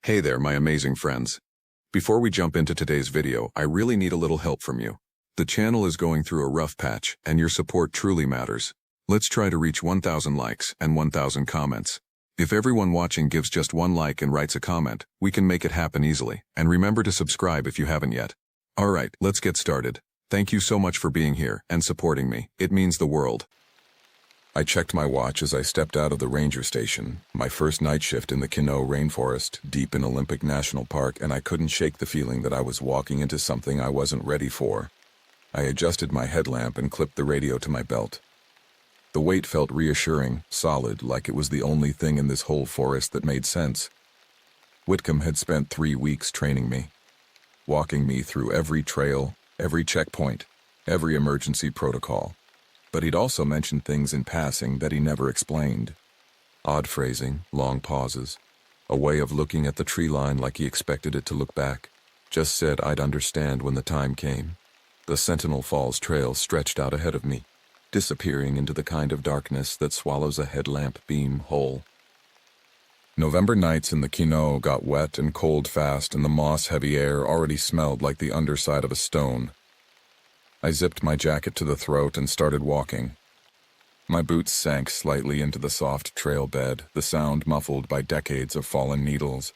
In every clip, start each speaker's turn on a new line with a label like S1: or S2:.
S1: Hey there, my amazing friends. Before we jump into today's video, I really need a little help from you. The channel is going through a rough patch, and your support truly matters. Let's try to reach 1,000 likes and 1,000 comments. If everyone watching gives just one like and writes a comment, we can make it happen easily. And remember to subscribe if you haven't yet. Alright, let's get started. Thank you so much for being here and supporting me. It means the world. I checked my watch as I stepped out of the ranger station, my first night shift in the Quinault Rainforest, deep in Olympic National Park, and I couldn't shake the feeling that I was walking into something I wasn't ready for. I adjusted my headlamp and clipped the radio to my belt. The weight felt reassuring, solid, like it was the only thing in this whole forest that made sense. Whitcomb had spent 3 weeks training me, walking me through every trail, every checkpoint, every emergency protocol. But he'd also mentioned things in passing that he never explained. Odd phrasing, long pauses, a way of looking at the tree line like he expected it to look back. Just said I'd understand when the time came. The Sentinel Falls Trail stretched out ahead of me, disappearing into the kind of darkness that swallows a headlamp beam whole. November nights in the Quinault got wet and cold fast, and the moss-heavy air already smelled like the underside of a stone. I zipped my jacket to the throat and started walking. My boots sank slightly into the soft trail bed, the sound muffled by decades of fallen needles.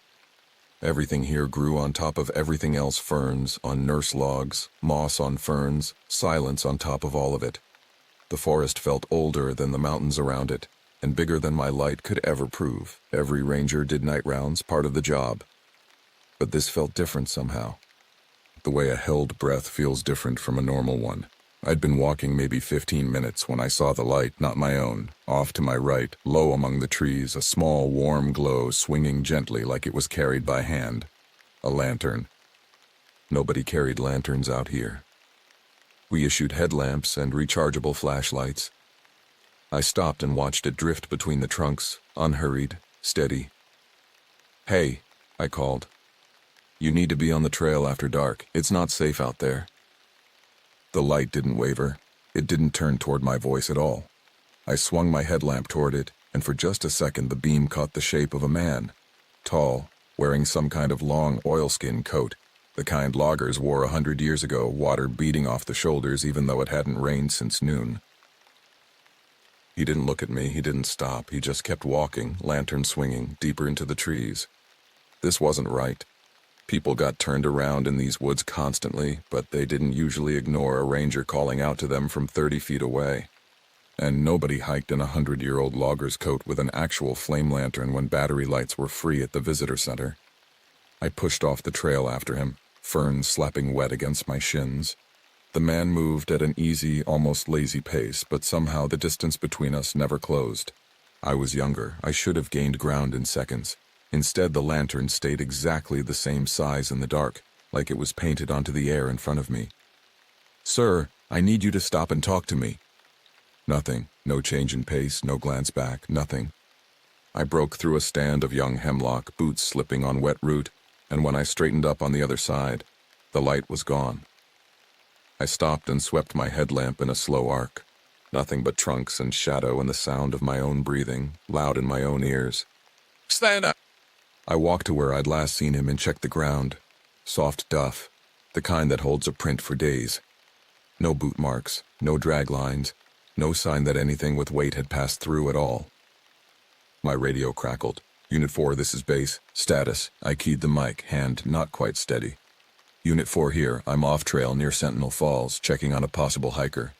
S1: Everything here grew on top of everything else: ferns on nurse logs, moss on ferns, silence on top of all of it. The forest felt older than the mountains around it, and bigger than my light could ever prove. Every ranger did night rounds, part of the job. But this felt different somehow. The way a held breath feels different from a normal one. I'd been walking maybe 15 minutes when I saw the light, not my own. Off to my right, low among the trees, a small warm glow swinging gently like it was carried by hand. A lantern. Nobody carried lanterns out here. We issued headlamps and rechargeable flashlights. I stopped and watched it drift between the trunks, unhurried, steady. "Hey," I called. "You need to be on the trail after dark. It's not safe out there." The light didn't waver. It didn't turn toward my voice at all. I swung my headlamp toward it, and for just a second the beam caught the shape of a man. Tall, wearing some kind of long oilskin coat, the kind loggers wore 100 years ago, water beating off the shoulders even though it hadn't rained since noon. He didn't look at me, he didn't stop, he just kept walking, lantern swinging, deeper into the trees. This wasn't right. People got turned around in these woods constantly, but they didn't usually ignore a ranger calling out to them from 30 feet away. And nobody hiked in a 100-year-old logger's coat with an actual flame lantern when battery lights were free at the visitor center. I pushed off the trail after him, ferns slapping wet against my shins. The man moved at an easy, almost lazy pace, but somehow the distance between us never closed. I was younger. I should have gained ground in seconds. Instead, the lantern stayed exactly the same size in the dark, like it was painted onto the air in front of me. "Sir, I need you to stop and talk to me." Nothing. No change in pace, no glance back, nothing. I broke through a stand of young hemlock, boots slipping on wet root, and when I straightened up on the other side, the light was gone. I stopped and swept my headlamp in a slow arc. Nothing but trunks and shadow and the sound of my own breathing, loud in my own ears. "Stand up!" I walked to where I'd last seen him and checked the ground. Soft duff, the kind that holds a print for days. No boot marks, no drag lines, no sign that anything with weight had passed through at all. My radio crackled. "Unit 4, this is base. Status." I keyed the mic, hand not quite steady. "Unit 4 here. I'm off trail near Sentinel Falls, checking on a possible hiker."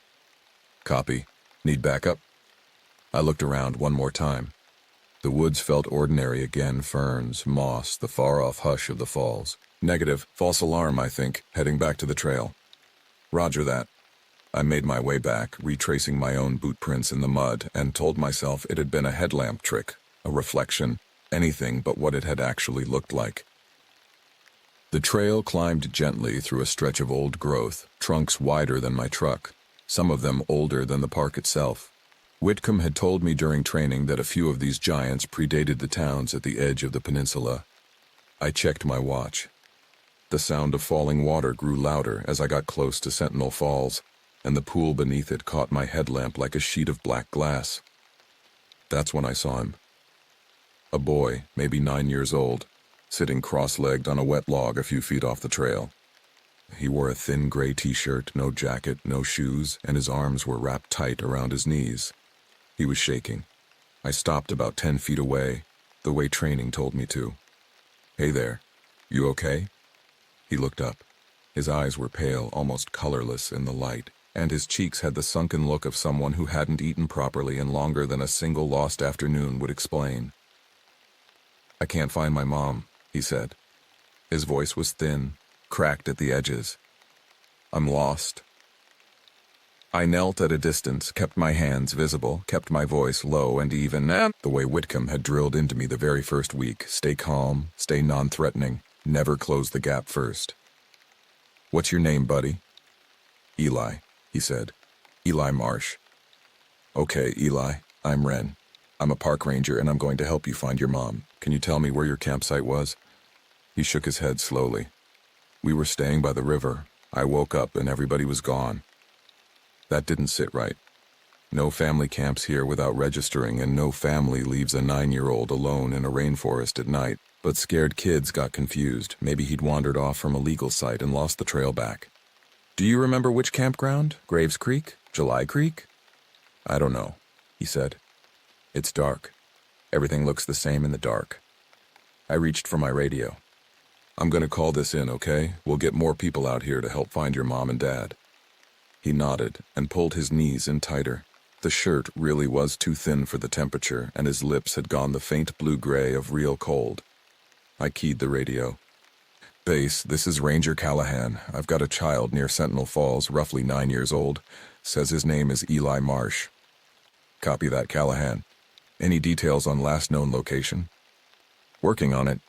S1: "Copy. Need backup?" I looked around one more time. The woods felt ordinary again, ferns, moss, the far-off hush of the falls. "Negative. False alarm, I think. Heading back to the trail." "Roger that." I made my way back, retracing my own boot prints in the mud, and told myself it had been a headlamp trick, a reflection, anything but what it had actually looked like. The trail climbed gently through a stretch of old growth, trunks wider than my truck, some of them older than the park itself. Whitcomb had told me during training that a few of these giants predated the towns at the edge of the peninsula. I checked my watch. The sound of falling water grew louder as I got close to Sentinel Falls, and the pool beneath it caught my headlamp like a sheet of black glass. That's when I saw him. A boy, maybe 9 years old, sitting cross-legged on a wet log a few feet off the trail. He wore a thin gray t-shirt, no jacket, no shoes, and his arms were wrapped tight around his knees. He was shaking. I stopped about 10 feet away, the way training told me to. "Hey there, you okay?" He looked up. His eyes were pale, almost colorless in the light, and his cheeks had the sunken look of someone who hadn't eaten properly in longer than a single lost afternoon would explain. "I can't find my mom," he said. His voice was thin, cracked at the edges. "I'm lost." I knelt at a distance, kept my hands visible, kept my voice low and even, the way Whitcomb had drilled into me the very first week. Stay calm, stay non-threatening, never close the gap first. "What's your name, buddy?" "Eli," he said. "Eli Marsh." "Okay, Eli, I'm Ren. I'm a park ranger and I'm going to help you find your mom. Can you tell me where your campsite was?" He shook his head slowly. "We were staying by the river. I woke up and everybody was gone." That didn't sit right. No family camps here without registering, and no family leaves a 9-year-old alone in a rainforest at night. But scared kids got confused. Maybe he'd wandered off from a legal site and lost the trail back. "Do you remember which campground? Graves Creek? July Creek?" "I don't know," he said. "It's dark. Everything looks the same in the dark." I reached for my radio. "I'm gonna call this in, okay? We'll get more people out here to help find your mom and dad." He nodded and pulled his knees in tighter. The shirt really was too thin for the temperature, and his lips had gone the faint blue-gray of real cold. I keyed the radio. "Base, this is Ranger Callahan. I've got a child near Sentinel Falls, roughly 9 years old. Says his name is Eli Marsh." "Copy that, Callahan. Any details on last known location?" "Working on it."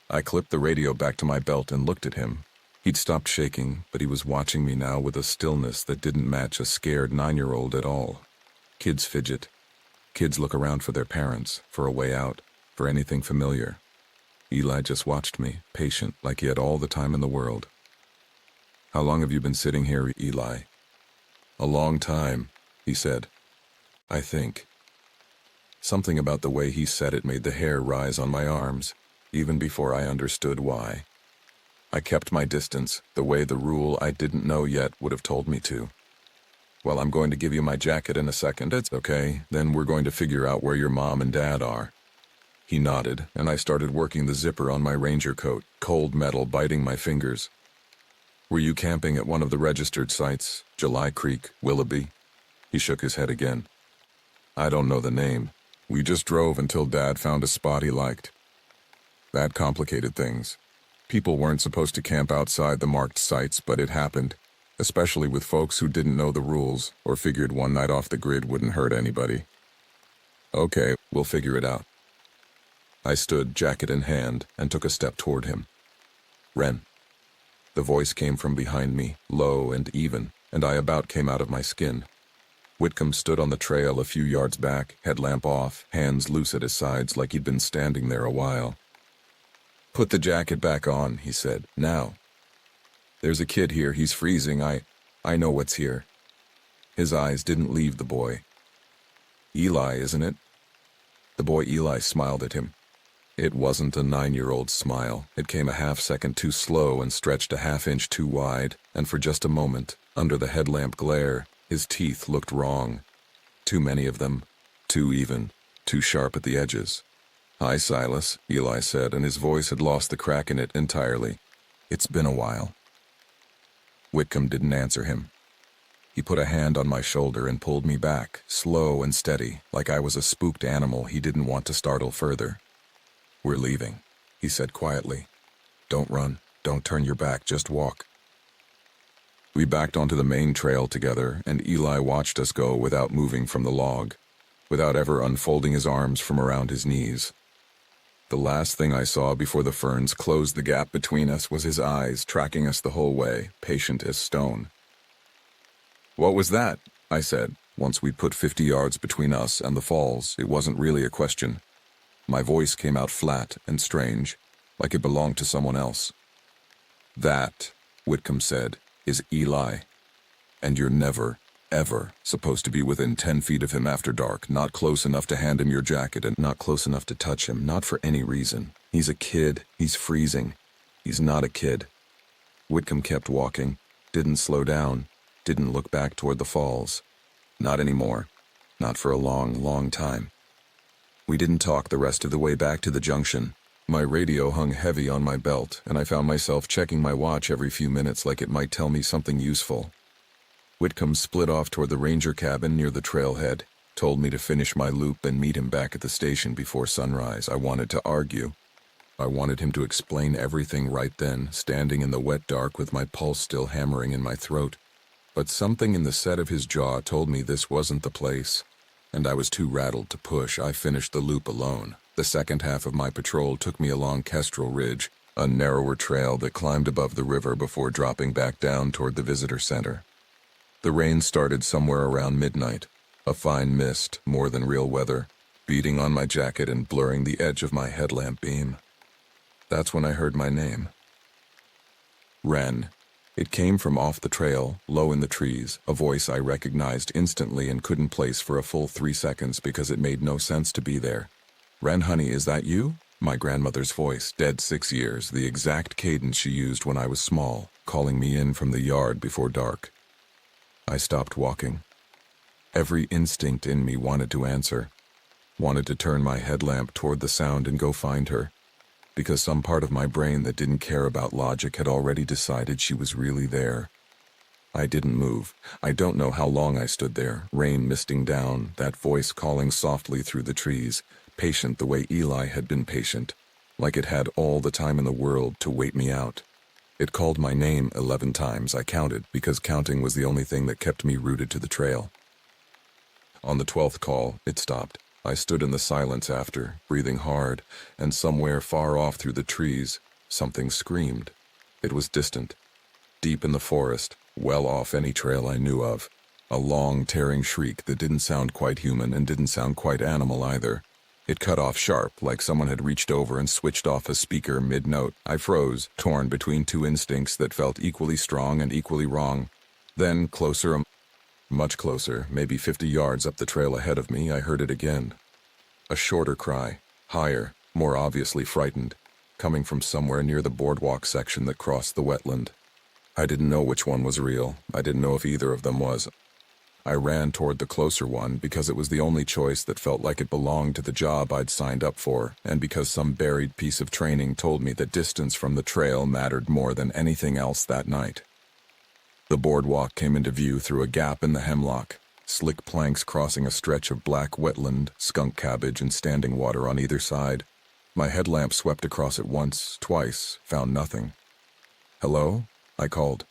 S1: I clipped the radio back to my belt and looked at him. He'd stopped shaking, but he was watching me now with a stillness that didn't match a scared 9-year-old at all. Kids fidget. Kids look around for their parents, for a way out, for anything familiar. Eli just watched me, patient, like he had all the time in the world. "How long have you been sitting here, Eli?" "A long time," he said. "I think." Something about the way he said it made the hair rise on my arms, even before I understood why. I kept my distance, the way the rule I didn't know yet would have told me to. "Well, I'm going to give you my jacket in a second, it's okay. Then we're going to figure out where your mom and dad are." He nodded, and I started working the zipper on my ranger coat, cold metal biting my fingers. "Were you camping at one of the registered sites, July Creek, Willoughby?" He shook his head again. "I don't know the name. We just drove until Dad found a spot he liked." That complicated things. People weren't supposed to camp outside the marked sites, but it happened, especially with folks who didn't know the rules or figured one night off the grid wouldn't hurt anybody. "Okay, we'll figure it out." I stood, jacket in hand, and took a step toward him. "Ren." The voice came from behind me, low and even, and I about came out of my skin. Whitcomb stood on the trail a few yards back, headlamp off, hands loose at his sides like he'd been standing there a while. "Put the jacket back on," he said. "Now. There's a kid here, he's freezing, I know what's here." His eyes didn't leave the boy. "Eli, isn't it?" The boy Eli smiled at him. It wasn't a 9-year-old smile. It came a half-second too slow and stretched a half-inch too wide, and for just a moment, under the headlamp glare, his teeth looked wrong. Too many of them, too even, too sharp at the edges. "Hi, Silas," Eli said, and his voice had lost the crack in it entirely. "It's been a while." Whitcomb didn't answer him. He put a hand on my shoulder and pulled me back, slow and steady, like I was a spooked animal he didn't want to startle further. "We're leaving," he said quietly. "Don't run, don't turn your back, just walk." We backed onto the main trail together, and Eli watched us go without moving from the log, without ever unfolding his arms from around his knees. The last thing I saw before the ferns closed the gap between us was his eyes tracking us the whole way, patient as stone. "What was that?" I said. Once we'd put 50 yards between us and the falls, it wasn't really a question. My voice came out flat and strange, like it belonged to someone else. "That," Whitcomb said, "is Eli. And you're never ever supposed to be within 10 feet of him after dark, not close enough to hand him your jacket and not close enough to touch him, not for any reason. He's a kid, he's freezing. He's not a kid. Whitcomb kept walking, didn't slow down, didn't look back toward the falls. Not anymore. Not for a long, long time. We didn't talk the rest of the way back to the junction. My radio hung heavy on my belt, and I found myself checking my watch every few minutes like it might tell me something useful. Whitcomb split off toward the ranger cabin near the trailhead, told me to finish my loop and meet him back at the station before sunrise. I wanted to argue. I wanted him to explain everything right then, standing in the wet dark with my pulse still hammering in my throat. But something in the set of his jaw told me this wasn't the place, and I was too rattled to push. I finished the loop alone. The second half of my patrol took me along Kestrel Ridge, a narrower trail that climbed above the river before dropping back down toward the visitor center. The rain started somewhere around midnight, a fine mist, more than real weather, beating on my jacket and blurring the edge of my headlamp beam. That's when I heard my name. Wren. It came from off the trail, low in the trees, a voice I recognized instantly and couldn't place for a full 3 seconds because it made no sense to be there. Wren, honey, is that you? My grandmother's voice, dead 6 years, the exact cadence she used when I was small, calling me in from the yard before dark. I stopped walking. Every instinct in me wanted to answer, wanted to turn my headlamp toward the sound and go find her, because some part of my brain that didn't care about logic had already decided she was really there. I didn't move. I don't know how long I stood there, rain misting down, that voice calling softly through the trees, patient the way Eli had been patient, like it had all the time in the world to wait me out. It called my name 11 times, I counted, because counting was the only thing that kept me rooted to the trail. On the 12th call, it stopped. I stood in the silence after, breathing hard, and somewhere far off through the trees, something screamed. It was distant, deep in the forest, well off any trail I knew of. A long, tearing shriek that didn't sound quite human and didn't sound quite animal either. It cut off sharp, like someone had reached over and switched off a speaker mid-note. I froze, torn between two instincts that felt equally strong and equally wrong. Then, closer, much closer, maybe 50 yards up the trail ahead of me, I heard it again. A shorter cry, higher, more obviously frightened, coming from somewhere near the boardwalk section that crossed the wetland. I didn't know which one was real. I didn't know if either of them was. I ran toward the closer one because it was the only choice that felt like it belonged to the job I'd signed up for, and because some buried piece of training told me that distance from the trail mattered more than anything else that night. The boardwalk came into view through a gap in the hemlock, slick planks crossing a stretch of black wetland, skunk cabbage, and standing water on either side. My headlamp swept across it once, twice, found nothing. "Hello?" I called.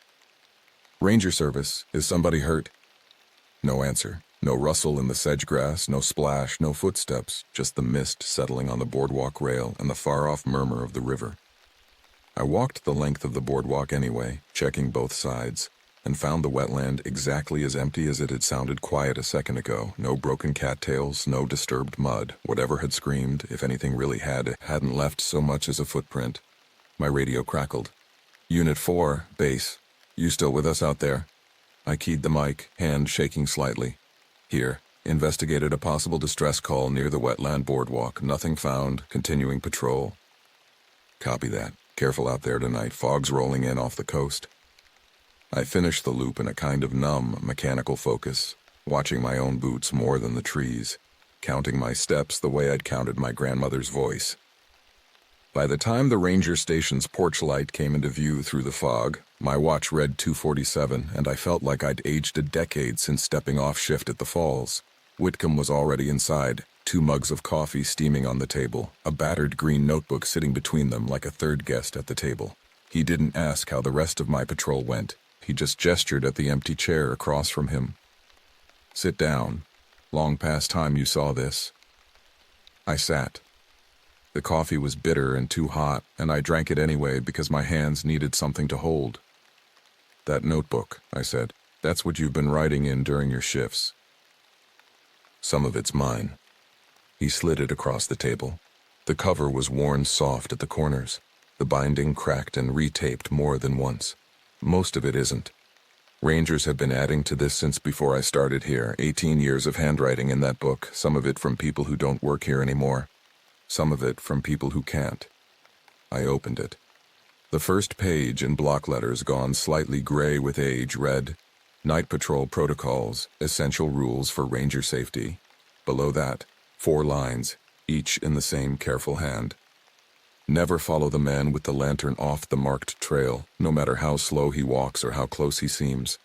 S1: "Ranger service. Is somebody hurt?" No answer. No rustle in the sedge grass, no splash, no footsteps, just the mist settling on the boardwalk rail and the far-off murmur of the river. I walked the length of the boardwalk anyway, checking both sides, and found the wetland exactly as empty as it had sounded quiet a second ago. No broken cattails, no disturbed mud. Whatever had screamed, if anything really had, hadn't left so much as a footprint. My radio crackled. "Unit 4, base. You still with us out there?" I keyed the mic, hand shaking slightly. "Here. Investigated a possible distress call near the wetland boardwalk. Nothing found. Continuing patrol." "Copy that. Careful out there tonight. Fog's rolling in off the coast." I finished the loop in a kind of numb, mechanical focus, watching my own boots more than the trees, counting my steps the way I'd counted my grandmother's voice. By the time the ranger station's porch light came into view through the fog, my watch read 2:47, and I felt like I'd aged a decade since stepping off shift at the falls. Whitcomb was already inside, 2 mugs of coffee steaming on the table, a battered green notebook sitting between them like a third guest at the table. He didn't ask how the rest of my patrol went. He just gestured at the empty chair across from him. "Sit down. Long past time you saw this." I sat. The coffee was bitter and too hot, and I drank it anyway because my hands needed something to hold. "That notebook," I said. "That's what you've been writing in during your shifts." "Some of it's mine." He slid it across the table. The cover was worn soft at the corners, the binding cracked and retaped more than once. "Most of it isn't." Rangers have been adding to this since before I started here. 18 years of handwriting in that book, some of it from people who don't work here anymore. Some of it from people who can't. I opened it. The first page in block letters gone slightly gray with age read, Night Patrol Protocols, Essential Rules for Ranger Safety. Below that, 4 lines, each in the same careful hand. Never follow the man with the lantern off the marked trail, no matter how slow he walks or how close he seems.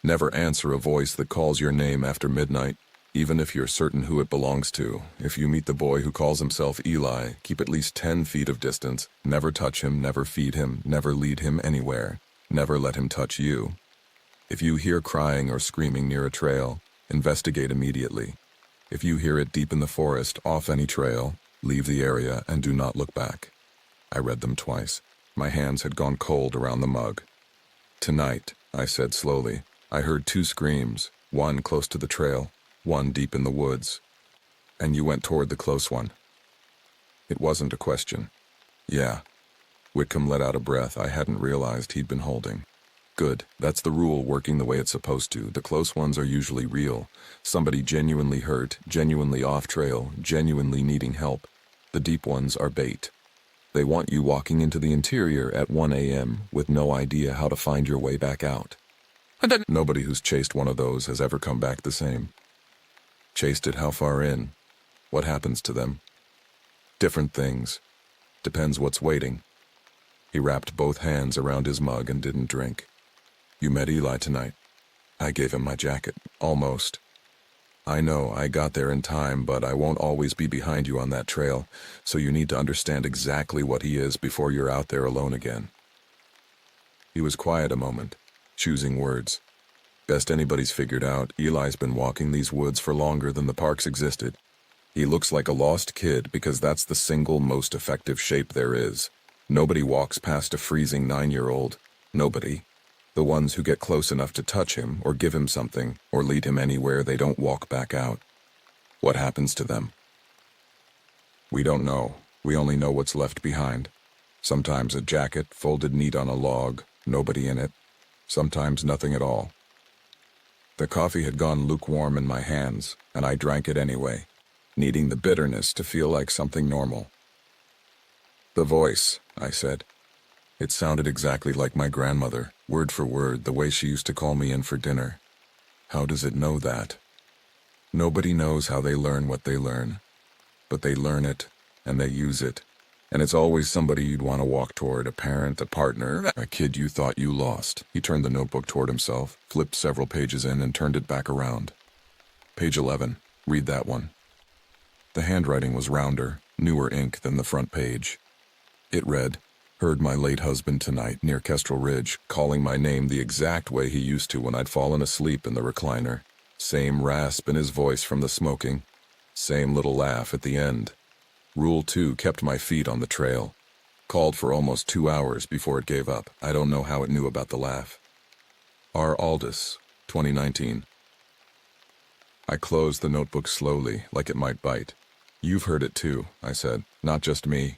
S1: Never answer a voice that calls your name after midnight, even if you're certain who it belongs to. If you meet the boy who calls himself Eli, keep at least 10 feet of distance. Never touch him, never feed him, never lead him anywhere. Never let him touch you. If you hear crying or screaming near a trail, investigate immediately. If you hear it deep in the forest, off any trail, leave the area and do not look back. I read them twice. My hands had gone cold around the mug. Tonight, I said slowly, I heard 2 screams, one close to the trail, one deep in the woods. And you went toward the close one. It wasn't a question. Yeah. Whitcomb let out a breath I hadn't realized he'd been holding. Good, that's the rule working the way it's supposed to. The close ones are usually real. Somebody genuinely hurt, genuinely off trail, genuinely needing help. The deep ones are bait. They want you walking into the interior at 1 a.m. with no idea how to find your way back out. Nobody who's chased one of those has ever come back the same. Chased it how far in? What happens to them? Different things. Depends what's waiting. He wrapped both hands around his mug and didn't drink. You met Eli tonight. I gave him my jacket. Almost. I know I got there in time, but I won't always be behind you on that trail, so you need to understand exactly what he is before you're out there alone again. He was quiet a moment, choosing words. Best anybody's figured out, Eli's been walking these woods for longer than the parks existed. He looks like a lost kid because that's the single most effective shape there is. Nobody walks past a freezing 9-year-old. Nobody. The ones who get close enough to touch him or give him something or lead him anywhere they don't walk back out. What happens to them? We don't know. We only know what's left behind. Sometimes a jacket folded neat on a log, nobody in it. Sometimes nothing at all. The coffee had gone lukewarm in my hands, and I drank it anyway, needing the bitterness to feel like something normal. The voice, I said. It sounded exactly like my grandmother, word for word, the way she used to call me in for dinner. How does it know that? Nobody knows how they learn what they learn. But they learn it, and they use it. And it's always somebody you'd want to walk toward, a parent, a partner, a kid you thought you lost. He turned the notebook toward himself, flipped several pages in, and turned it back around. Page 11. Read that one. The handwriting was rounder, newer ink than the front page. It read, Heard my late husband tonight near Kestrel Ridge, calling my name the exact way he used to when I'd fallen asleep in the recliner. Same rasp in his voice from the smoking. Same little laugh at the end. Rule 2 kept my feet on the trail. Called for almost 2 hours before it gave up. I don't know how it knew about the laugh. R. Aldous, 2019. I closed the notebook slowly, like it might bite. You've heard it too, I said. Not just me.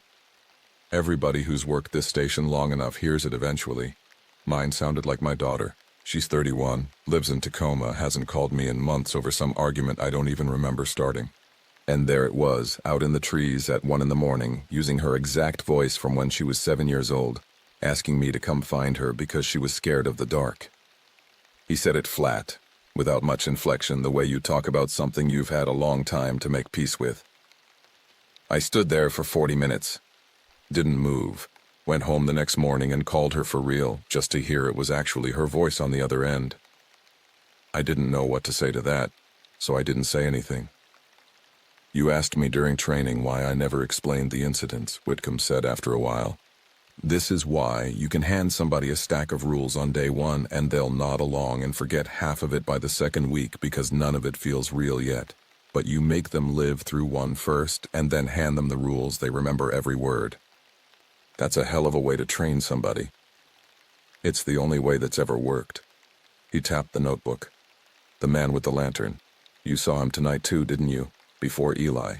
S1: Everybody who's worked this station long enough hears it eventually. Mine sounded like my daughter. She's 31, lives in Tacoma, hasn't called me in months over some argument I don't even remember starting. And there it was, out in the trees at 1 a.m, using her exact voice from when she was 7 years old, asking me to come find her because she was scared of the dark. He said it flat, without much inflection, the way you talk about something you've had a long time to make peace with. I stood there for 40 minutes. Didn't move. Went home the next morning and called her for real, just to hear it was actually her voice on the other end. I didn't know what to say to that, so I didn't say anything. You asked me during training why I never explained the incidents, Whitcomb said after a while. This is why you can hand somebody a stack of rules on day 1 and they'll nod along and forget half of it by the second week because none of it feels real yet. But you make them live through one first and then hand them the rules they remember every word. That's a hell of a way to train somebody. It's the only way that's ever worked. He tapped the notebook. The man with the lantern. You saw him tonight too, didn't you? Before Eli.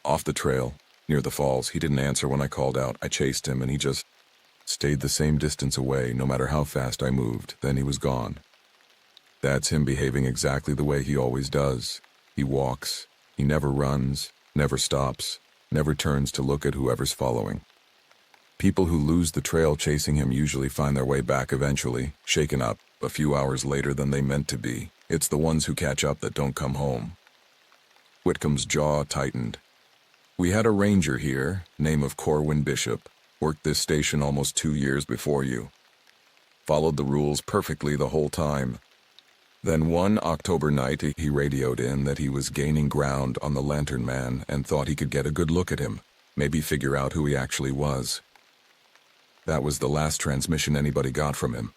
S1: Off the trail, near the falls, he didn't answer when I called out. I chased him and he just Stayed the same distance away no matter how fast I moved, then he was gone. That's him behaving exactly the way he always does. He walks, he never runs, never stops, never turns to look at whoever's following. People who lose the trail chasing him usually find their way back eventually, shaken up, a few hours later than they meant to be. It's the ones who catch up that don't come home. Whitcomb's jaw tightened. We had a ranger here, name of Corwin Bishop, worked this station almost 2 years before you. Followed the rules perfectly the whole time. Then one October night he radioed in that he was gaining ground on the Lantern Man and thought he could get a good look at him, maybe figure out who he actually was. That was the last transmission anybody got from him.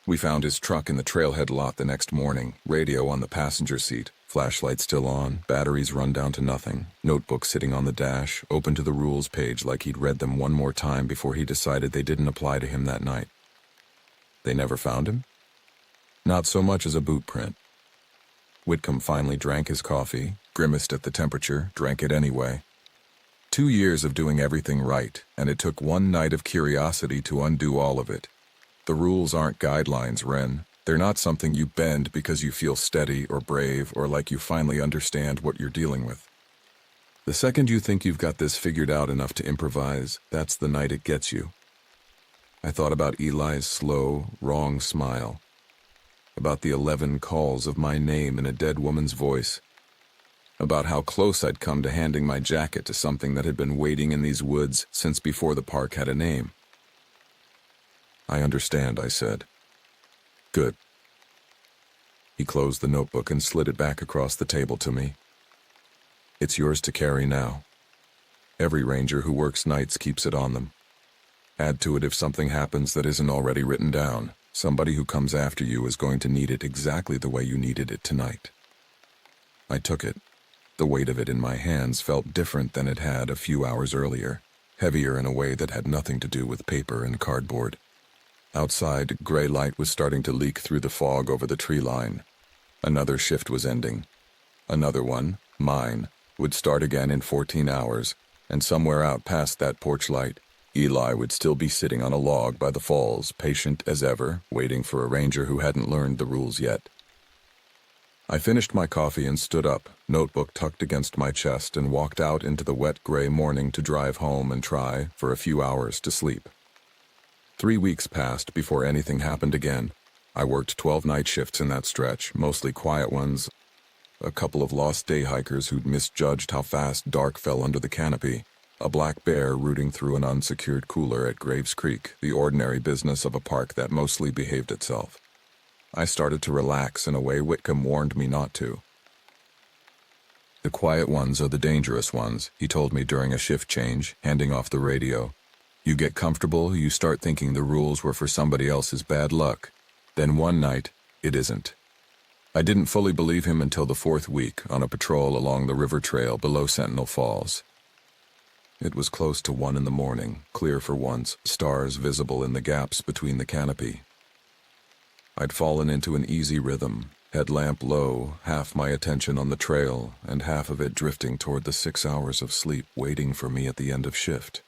S1: We found his truck in the trailhead lot the next morning, radio on the passenger seat, flashlight still on, batteries run down to nothing, notebook sitting on the dash, open to the rules page like he'd read them one more time before he decided they didn't apply to him that night. They never found him? Not so much as a boot print. Whitcomb finally drank his coffee, grimaced at the temperature, drank it anyway. 2 years of doing everything right, and it took one night of curiosity to undo all of it. The rules aren't guidelines, Wren. They're not something you bend because you feel steady or brave or like you finally understand what you're dealing with. The second you think you've got this figured out enough to improvise, that's the night it gets you. I thought about Eli's slow, wrong smile. About the 11 calls of my name in a dead woman's voice. About how close I'd come to handing my jacket to something that had been waiting in these woods since before the park had a name. I understand, I said. Good. He closed the notebook and slid it back across the table to me. It's yours to carry now. Every ranger who works nights keeps it on them. Add to it if something happens that isn't already written down. Somebody who comes after you is going to need it exactly the way you needed it tonight. I took it. The weight of it in my hands felt different than it had a few hours earlier, heavier in a way that had nothing to do with paper and cardboard. Outside, gray light was starting to leak through the fog over the tree line. Another shift was ending. Another one, mine, would start again in 14 hours, and somewhere out past that porch light, Eli would still be sitting on a log by the falls, patient as ever, waiting for a ranger who hadn't learned the rules yet. I finished my coffee and stood up, notebook tucked against my chest, and walked out into the wet gray morning to drive home and try, for a few hours, to sleep. 3 weeks passed before anything happened again. I worked 12 night shifts in that stretch, mostly quiet ones. A couple of lost day hikers who'd misjudged how fast dark fell under the canopy. A black bear rooting through an unsecured cooler at Graves Creek, the ordinary business of a park that mostly behaved itself. I started to relax in a way Whitcomb warned me not to. The quiet ones are the dangerous ones, he told me during a shift change, handing off the radio. You get comfortable, you start thinking the rules were for somebody else's bad luck. Then one night, it isn't. I didn't fully believe him until the 4th week, on a patrol along the river trail below Sentinel Falls. It was close to 1 in the morning, clear for once, stars visible in the gaps between the canopy. I'd fallen into an easy rhythm, headlamp low, half my attention on the trail, and half of it drifting toward the 6 hours of sleep waiting for me at the end of shift.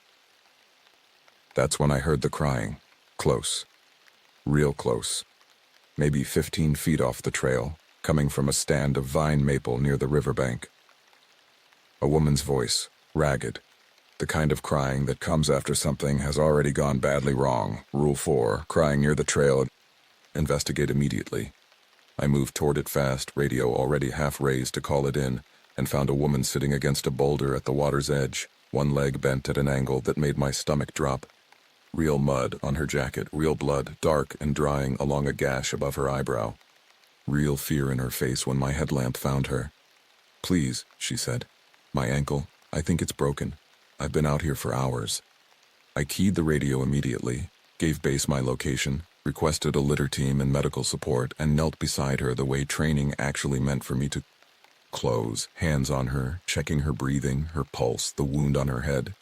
S1: That's when I heard the crying. Close. Real close. Maybe 15 feet off the trail, coming from a stand of vine maple near the riverbank. A woman's voice, ragged. The kind of crying that comes after something has already gone badly wrong. Rule 4, crying near the trail. Investigate immediately. I moved toward it fast, radio already half raised to call it in, and found a woman sitting against a boulder at the water's edge, one leg bent at an angle that made my stomach drop. Real mud on her jacket, real blood, dark and drying along a gash above her eyebrow. Real fear in her face when my headlamp found her. Please, she said. My ankle, I think it's broken. I've been out here for hours. I keyed the radio immediately, gave base my location, requested a litter team and medical support, and knelt beside her the way training actually meant for me to close, hands on her, checking her breathing, her pulse, the wound on her head.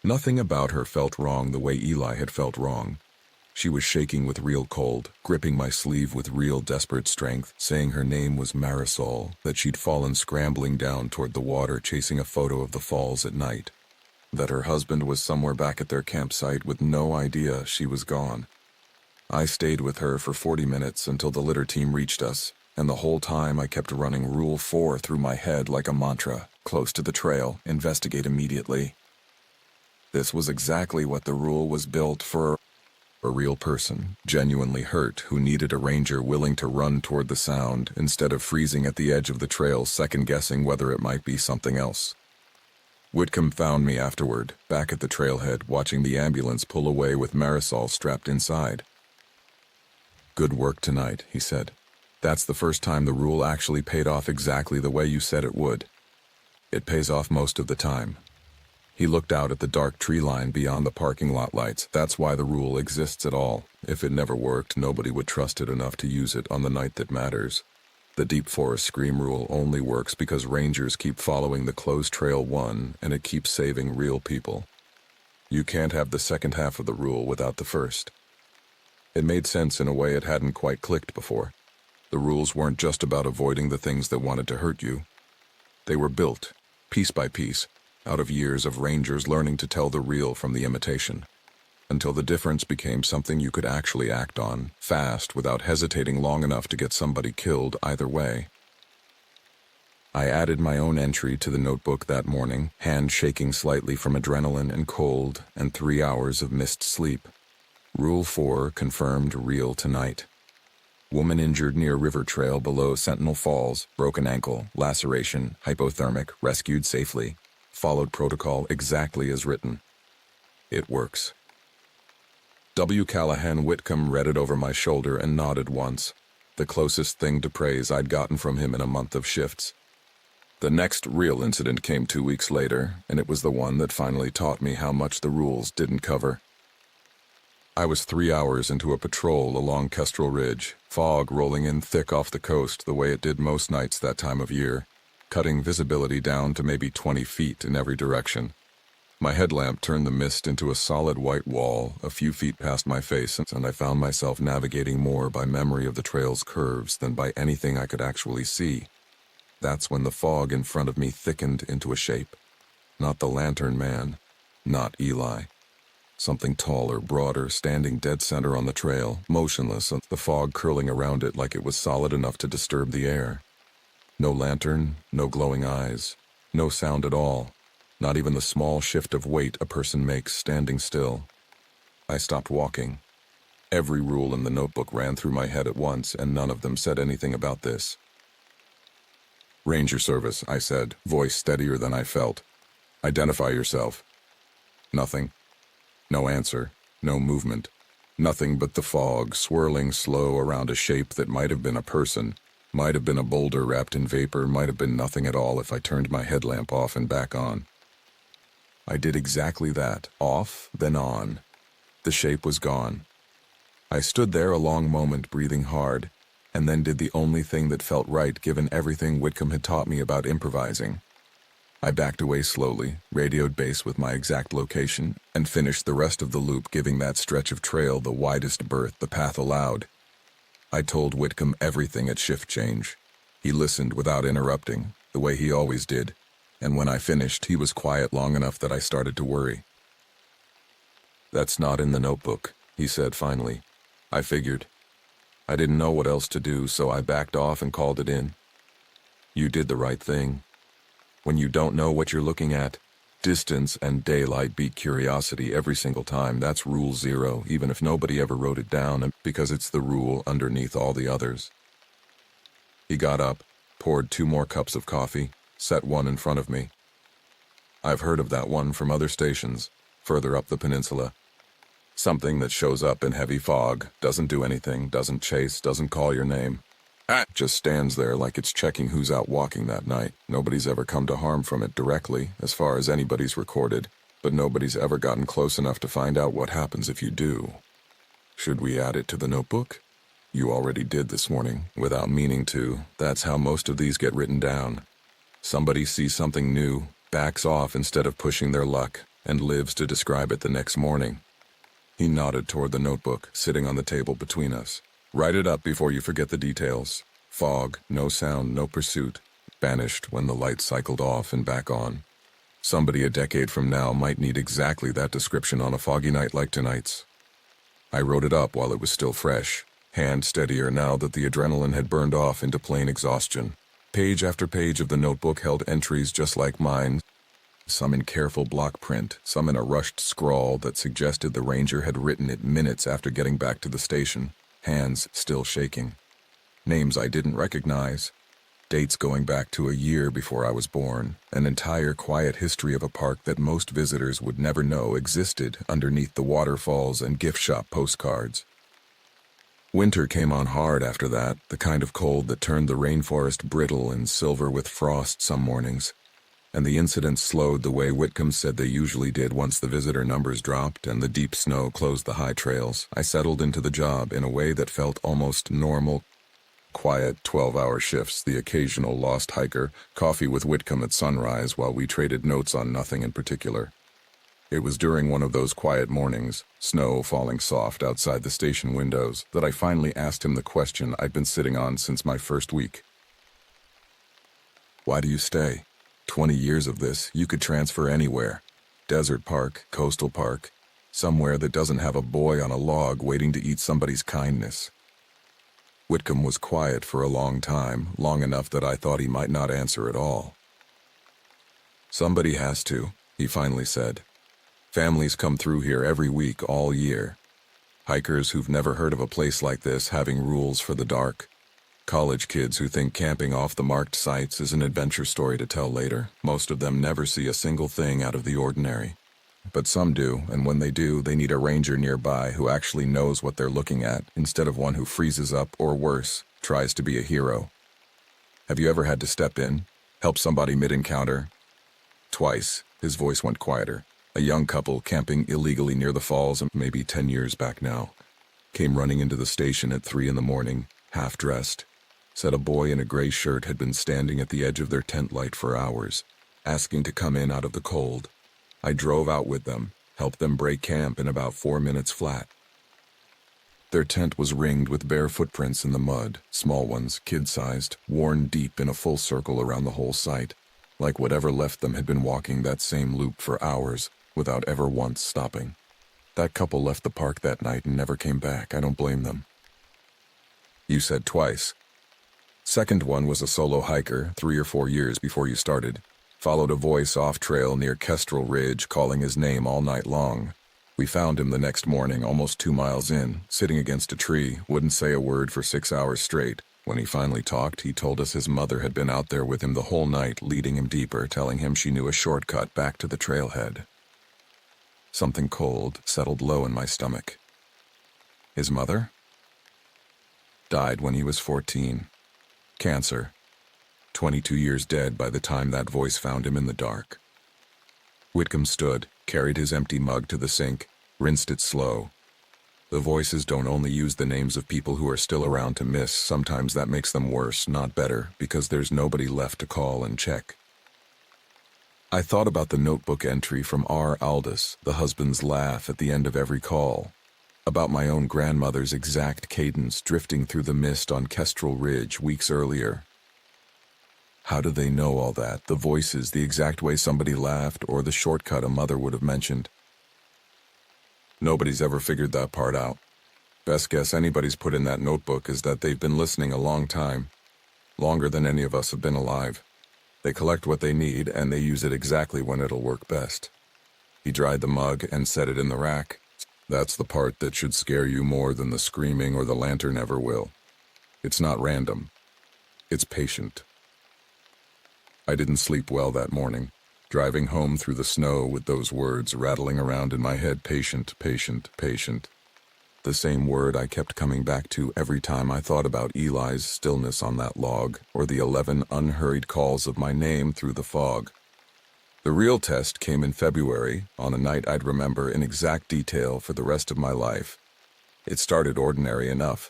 S1: Nothing about her felt wrong the way Eli had felt wrong. She was shaking with real cold, gripping my sleeve with real desperate strength, saying her name was Marisol, that she'd fallen scrambling down toward the water chasing a photo of the falls at night. that her husband was somewhere back at their campsite with no idea she was gone. I stayed with her for 40 minutes until the litter team reached us, and the whole time I kept running Rule 4 through my head like a mantra: close to the trail, investigate immediately. This was exactly what the rule was built for: a real person, genuinely hurt, who needed a ranger willing to run toward the sound instead of freezing at the edge of the trail second-guessing whether it might be something else. Whitcomb found me afterward, back at the trailhead, watching the ambulance pull away with Marisol strapped inside. "Good work tonight," he said. "That's the first time the rule actually paid off exactly the way you said it would. It pays off most of the time." He looked out at the dark tree line beyond the parking lot lights. "That's why the rule exists at all. If it never worked, nobody would trust it enough to use it on the night that matters. The Deep Forest Scream rule only works because rangers keep following the closed trail one, and it keeps saving real people. You can't have the second half of the rule without the first." It made sense in a way it hadn't quite clicked before. The rules weren't just about avoiding the things that wanted to hurt you. They were built, piece by piece, out of years of rangers learning to tell the real from the imitation, until the difference became something you could actually act on, fast, without hesitating long enough to get somebody killed either way. I added my own entry to the notebook that morning, hand shaking slightly from adrenaline and cold and 3 hours of missed sleep. Rule 4 confirmed: real tonight. Woman injured near river trail below Sentinel Falls, broken ankle, laceration, hypothermic, rescued safely. Followed protocol exactly as written. It works. W. Callahan Whitcomb read it over my shoulder and nodded once, the closest thing to praise I'd gotten from him in a month of shifts. The next real incident came 2 weeks later, and it was the one that finally taught me how much the rules didn't cover. I was 3 hours into a patrol along Kestrel Ridge, fog rolling in thick off the coast the way it did most nights that time of year, cutting visibility down to maybe 20 feet in every direction. My headlamp turned the mist into a solid white wall a few feet past my face, and I found myself navigating more by memory of the trail's curves than by anything I could actually see. That's when the fog in front of me thickened into a shape. Not the lantern man, not Eli. Something taller, broader, standing dead center on the trail, motionless, the fog curling around it like it was solid enough to disturb the air. No lantern, no glowing eyes, no sound at all, not even the small shift of weight a person makes standing still. I stopped walking. Every rule in the notebook ran through my head at once, and none of them said anything about this. "Ranger Service," I said, voice steadier than I felt. "Identify yourself." Nothing. No answer, no movement. Nothing but the fog swirling slow around a shape that might have been a person. Might have been a boulder wrapped in vapor, might have been nothing at all if I turned my headlamp off and back on. I did exactly that, off, then on. The shape was gone. I stood there a long moment, breathing hard, and then did the only thing that felt right given everything Whitcomb had taught me about improvising. I backed away slowly, radioed base with my exact location, and finished the rest of the loop, giving that stretch of trail the widest berth the path allowed. I told Whitcomb everything at shift change. He listened without interrupting, the way he always did, and when I finished, he was quiet long enough that I started to worry. "That's not in the notebook," he said finally. I figured. I didn't know what else to do, so I backed off and called it in. "You did the right thing. When you don't know what you're looking at, distance and daylight beat curiosity every single time. That's rule 0, even if nobody ever wrote it down, because it's the rule underneath all the others." He got up, poured 2 more cups of coffee, set one in front of me. "I've heard of that one from other stations, further up the peninsula. Something that shows up in heavy fog, doesn't do anything, doesn't chase, doesn't call your name. Just stands there like it's checking who's out walking that night. Nobody's ever come to harm from it directly, as far as anybody's recorded, but nobody's ever gotten close enough to find out what happens if you do. Should we add it to the notebook? You already did this morning, without meaning to. That's how most of these get written down. Somebody sees something new, backs off instead of pushing their luck, and lives to describe it the next morning." He nodded toward the notebook, sitting on the table between us. "Write it up before you forget the details. Fog, no sound, no pursuit. Vanished when the light cycled off and back on. Somebody a decade from now might need exactly that description on a foggy night like tonight's. I wrote it up while it was still fresh, hand steadier now that the adrenaline had burned off into plain exhaustion. Page after page of the notebook held entries just like mine, some in careful block print, some in a rushed scrawl that suggested the ranger had written it minutes after getting back to the station, hands still shaking. Names I didn't recognize, dates going back to a year before I was born, an entire quiet history of a park that most visitors would never know existed underneath the waterfalls and gift shop postcards. Winter came on hard after that, the kind of cold that turned the rainforest brittle and silver with frost some mornings. And the incidents slowed the way Whitcomb said they usually did once the visitor numbers dropped and the deep snow closed the high trails. I settled into the job in a way that felt almost normal. Quiet 12-hour shifts, the occasional lost hiker, coffee with Whitcomb at sunrise while we traded notes on nothing in particular. It was during one of those quiet mornings, snow falling soft outside the station windows, that I finally asked him the question I'd been sitting on since my first week. Why do you stay? 20 years of this, you could transfer anywhere. Desert park, coastal park, somewhere that doesn't have a boy on a log waiting to eat somebody's kindness. Whitcomb was quiet for a long time, long enough that I thought he might not answer at all. Somebody has to, he finally said. Families come through here every week all year. Hikers who've never heard of a place like this having rules for the dark. College kids who think camping off the marked sites is an adventure story to tell later. Most of them never see a single thing out of the ordinary. But some do, and when they do, they need a ranger nearby who actually knows what they're looking at, instead of one who freezes up, or worse, tries to be a hero. Have you ever had to step in, help somebody mid-encounter? Twice. His voice went quieter. A young couple camping illegally near the falls, maybe 10 years back now, came running into the station at 3 a.m, half-dressed. Said a boy in a gray shirt had been standing at the edge of their tent light for hours, asking to come in out of the cold. I drove out with them, helped them break camp in about 4 minutes flat. Their tent was ringed with bare footprints in the mud, small ones, kid-sized, worn deep in a full circle around the whole site, like whatever left them had been walking that same loop for hours, without ever once stopping. That couple left the park that night and never came back. I don't blame them. You said twice. Second one was a solo hiker, 3 or 4 years before you started. Followed a voice off-trail near Kestrel Ridge calling his name all night long. We found him the next morning, almost 2 miles in, sitting against a tree, wouldn't say a word for 6 hours straight. When he finally talked, he told us his mother had been out there with him the whole night, leading him deeper, telling him she knew a shortcut back to the trailhead. Something cold settled low in my stomach. His mother? Died when he was 14. Cancer. 22 years dead by the time that voice found him in the dark. Whitcomb stood, carried his empty mug to the sink, rinsed it slow. The voices don't only use the names of people who are still around to miss, sometimes that makes them worse, not better, because there's nobody left to call and check. I thought about the notebook entry from R. Aldous, the husband's laugh at the end of every call. About my own grandmother's exact cadence drifting through the mist on Kestrel Ridge weeks earlier. How do they know all that? The voices, the exact way somebody laughed, or the shortcut a mother would have mentioned? Nobody's ever figured that part out. Best guess anybody's put in that notebook is that they've been listening a long time. Longer than any of us have been alive. They collect what they need, and they use it exactly when it'll work best. He dried the mug and set it in the rack. That's the part that should scare you more than the screaming or the lantern ever will. It's not random. It's patient. I didn't sleep well that morning, driving home through the snow with those words rattling around in my head, patient, patient, patient. The same word I kept coming back to every time I thought about Eli's stillness on that log, or the 11 unhurried calls of my name through the fog. The real test came in February, on a night I'd remember in exact detail for the rest of my life. It started ordinary enough.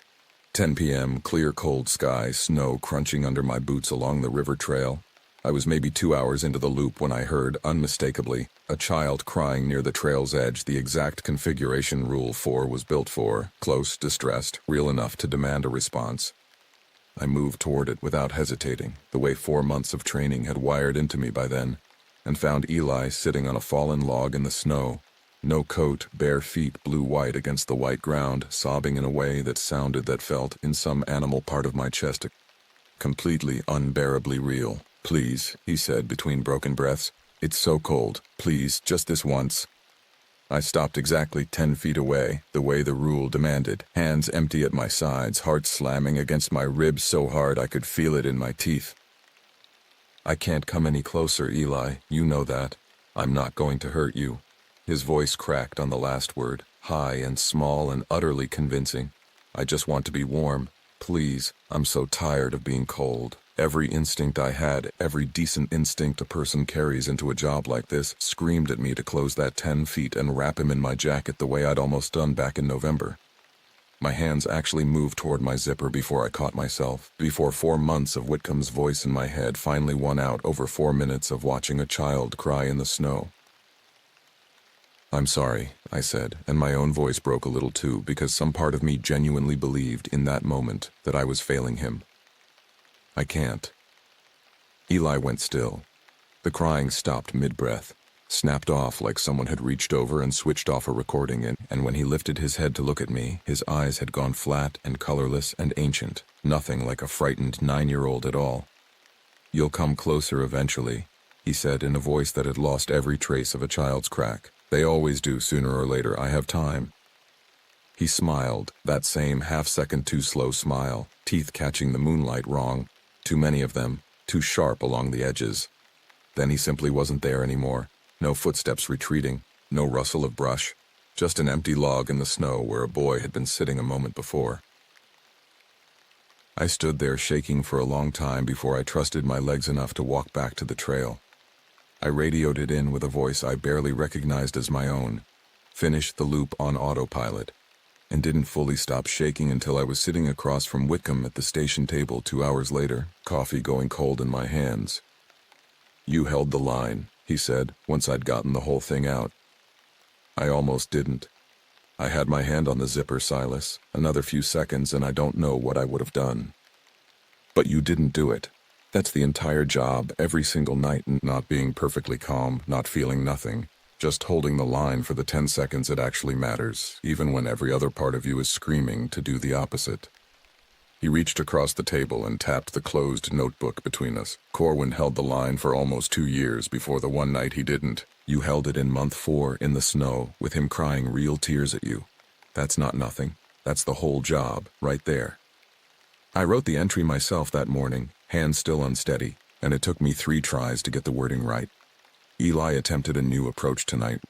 S1: 10 p.m., clear cold sky, snow crunching under my boots along the river trail. I was maybe 2 hours into the loop when I heard, unmistakably, a child crying near the trail's edge, the exact configuration Rule 4 was built for, close, distressed, real enough to demand a response. I moved toward it without hesitating, the way 4 months of training had wired into me by then. and found Eli sitting on a fallen log in the snow. No coat, bare feet blue-white against the white ground, sobbing in a way that felt in some animal part of my chest, completely unbearably real. "Please," he said between broken breaths. "It's so cold. Please, just this once." I stopped exactly 10 feet away, the way the rule demanded, hands empty at my sides, heart slamming against my ribs so hard I could feel it in my teeth. "I can't come any closer, Eli, you know that. I'm not going to hurt you." His voice cracked on the last word, high and small and utterly convincing. "I just want to be warm. Please, I'm so tired of being cold." Every instinct I had, every decent instinct a person carries into a job like this, screamed at me to close that 10 feet and wrap him in my jacket the way I'd almost done back in November. My hands actually moved toward my zipper before I caught myself, before 4 months of Whitcomb's voice in my head finally won out over 4 minutes of watching a child cry in the snow. "I'm sorry," I said, and my own voice broke a little too, because some part of me genuinely believed in that moment that I was failing him. "I can't." Eli went still. The crying stopped mid-breath, snapped off like someone had reached over and switched off a recording, and when he lifted his head to look at me, his eyes had gone flat and colorless and ancient, nothing like a frightened 9-year-old at all. "You'll come closer eventually," he said in a voice that had lost every trace of a child's crack. "They always do sooner or later. I have time." He smiled, that same half-second too slow smile, teeth catching the moonlight wrong. Too many of them, too sharp along the edges. Then he simply wasn't there anymore. No footsteps retreating, no rustle of brush, just an empty log in the snow where a boy had been sitting a moment before. I stood there shaking for a long time before I trusted my legs enough to walk back to the trail. I radioed it in with a voice I barely recognized as my own, finished the loop on autopilot, and didn't fully stop shaking until I was sitting across from Whitcomb at the station table 2 hours later, coffee going cold in my hands. "You held the line," he said, once I'd gotten the whole thing out. I almost didn't. I had my hand on the zipper, Silas. Another few seconds and I don't know what I would have done. "But you didn't do it. That's the entire job, every single night, not being perfectly calm, not feeling nothing. Just holding the line for the 10 seconds it actually matters, even when every other part of you is screaming to do the opposite." He reached across the table and tapped the closed notebook between us. "Corwin held the line for almost 2 years before the one night he didn't. You held it in month 4 in the snow, with him crying real tears at you. That's not nothing. That's the whole job, right there." I wrote the entry myself that morning, hands still unsteady, and it took me 3 tries to get the wording right. Eli attempted a new approach tonight.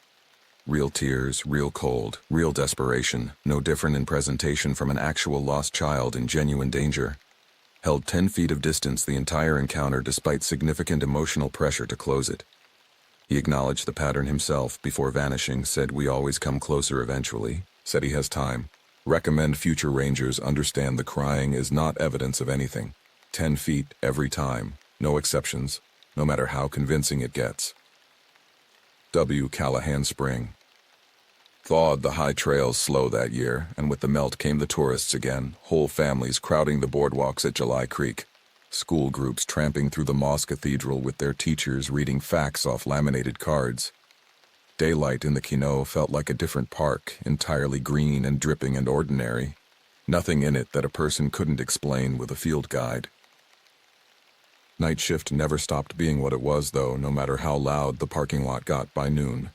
S1: Real tears, real cold, real desperation, no different in presentation from an actual lost child in genuine danger. Held 10 feet of distance the entire encounter despite significant emotional pressure to close it. He acknowledged the pattern himself before vanishing, said we always come closer eventually, said he has time. Recommend future rangers understand the crying is not evidence of anything. 10 feet every time, no exceptions, no matter how convincing it gets. W. Callahan Spring. Thawed the high trails slow that year, and with the melt came the tourists again, whole families crowding the boardwalks at July Creek. School groups tramping through the Moss Cathedral with their teachers reading facts off laminated cards. Daylight in the Quinault felt like a different park, entirely green and dripping and ordinary. Nothing in it that a person couldn't explain with a field guide. Night shift never stopped being what it was, though, no matter how loud the parking lot got by noon.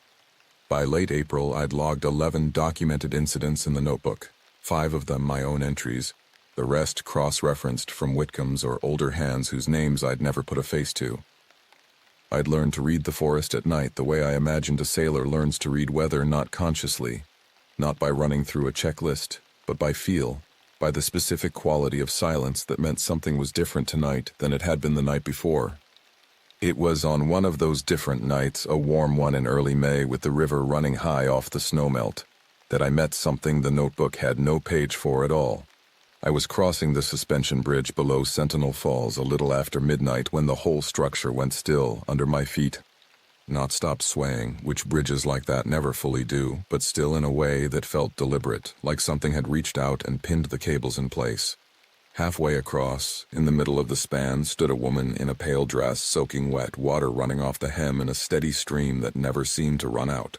S1: By late April, I'd logged 11 documented incidents in the notebook, 5 of them my own entries, the rest cross-referenced from Whitcomb's or older hands whose names I'd never put a face to. I'd learned to read the forest at night the way I imagined a sailor learns to read weather, not consciously, not by running through a checklist, but by feel, by the specific quality of silence that meant something was different tonight than it had been the night before. It was on one of those different nights, a warm one in early May with the river running high off the snowmelt, that I met something the notebook had no page for at all. I was crossing the suspension bridge below Sentinel Falls a little after midnight when the whole structure went still under my feet. Not stopped swaying, which bridges like that never fully do, but still in a way that felt deliberate, like something had reached out and pinned the cables in place. Halfway across, in the middle of the span, stood a woman in a pale dress soaking wet, water running off the hem in a steady stream that never seemed to run out.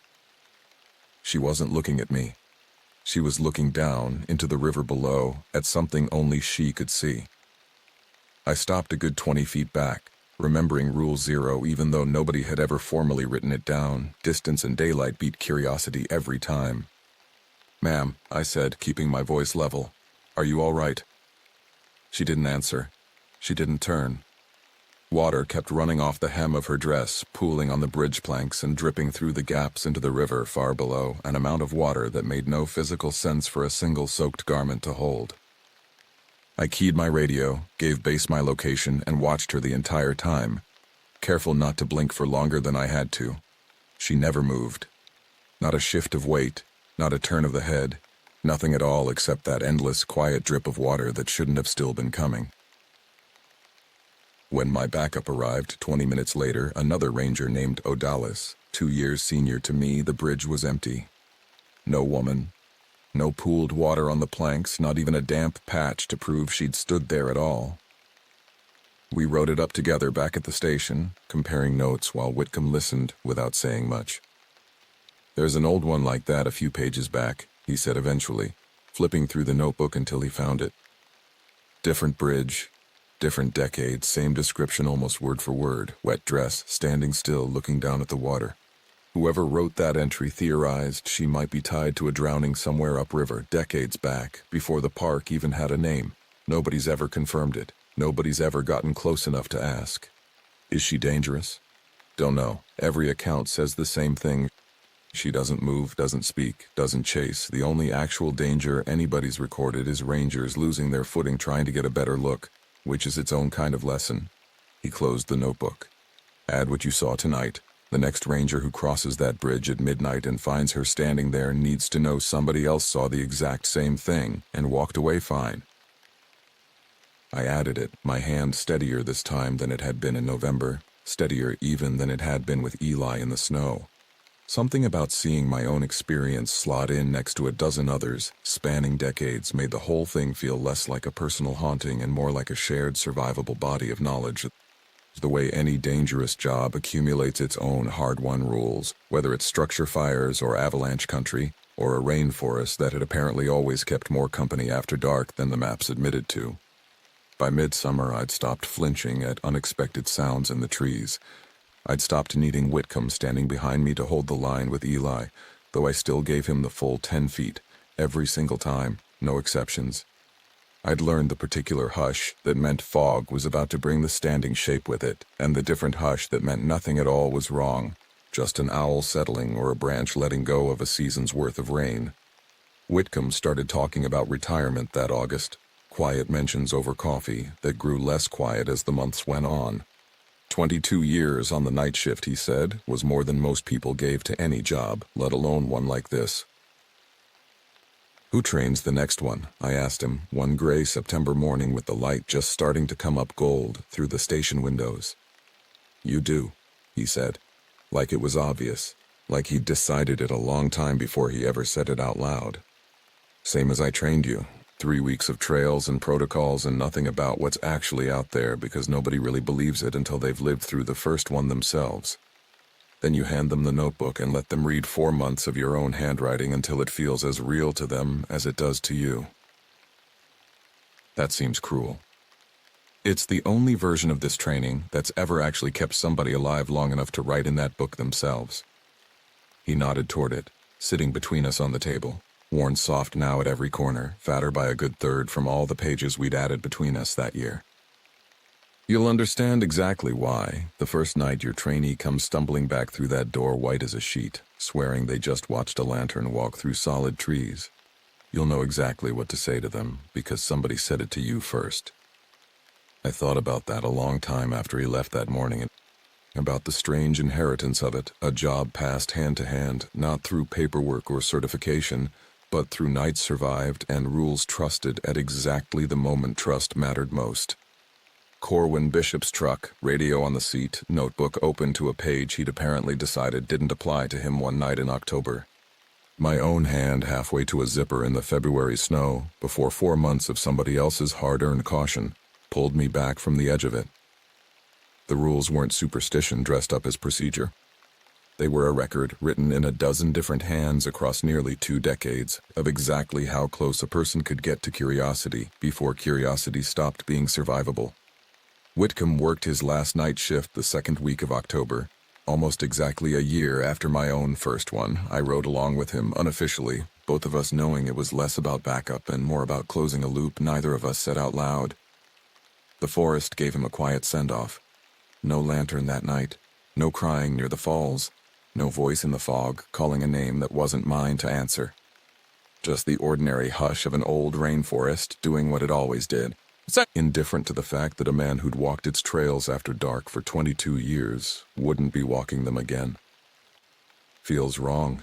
S1: She wasn't looking at me. She was looking down into the river below at something only she could see. I stopped a good 20 feet back, remembering Rule 0 even though nobody had ever formally written it down. Distance and daylight beat curiosity every time. "Ma'am," I said, keeping my voice level. "Are you all right?" She didn't answer. She didn't turn. Water kept running off the hem of her dress, pooling on the bridge planks and dripping through the gaps into the river far below, an amount of water that made no physical sense for a single soaked garment to hold. I keyed my radio, gave base my location, and watched her the entire time, careful not to blink for longer than I had to. She never moved. Not a shift of weight, not a turn of the head, nothing at all except that endless, quiet drip of water that shouldn't have still been coming. When my backup arrived 20 minutes later, another ranger named Odalis, 2 years senior to me, the bridge was empty. No woman. No pooled water on the planks, not even a damp patch to prove she'd stood there at all. We wrote it up together back at the station, comparing notes while Whitcomb listened without saying much. "There's an old one like that a few pages back," he said eventually, flipping through the notebook until he found it. "Different bridge, different decade, same description almost word for word, wet dress, standing still, looking down at the water. Whoever wrote that entry theorized she might be tied to a drowning somewhere upriver, decades back, before the park even had a name. Nobody's ever confirmed it. Nobody's ever gotten close enough to ask. Is she dangerous? Don't know. Every account says the same thing. She doesn't move, doesn't speak, doesn't chase. The only actual danger anybody's recorded is rangers losing their footing trying to get a better look, which is its own kind of lesson." He closed the notebook. "Add what you saw tonight. The next ranger who crosses that bridge at midnight and finds her standing there needs to know somebody else saw the exact same thing and walked away fine." I added it, my hand steadier this time than it had been in November, steadier even than it had been with Eli in the snow. Something about seeing my own experience slot in next to a dozen others, spanning decades, made the whole thing feel less like a personal haunting and more like a shared survivable body of knowledge. The way any dangerous job accumulates its own hard-won rules, whether it's structure fires or avalanche country, or a rainforest that had apparently always kept more company after dark than the maps admitted to. By midsummer, I'd stopped flinching at unexpected sounds in the trees. I'd stopped needing Whitcomb standing behind me to hold the line with Eli, though I still gave him the full 10 feet, every single time, no exceptions. I'd learned the particular hush that meant fog was about to bring the standing shape with it, and the different hush that meant nothing at all was wrong, just an owl settling or a branch letting go of a season's worth of rain. Whitcomb started talking about retirement that August, quiet mentions over coffee that grew less quiet as the months went on. 22 years on the night shift, he said, was more than most people gave to any job, let alone one like this. "Who trains the next one?" I asked him, one gray September morning with the light just starting to come up gold through the station windows. "You do," he said, like it was obvious, like he'd decided it a long time before he ever said it out loud. "Same as I trained you. 3 weeks of trails and protocols and nothing about what's actually out there because nobody really believes it until they've lived through the first one themselves. Then you hand them the notebook and let them read 4 months of your own handwriting until it feels as real to them as it does to you. That seems cruel. It's the only version of this training that's ever actually kept somebody alive long enough to write in that book themselves." He nodded toward it, sitting between us on the table, worn soft now at every corner, fatter by a good third from all the pages we'd added between us that year. "You'll understand exactly why, the first night your trainee comes stumbling back through that door white as a sheet, swearing they just watched a lantern walk through solid trees. You'll know exactly what to say to them, because somebody said it to you first." I thought about that a long time after he left that morning, about the strange inheritance of it, a job passed hand to hand, not through paperwork or certification, but through nights survived and rules trusted at exactly the moment trust mattered most. Corwin Bishop's truck, radio on the seat, notebook open to a page he'd apparently decided didn't apply to him one night in October. My own hand halfway to a zipper in the February snow before 4 months of somebody else's hard-earned caution pulled me back from the edge of it. The rules weren't superstition dressed up as procedure. They were a record written in a dozen different hands across nearly 2 decades of exactly how close a person could get to curiosity before curiosity stopped being survivable. Whitcomb worked his last night shift the second week of October. Almost exactly a year after my own first one, I rode along with him unofficially, both of us knowing it was less about backup and more about closing a loop neither of us said out loud. The forest gave him a quiet send-off. No lantern that night, no crying near the falls, no voice in the fog calling a name that wasn't mine to answer. Just the ordinary hush of an old rainforest doing what it always did, indifferent to the fact that a man who'd walked its trails after dark for 22 years wouldn't be walking them again. "Feels wrong,"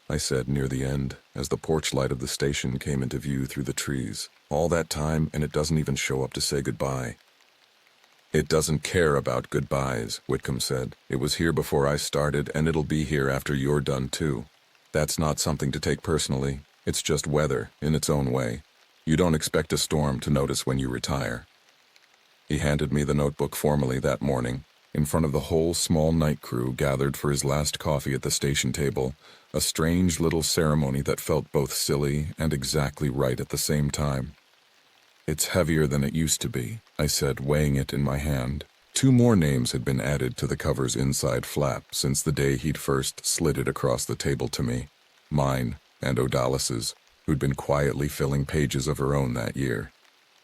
S1: I said near the end, as the porch light of the station came into view through the trees. "All that time and it doesn't even show up to say goodbye." "It doesn't care about goodbyes," Whitcomb said. "It was here before I started and it'll be here after you're done too. That's not something to take personally. It's just weather in its own way. You don't expect a storm to notice when you retire." He handed me the notebook formally that morning, in front of the whole small night crew gathered for his last coffee at the station table, a strange little ceremony that felt both silly and exactly right at the same time. "It's heavier than it used to be," I said, weighing it in my hand. 2 more names had been added to the cover's inside flap since the day he'd first slid it across the table to me. Mine and Odalis's, who'd been quietly filling pages of her own that year.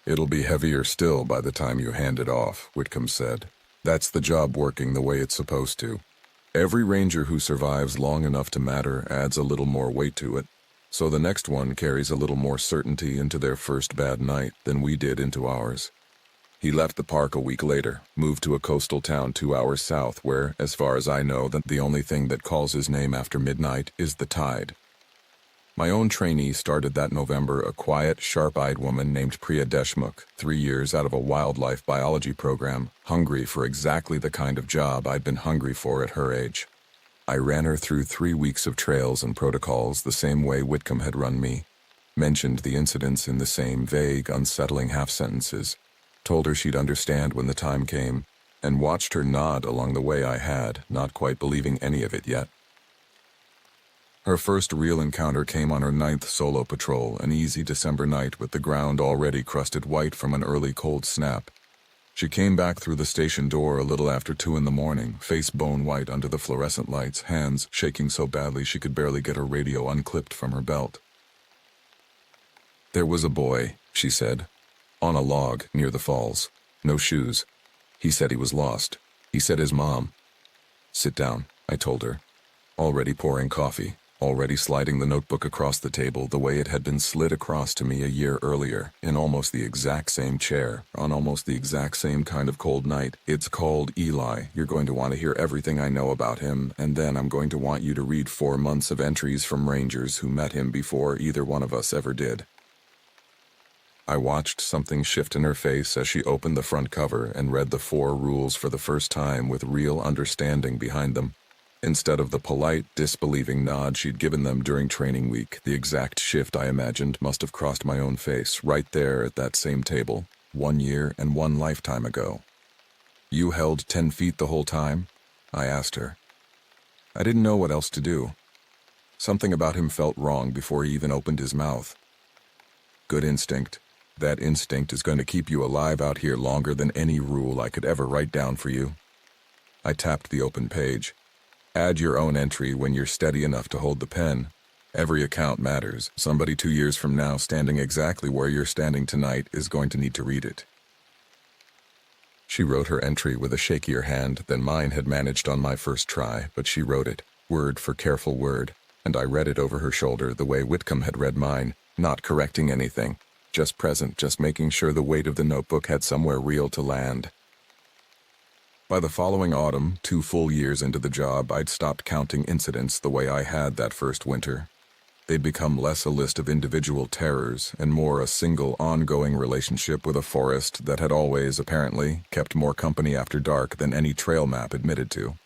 S1: "It'll be heavier still by the time you hand it off," Whitcomb said. "That's the job working the way it's supposed to. Every ranger who survives long enough to matter adds a little more weight to it, so the next one carries a little more certainty into their first bad night than we did into ours." He left the park a week later, moved to a coastal town 2 hours south where, as far as I know, the only thing that calls his name after midnight is the tide. My own trainee started that November a quiet, sharp-eyed woman named Priya Deshmukh, 3 years out of a wildlife biology program, hungry for exactly the kind of job I'd been hungry for at her age. I ran her through 3 weeks of trails and protocols the same way Whitcomb had run me, mentioned the incidents in the same vague, unsettling half-sentences, told her she'd understand when the time came, and watched her nod along the way I had, not quite believing any of it yet. Her first real encounter came on her 9th solo patrol, an easy December night with the ground already crusted white from an early cold snap. She came back through the station door a little after 2 in the morning, face bone white under the fluorescent lights, hands shaking so badly she could barely get her radio unclipped from her belt. "There was a boy," she said, "on a log near the falls. No shoes. He said he was lost. He said his mom—" "Sit down," I told her, already pouring coffee. Already sliding the notebook across the table the way it had been slid across to me a year earlier, in almost the exact same chair, on almost the exact same kind of cold night. "It's called Eli. You're going to want to hear everything I know about him, and then I'm going to want you to read 4 months of entries from rangers who met him before either one of us ever did." I watched something shift in her face as she opened the front cover and read the 4 rules for the first time with real understanding behind them. Instead of the polite, disbelieving nod she'd given them during training week, the exact shift I imagined must have crossed my own face right there at that same table, 1 year and 1 lifetime ago. "You held 10 feet the whole time?" I asked her. I didn't know what else to do. Something about him felt wrong before he even opened his mouth. "Good instinct. That instinct is going to keep you alive out here longer than any rule I could ever write down for you." I tapped the open page. "Add your own entry when you're steady enough to hold the pen. Every account matters. Somebody 2 years from now standing exactly where you're standing tonight is going to need to read it." She wrote her entry with a shakier hand than mine had managed on my first try, but she wrote it, word for careful word, and I read it over her shoulder the way Whitcomb had read mine, not correcting anything, just present, just making sure the weight of the notebook had somewhere real to land. By the following autumn, 2 full years into the job, I'd stopped counting incidents the way I had that first winter. They'd become less a list of individual terrors and more a single ongoing relationship with a forest that had always, apparently, kept more company after dark than any trail map admitted to.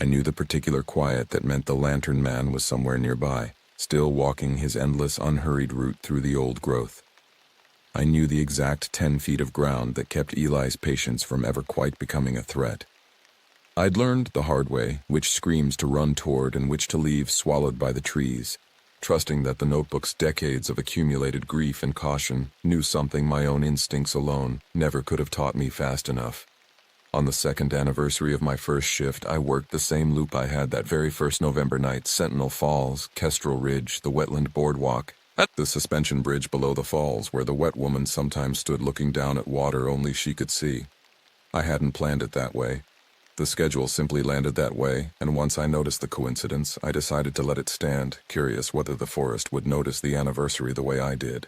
S1: I knew the particular quiet that meant the lantern man was somewhere nearby,
S2: still walking his endless, unhurried route through the old growth. I knew the exact 10 feet of ground that kept Eli's patience from ever quite becoming a threat. I'd learned the hard way which screams to run toward and which to leave swallowed by the trees, trusting that the notebook's decades of accumulated grief and caution knew something my own instincts alone never could have taught me fast enough. On the second anniversary of my first shift, I worked the same loop I had that very first November night: Sentinel Falls, Kestrel Ridge, the wetland boardwalk, at the suspension bridge below the falls where the wet woman sometimes stood looking down at water only she could see. I hadn't planned it that way. The schedule simply landed that way, and once I noticed the coincidence, I decided to let it stand, curious whether the forest would notice the anniversary the way I did.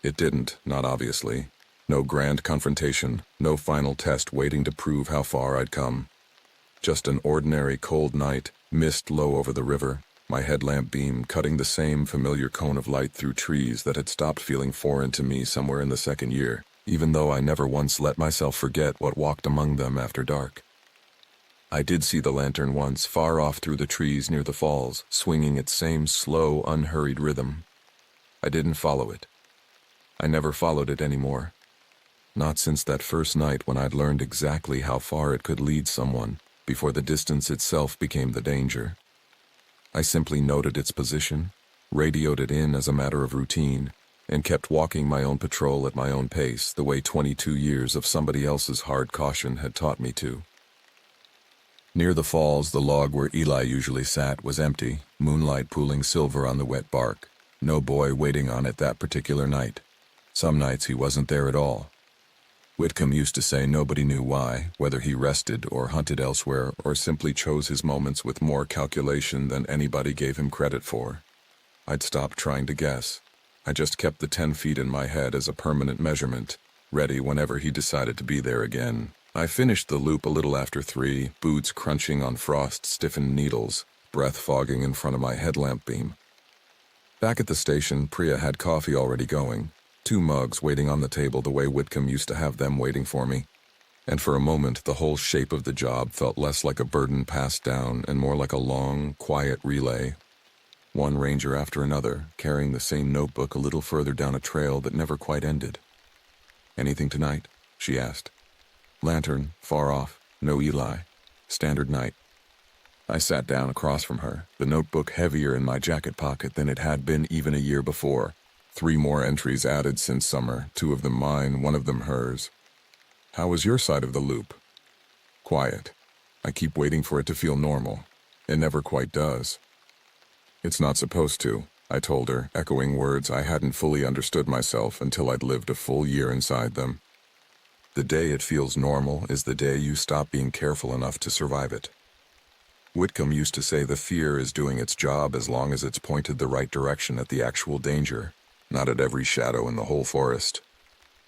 S2: It didn't, not obviously. No grand confrontation, no final test waiting to prove how far I'd come. Just an ordinary cold night, mist low over the river, my headlamp beam cutting the same familiar cone of light through trees that had stopped feeling foreign to me somewhere in the second year, even though I never once let myself forget what walked among them after dark. I did see the lantern once, far off through the trees near the falls, swinging its same slow, unhurried rhythm. I didn't follow it. I never followed it anymore. Not since that first night when I'd learned exactly how far it could lead someone, before the distance itself became the danger. I simply noted its position, radioed it in as a matter of routine, and kept walking my own patrol at my own pace, the way 22 years of somebody else's hard caution had taught me to. Near the falls, the log where Eli usually sat was empty, moonlight pooling silver on the wet bark. No boy waiting on it that particular night. Some nights he wasn't there at all. Whitcomb used to say nobody knew why, whether he rested or hunted elsewhere or simply chose his moments with more calculation than anybody gave him credit for. I'd stopped trying to guess. I just kept the 10 feet in my head as a permanent measurement, ready whenever he decided to be there again. I finished the loop a little after 3, boots crunching on frost-stiffened needles, breath fogging in front of my headlamp beam. Back at the station, Priya had coffee already going. 2 mugs waiting on the table the way Whitcomb used to have them waiting for me. And for a moment, the whole shape of the job felt less like a burden passed down and more like a long, quiet relay. One ranger after another, carrying the same notebook a little further down a trail that never quite ended. "Anything tonight?" she asked. Lantern, far off, no Eli. Standard night. I sat down across from her, the notebook heavier in my jacket pocket than it had been even a year before. 3 more entries added since summer, 2 of them mine, 1 of them hers. "How was your side of the loop?" "Quiet. I keep waiting for it to feel normal. It never quite does." "It's not supposed to," I told her, echoing words I hadn't fully understood myself until I'd lived a full year inside them. The day it feels normal is the day you stop being careful enough to survive it. Whitcomb used to say the fear is doing its job as long as it's pointed the right direction at the actual danger, not at every shadow in the whole forest.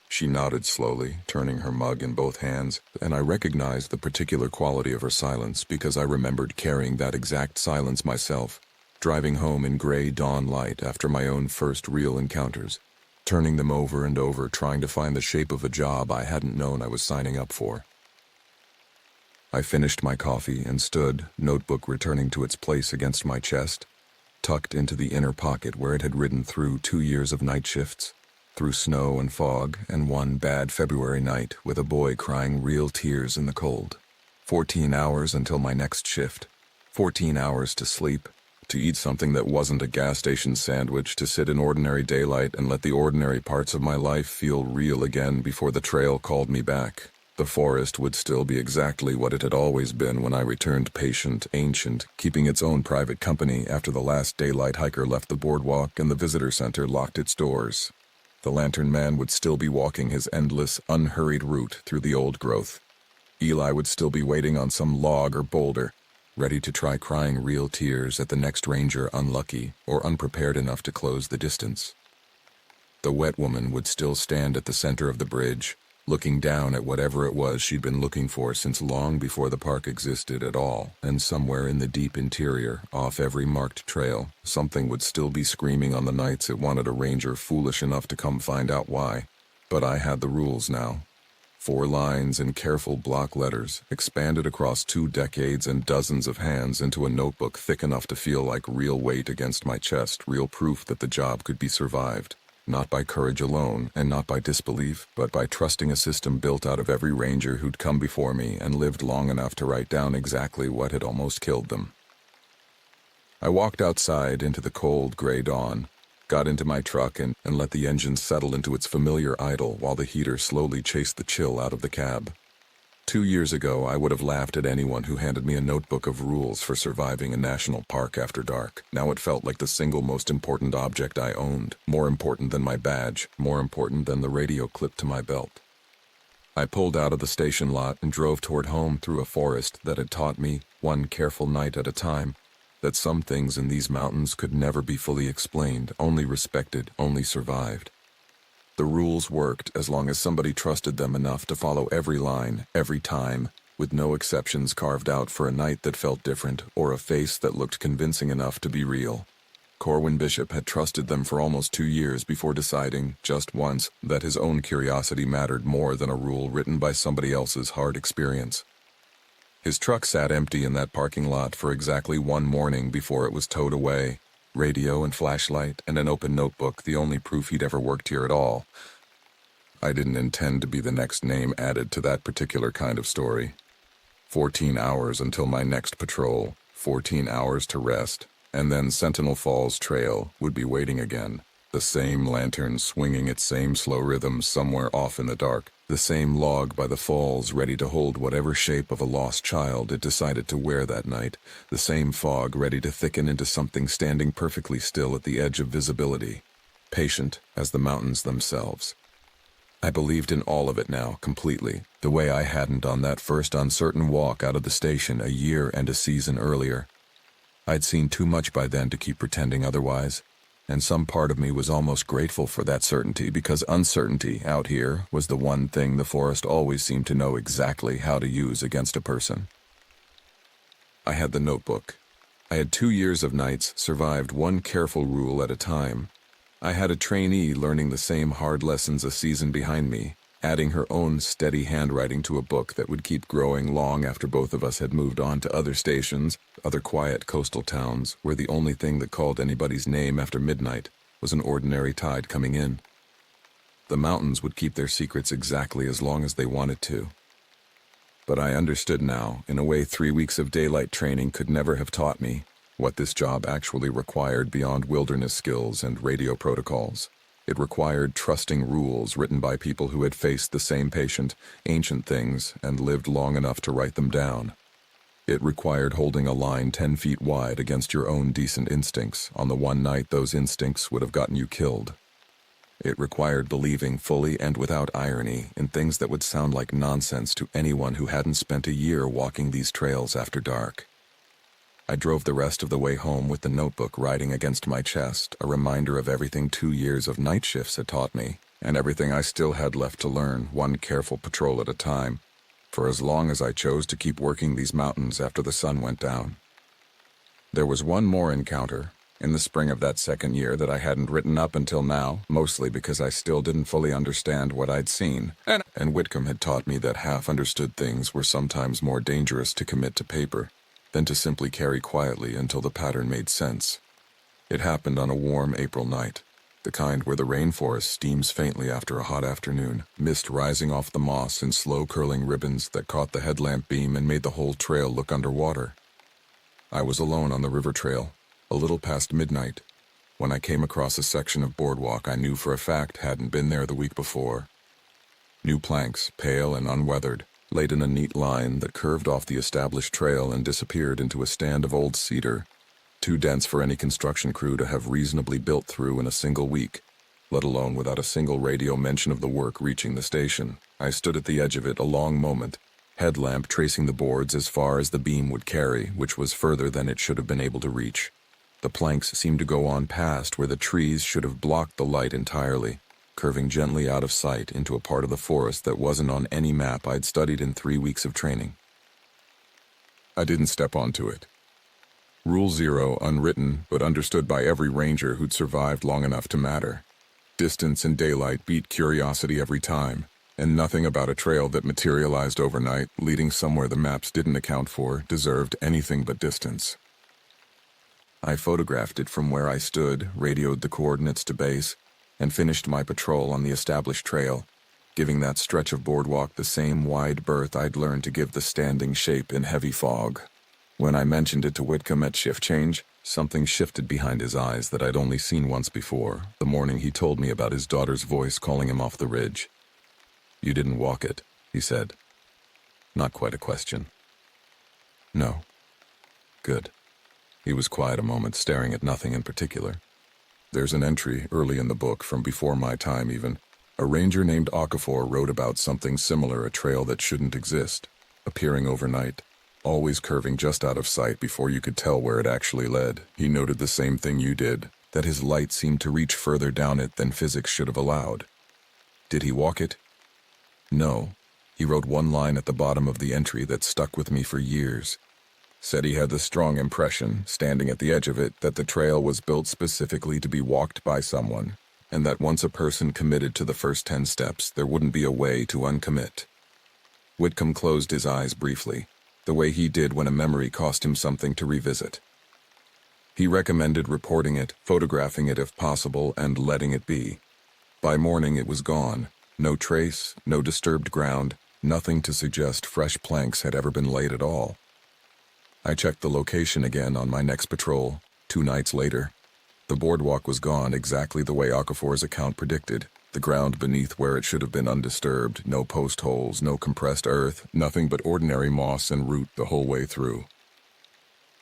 S2: She nodded slowly, turning her mug in both hands, and I recognized the particular quality of her silence because I remembered carrying that exact silence myself, driving home in gray dawn light after my own first real encounters, turning them over and over, trying to find the shape of a job I hadn't known I was signing up for. I finished my coffee and stood, notebook returning to its place against my chest, tucked into the inner pocket where it had ridden through 2 years of night shifts, through snow and fog, and one bad February night with a boy crying real tears in the cold. 14 hours until my next shift. 14 hours to sleep, to eat something that wasn't a gas station sandwich, to sit in ordinary daylight and let the ordinary parts of my life feel real again before the trail called me back. The forest would still be exactly what it had always been when I returned, patient, ancient, keeping its own private company after the last daylight hiker left the boardwalk and the visitor center locked its doors. The lantern man would still be walking his endless, unhurried route through the old growth. Eli would still be waiting on some log or boulder, ready to try crying real tears at the next ranger unlucky or unprepared enough to close the distance. The wet woman would still stand at the center of the bridge, looking down at whatever it was she'd been looking for since long before the park existed at all, and somewhere in the deep interior, off every marked trail, something would still be screaming on the nights it wanted a ranger foolish enough to come find out why. But I had the rules now. 4 lines in careful block letters, expanded across 2 decades and dozens of hands into a notebook thick enough to feel like real weight against my chest, real proof that the job could be survived. Not by courage alone, and not by disbelief, but by trusting a system built out of every ranger who'd come before me and lived long enough to write down exactly what had almost killed them. I walked outside into the cold, gray dawn, got into my truck and let the engine settle into its familiar idle while the heater slowly chased the chill out of the cab. 2 years ago, I would have laughed at anyone who handed me a notebook of rules for surviving a national park after dark. Now it felt like the single most important object I owned, more important than my badge, more important than the radio clipped to my belt. I pulled out of the station lot and drove toward home through a forest that had taught me, one careful night at a time, that some things in these mountains could never be fully explained, only respected, only survived. The rules worked as long as somebody trusted them enough to follow every line, every time, with no exceptions carved out for a night that felt different or a face that looked convincing enough to be real. Corwin Bishop had trusted them for almost 2 years before deciding, just once, that his own curiosity mattered more than a rule written by somebody else's hard experience. His truck sat empty in that parking lot for exactly 1 morning before it was towed away. Radio and flashlight and an open notebook, the only proof he'd ever worked here at all. I didn't intend to be the next name added to that particular kind of story. 14 hours until my next patrol, 14 hours to rest, and then Sentinel Falls Trail would be waiting again. The same lantern swinging its same slow rhythm somewhere off in the dark. The same log by the falls ready to hold whatever shape of a lost child it decided to wear that night. The same fog ready to thicken into something standing perfectly still at the edge of visibility. Patient as the mountains themselves. I believed in all of it now, completely, the way I hadn't on that first uncertain walk out of the station a year and a season earlier. I'd seen too much by then to keep pretending otherwise. And some part of me was almost grateful for that certainty, because uncertainty out here was the one thing the forest always seemed to know exactly how to use against a person. I had the notebook. I had 2 years of nights, survived one careful rule at a time. I had a trainee learning the same hard lessons a season behind me, adding her own steady handwriting to a book that would keep growing long after both of us had moved on to other stations, other quiet coastal towns, where the only thing that called anybody's name after midnight was an ordinary tide coming in. The mountains would keep their secrets exactly as long as they wanted to. But I understood now, in a way 3 weeks of daylight training could never have taught me, what this job actually required beyond wilderness skills and radio protocols. It required trusting rules written by people who had faced the same patient, ancient things, and lived long enough to write them down. It required holding a line 10 feet wide against your own decent instincts on the one night those instincts would have gotten you killed. It required believing fully and without irony in things that would sound like nonsense to anyone who hadn't spent a year walking these trails after dark. I drove the rest of the way home with the notebook riding against my chest, a reminder of everything 2 years of night shifts had taught me, and everything I still had left to learn, one careful patrol at a time, for as long as I chose to keep working these mountains after the sun went down. There was one more encounter, in the spring of that second year, that I hadn't written up until now, mostly because I still didn't fully understand what I'd seen, and Whitcomb had taught me that half-understood things were sometimes more dangerous to commit to paper than to simply carry quietly until the pattern made sense. It happened on a warm April night, the kind where the rainforest steams faintly after a hot afternoon, mist rising off the moss in slow curling ribbons that caught the headlamp beam and made the whole trail look underwater. I was alone on the river trail, a little past midnight, when I came across a section of boardwalk I knew for a fact hadn't been there the week before. New planks, pale and unweathered, laid in a neat line that curved off the established trail and disappeared into a stand of old cedar, too dense for any construction crew to have reasonably built through in a single week, let alone without a single radio mention of the work reaching the station. I stood at the edge of it a long moment, headlamp tracing the boards as far as the beam would carry, which was further than it should have been able to reach. The planks seemed to go on past where the trees should have blocked the light entirely, curving gently out of sight into a part of the forest that wasn't on any map I'd studied in 3 weeks of training. I didn't step onto it. Rule 0, unwritten, but understood by every ranger who'd survived long enough to matter. Distance and daylight beat curiosity every time, and nothing about a trail that materialized overnight, leading somewhere the maps didn't account for, deserved anything but distance. I photographed it from where I stood, radioed the coordinates to base, and finished my patrol on the established trail, giving that stretch of boardwalk the same wide berth I'd learned to give the standing shape in heavy fog. When I mentioned it to Whitcomb at shift change, something shifted behind his eyes that I'd only seen once before, the morning he told me about his daughter's voice calling him off the ridge. "You didn't walk it," he said. Not quite a question. "No." "Good." He was quiet a moment, staring at nothing in particular. "There's an entry early in the book, from before my time even. A ranger named Okafor wrote about something similar, a trail that shouldn't exist, appearing overnight, always curving just out of sight before you could tell where it actually led. He noted the same thing you did, that his light seemed to reach further down it than physics should have allowed. Did he walk it?" "No." He wrote one line at the bottom of the entry that stuck with me for years. Said he had the strong impression, standing at the edge of it, that the trail was built specifically to be walked by someone, and that once a person committed to the first 10 steps, there wouldn't be a way to uncommit. Whitcomb closed his eyes briefly, the way he did when a memory cost him something to revisit. He recommended reporting it, photographing it if possible, and letting it be. By morning it was gone. No trace, no disturbed ground, nothing to suggest fresh planks had ever been laid at all. I checked the location again on my next patrol, 2 nights later. The boardwalk was gone exactly the way Okafor's account predicted, the ground beneath where it should have been undisturbed, no post holes, no compressed earth, nothing but ordinary moss and root the whole way through.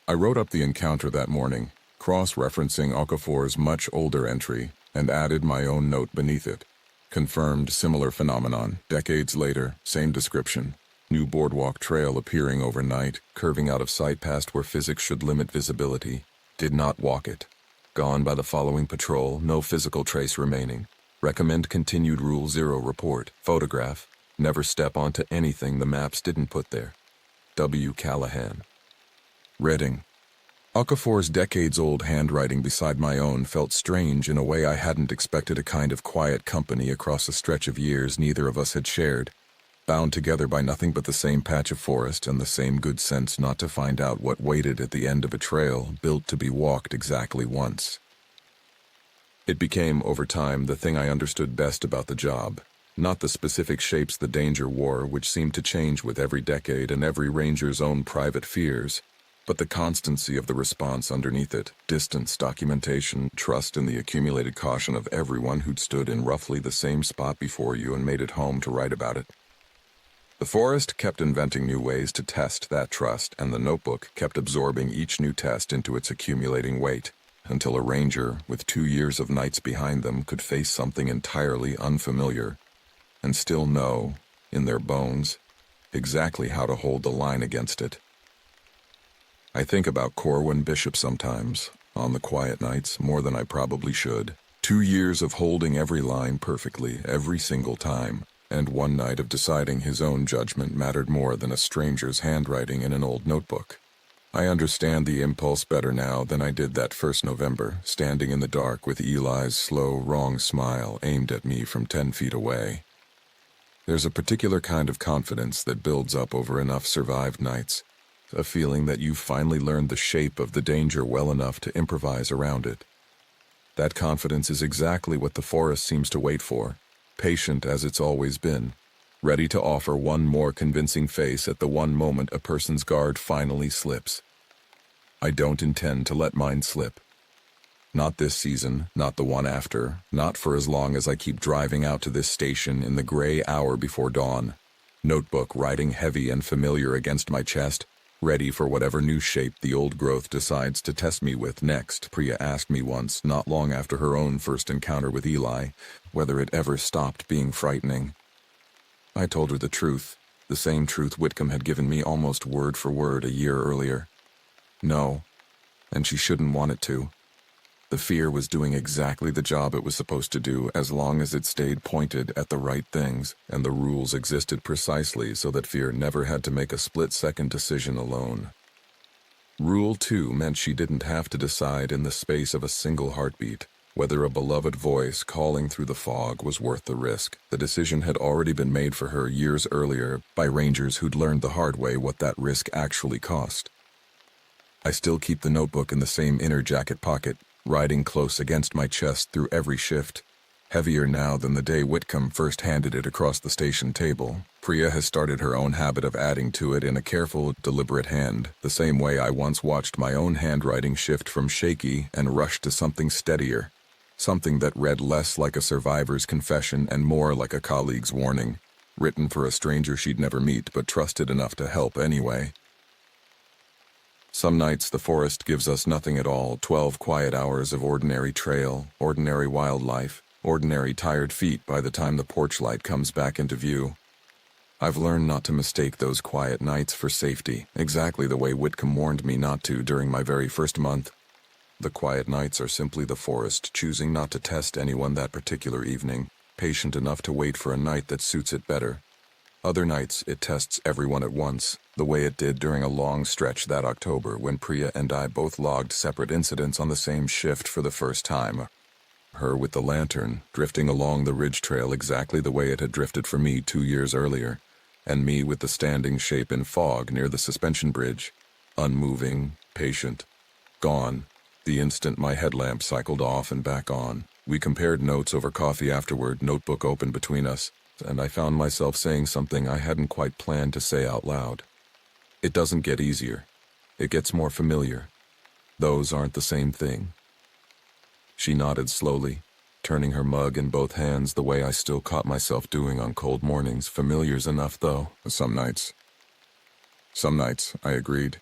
S2: I wrote up the encounter that morning, cross-referencing Okafor's much older entry, and added my own note beneath it. Confirmed similar phenomenon, decades later, same description. New boardwalk trail appearing overnight, curving out of sight past where physics should limit visibility. Did not walk it. Gone by the following patrol, no physical trace remaining. Recommend continued Rule 0 report. Photograph. Never step onto anything the maps didn't put there. W. Callahan. Reading. Okafor's decades-old handwriting beside my own felt strange in a way I hadn't expected. A kind of quiet company across a stretch of years neither of us had shared, bound together by nothing but the same patch of forest and the same good sense not to find out what waited at the end of a trail built to be walked exactly once. It became, over time, the thing I understood best about the job, not the specific shapes the danger wore, which seemed to change with every decade and every ranger's own private fears, but the constancy of the response underneath it, distance, documentation, trust in the accumulated caution of everyone who'd stood in roughly the same spot before you and made it home to write about it. The forest kept inventing new ways to test that trust, and the notebook kept absorbing each new test into its accumulating weight, until a ranger, with 2 years of nights behind them, could face something entirely unfamiliar, and still know, in their bones, exactly how to hold the line against it. I think about Corwin Bishop sometimes, on the quiet nights, more than I probably should. 2 years of holding every line perfectly, every single time, and one night of deciding his own judgment mattered more than a stranger's handwriting in an old notebook. I understand the impulse better now than I did that first November, standing in the dark with Eli's slow, wrong smile aimed at me from 10 feet away. There's a particular kind of confidence that builds up over enough survived nights, a feeling that you've finally learned the shape of the danger well enough to improvise around it. That confidence is exactly what the forest seems to wait for, patient as it's always been, ready to offer one more convincing face at the one moment a person's guard finally slips. I don't intend to let mine slip. Not this season, not the one after, not for as long as I keep driving out to this station in the gray hour before dawn. Notebook riding heavy and familiar against my chest, ready for whatever new shape the old growth decides to test me with next. Priya asked me once, not long after her own first encounter with Eli, whether it ever stopped being frightening. I told her the truth, the same truth Whitcomb had given me almost word for word a year earlier. No, and she shouldn't want it to. The fear was doing exactly the job it was supposed to do as long as it stayed pointed at the right things, and the rules existed precisely so that fear never had to make a split-second decision alone. Rule 2 meant she didn't have to decide in the space of a single heartbeat. Whether a beloved voice calling through the fog was worth the risk, the decision had already been made for her years earlier by rangers who'd learned the hard way what that risk actually cost. I still keep the notebook in the same inner jacket pocket, riding close against my chest through every shift. Heavier now than the day Whitcomb first handed it across the station table. Priya has started her own habit of adding to it in a careful, deliberate hand, the same way I once watched my own handwriting shift from shaky and rush to something steadier. Something that read less like a survivor's confession and more like a colleague's warning, written for a stranger she'd never meet but trusted enough to help anyway. Some nights the forest gives us nothing at all, 12 quiet hours of ordinary trail, ordinary wildlife, ordinary tired feet by the time the porch light comes back into view. I've learned not to mistake those quiet nights for safety, exactly the way Whitcomb warned me not to during my very first month. The quiet nights are simply the forest choosing not to test anyone that particular evening, patient enough to wait for a night that suits it better. Other nights it tests everyone at once, the way it did during a long stretch that October when Priya and I both logged separate incidents on the same shift for the first time. Her with the lantern, drifting along the ridge trail exactly the way it had drifted for me 2 years earlier, and me with the standing shape in fog near the suspension bridge, unmoving, patient, gone, the instant my headlamp cycled off and back on. We compared notes over coffee afterward, notebook open between us, and I found myself saying something I hadn't quite planned to say out loud. It doesn't get easier. It gets more familiar. Those aren't the same thing. She nodded slowly, turning her mug in both hands the way I still caught myself doing on cold mornings. Familiar's enough, though. Some nights. Some nights, I agreed.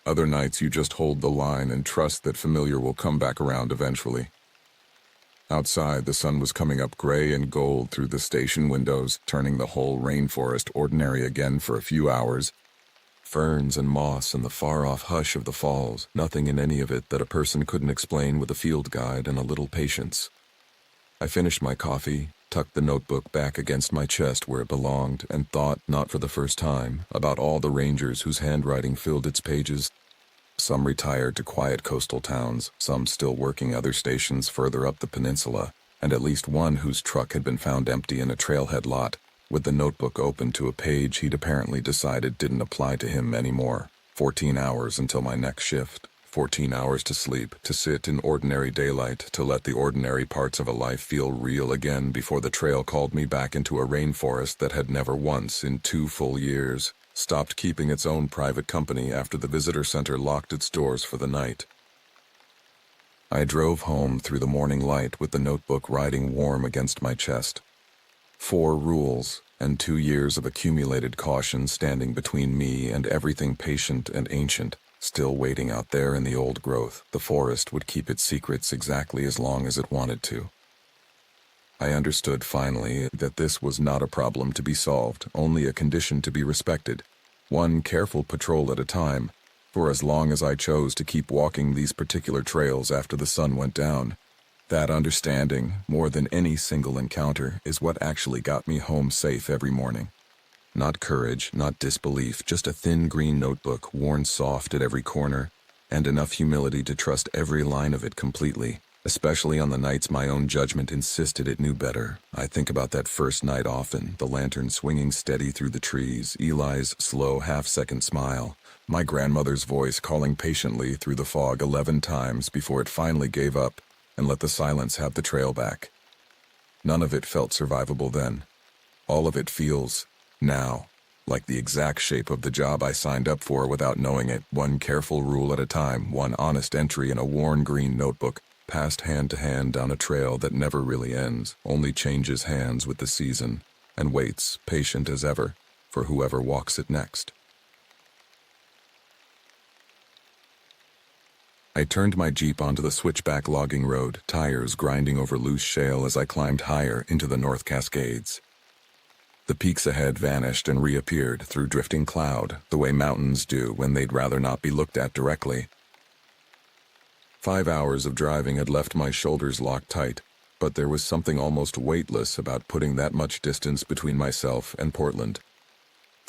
S2: Other nights you just hold the line and trust that familiar will come back around eventually. Outside, the sun was coming up gray and gold through the station windows, turning the whole rainforest ordinary again for a few hours. Ferns and moss and the far-off hush of the falls, nothing in any of it that a person couldn't explain with a field guide and a little patience. I finished my coffee, tucked the notebook back against my chest where it belonged, and thought, not for the first time, about all the rangers whose handwriting filled its pages. Some retired to quiet coastal towns, some still working other stations further up the peninsula, and at least one whose truck had been found empty in a trailhead lot, with the notebook open to a page he'd apparently decided didn't apply to him anymore. 14 hours until my next shift. 14 hours to sleep, to sit in ordinary daylight, to let the ordinary parts of a life feel real again before the trail called me back into a rainforest that had never once, in 2 full years, stopped keeping its own private company after the visitor center locked its doors for the night. I drove home through the morning light with the notebook riding warm against my chest. 4 rules, and 2 years of accumulated caution standing between me and everything patient and ancient, still waiting out there in the old growth. The forest would keep its secrets exactly as long as it wanted to. I understood finally that this was not a problem to be solved, only a condition to be respected, one careful patrol at a time, for as long as I chose to keep walking these particular trails after the sun went down. That understanding, more than any single encounter, is what actually got me home safe every morning. Not courage, not disbelief, just a thin green notebook worn soft at every corner, and enough humility to trust every line of it completely, especially on the nights my own judgment insisted it knew better. I think about that first night often, the lantern swinging steady through the trees, Eli's slow half-second smile, my grandmother's voice calling patiently through the fog 11 times before it finally gave up and let the silence have the trail back. None of it felt survivable then. All of it feels, now, like the exact shape of the job I signed up for without knowing it, one careful rule at a time, one honest entry in a worn green notebook, passed hand to hand down a trail that never really ends, only changes hands with the season, and waits, patient as ever, for whoever walks it next. I turned my Jeep onto the switchback logging road, tires grinding over loose shale as I climbed higher into the North Cascades. The peaks ahead vanished and reappeared through drifting cloud, the way mountains do when they'd rather not be looked at directly. 5 hours of driving had left my shoulders locked tight, but there was something almost weightless about putting that much distance between myself and Portland.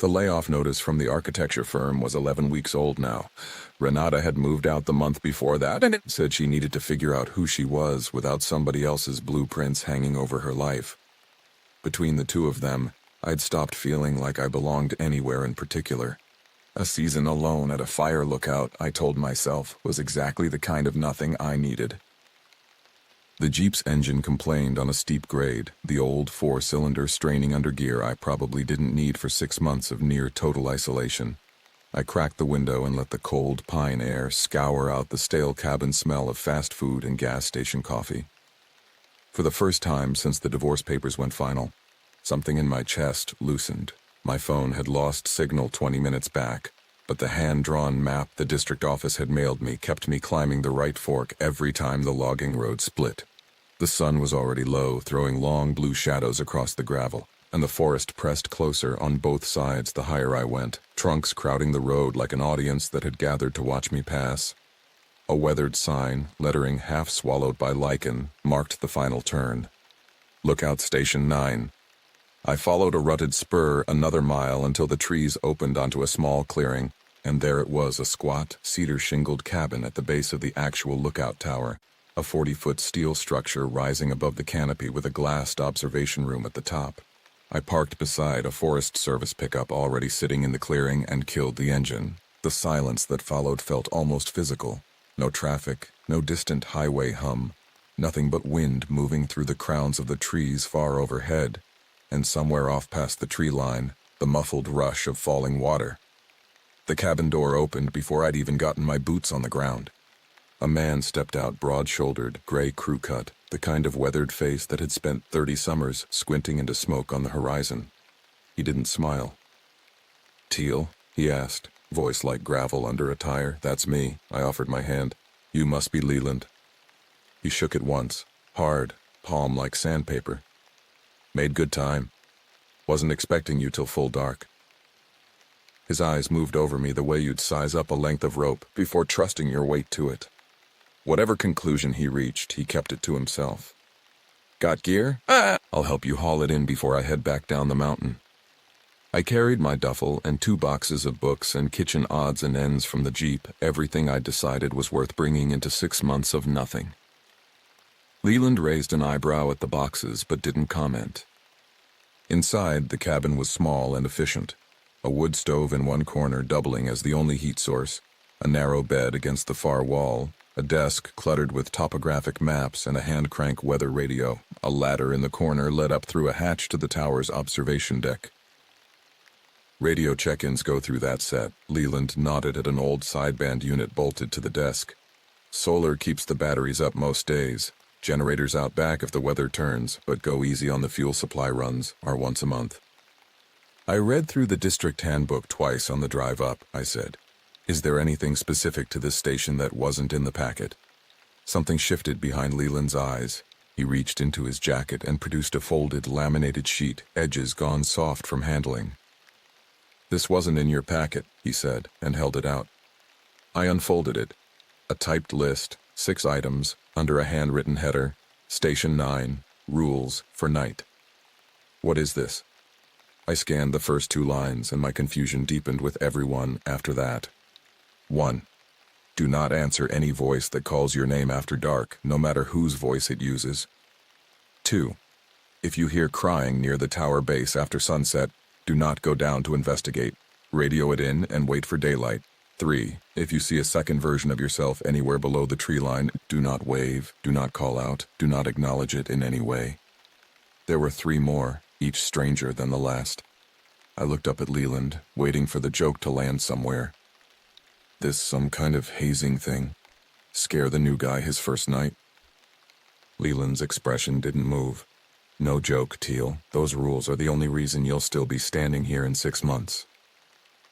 S2: The layoff notice from the architecture firm was 11 weeks old now. Renata had moved out the month before that, and it said she needed to figure out who she was without somebody else's blueprints hanging over her life. Between the two of them, I'd stopped feeling like I belonged anywhere in particular. A season alone at a fire lookout, I told myself, was exactly the kind of nothing I needed. The Jeep's engine complained on a steep grade, the old four-cylinder straining under gear I probably didn't need for 6 months of near-total isolation. I cracked the window and let the cold pine air scour out the stale cabin smell of fast food and gas station coffee. For the first time since the divorce papers went final, something in my chest loosened. My phone had lost signal 20 minutes back, but the hand-drawn map the district office had mailed me kept me climbing the right fork every time the logging road split. The sun was already low, throwing long blue shadows across the gravel, and the forest pressed closer on both sides the higher I went, trunks crowding the road like an audience that had gathered to watch me pass. A weathered sign, lettering half swallowed by lichen, marked the final turn. Lookout Station 9. I followed a rutted spur another mile until the trees opened onto a small clearing, and there it was, a squat, cedar-shingled cabin at the base of the actual lookout tower, a 40-foot steel structure rising above the canopy with a glassed observation room at the top. I parked beside a Forest Service pickup already sitting in the clearing and killed the engine. The silence that followed felt almost physical. No traffic, no distant highway hum, nothing but wind moving through the crowns of the trees far overhead, and somewhere off past the tree line, the muffled rush of falling water. The cabin door opened before I'd even gotten my boots on the ground. A man stepped out, broad-shouldered, gray crew cut, the kind of weathered face that had spent 30 summers squinting into smoke on the horizon. He didn't smile. "Teal?" he asked, voice like gravel under a tire. "That's me." I offered my hand. "You must be Leland." He shook it once, hard, palm like sandpaper. "Made good time. Wasn't expecting you till full dark." His eyes moved over me the way you'd size up a length of rope before trusting your weight to it. Whatever conclusion he reached, he kept it to himself. "Got gear? I'll help you haul it in before I head back down the mountain." I carried my duffel and 2 boxes of books and kitchen odds and ends from the Jeep, everything I decided was worth bringing into 6 months of nothing. Leland raised an eyebrow at the boxes but didn't comment. Inside, the cabin was small and efficient. A wood stove in one corner doubling as the only heat source, a narrow bed against the far wall, a desk cluttered with topographic maps and a hand-crank weather radio. A ladder in the corner led up through a hatch to the tower's observation deck. "Radio check-ins go through that set." Leland nodded at an old sideband unit bolted to the desk. "Solar keeps the batteries up most days. Generators out back if the weather turns, but go easy on the fuel supply runs, are once a month." "I read through the district handbook twice on the drive up," I said. "Is there anything specific to this station that wasn't in the packet?" Something shifted behind Leland's eyes. He reached into his jacket and produced a folded, laminated sheet, edges gone soft from handling. "This wasn't in your packet," he said, and held it out. I unfolded it. A typed list, 6 items, under a handwritten header, Station 9, Rules for Night. "What is this?" I scanned the first 2 lines, and my confusion deepened with every one after that. 1. Do not answer any voice that calls your name after dark, no matter whose voice it uses. 2. If you hear crying near the tower base after sunset, do not go down to investigate. Radio it in and wait for daylight. 3. If you see a second version of yourself anywhere below the tree line, do not wave, do not call out, do not acknowledge it in any way. There were 3 more, each stranger than the last. I looked up at Leland, waiting for the joke to land somewhere. This some kind of hazing thing? Scare the new guy his first night? Leland's expression didn't move. "No joke, Teal. Those rules are the only reason you'll still be standing here in 6 months."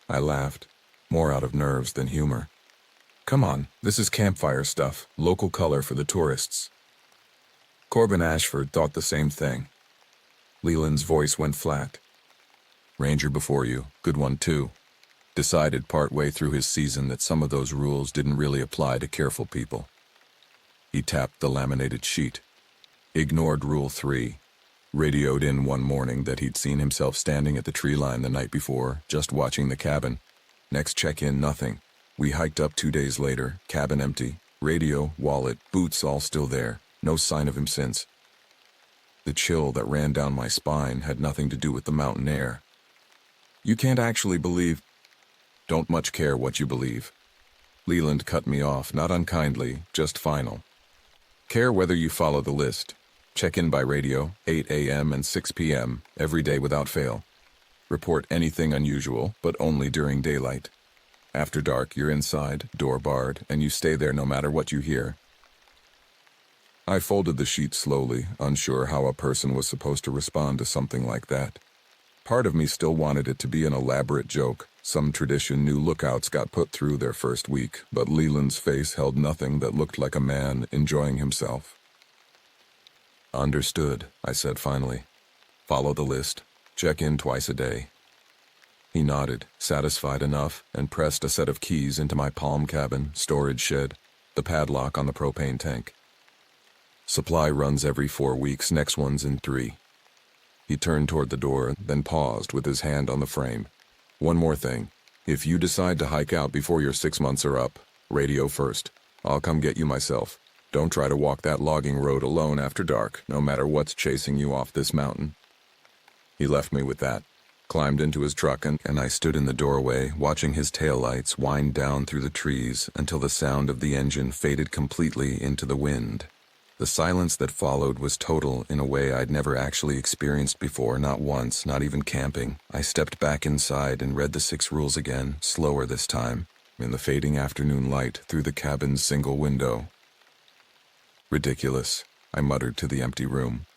S2: I laughed, more out of nerves than humor. "Come on, this is campfire stuff, local color for the tourists." Corbin Ashford thought the same thing. Leland's voice went flat. "Ranger before you, good one too. Decided partway through his season that some of those rules didn't really apply to careful people." He tapped the laminated sheet. "Ignored Rule 3. Radioed in one morning that he'd seen himself standing at the tree line the night before, just watching the cabin. Next check-in, nothing. We hiked up 2 days later, cabin empty. Radio, wallet, boots all still there. No sign of him since. The chill that ran down my spine had nothing to do with the mountain air. You can't actually believe. Don't much care what you believe. Leland cut me off, not unkindly, just final. Care whether you follow the list. Check in by radio, 8 a.m. and 6 p.m., every day without fail. Report anything unusual, but only during daylight. After dark, you're inside, door barred, and you stay there no matter what you hear. I folded the sheet slowly, unsure how a person was supposed to respond to something like that. Part of me still wanted it to be an elaborate joke, some tradition new lookouts got put through their first week, but Leland's face held nothing that looked like a man enjoying himself. Understood, I said finally. Follow the list. Check in twice a day. He nodded, satisfied enough, and pressed a set of keys into my palm cabin, storage shed, the padlock on the propane tank. Supply runs every 4 weeks, next one's in 3. He turned toward the door, then paused with his hand on the frame. One more thing. If you decide to hike out before your 6 months are up, radio first. I'll come get you myself. Don't try to walk that logging road alone after dark, no matter what's chasing you off this mountain. He left me with that, climbed into his truck, and I stood in the doorway, watching his taillights wind down through the trees until the sound of the engine faded completely into the wind. The silence that followed was total in a way I'd never actually experienced before, not once, not even camping. I stepped back inside and read the 6 rules again, slower this time, in the fading afternoon light through the cabin's single window. Ridiculous, I muttered to the empty room.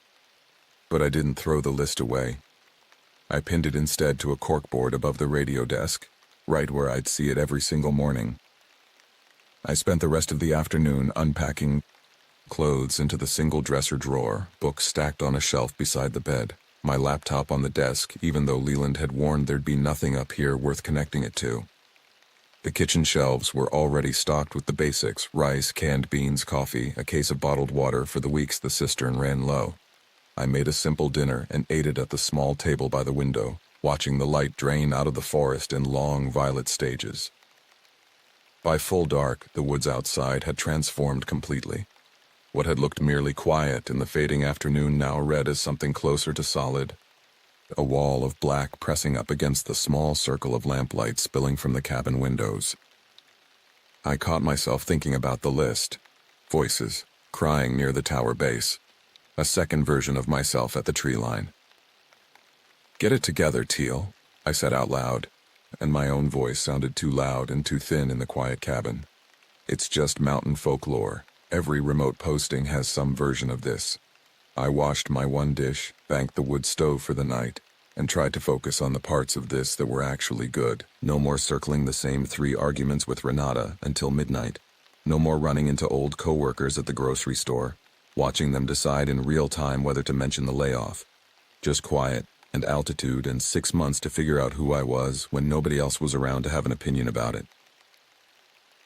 S2: But I didn't throw the list away. I pinned it instead to a corkboard above the radio desk, right where I'd see it every single morning. I spent the rest of the afternoon unpacking clothes into the single dresser drawer, books stacked on a shelf beside the bed, my laptop on the desk, even though Leland had warned there'd be nothing up here worth connecting it to. The kitchen shelves were already stocked with the basics: rice, canned beans, coffee, a case of bottled water for the weeks the cistern ran low. I made a simple dinner and ate it at the small table by the window, watching the light drain out of the forest in long violet stages. By full dark, the woods outside had transformed completely. What had looked merely quiet in the fading afternoon now read as something closer to solid. A wall of black pressing up against the small circle of lamplight spilling from the cabin windows. I caught myself thinking about the list. Voices, crying near the tower base. A second version of myself at the tree line. "Get it together, Teal," I said out loud, and my own voice sounded too loud and too thin in the quiet cabin. It's just mountain folklore. Every remote posting has some version of this. I washed my one dish, banked the wood stove for the night, and tried to focus on the parts of this that were actually good. No more circling the same 3 arguments with Renata until midnight. No more running into old coworkers at the grocery store, watching them decide in real time whether to mention the layoff. Just quiet and altitude and 6 months to figure out who I was when nobody else was around to have an opinion about it.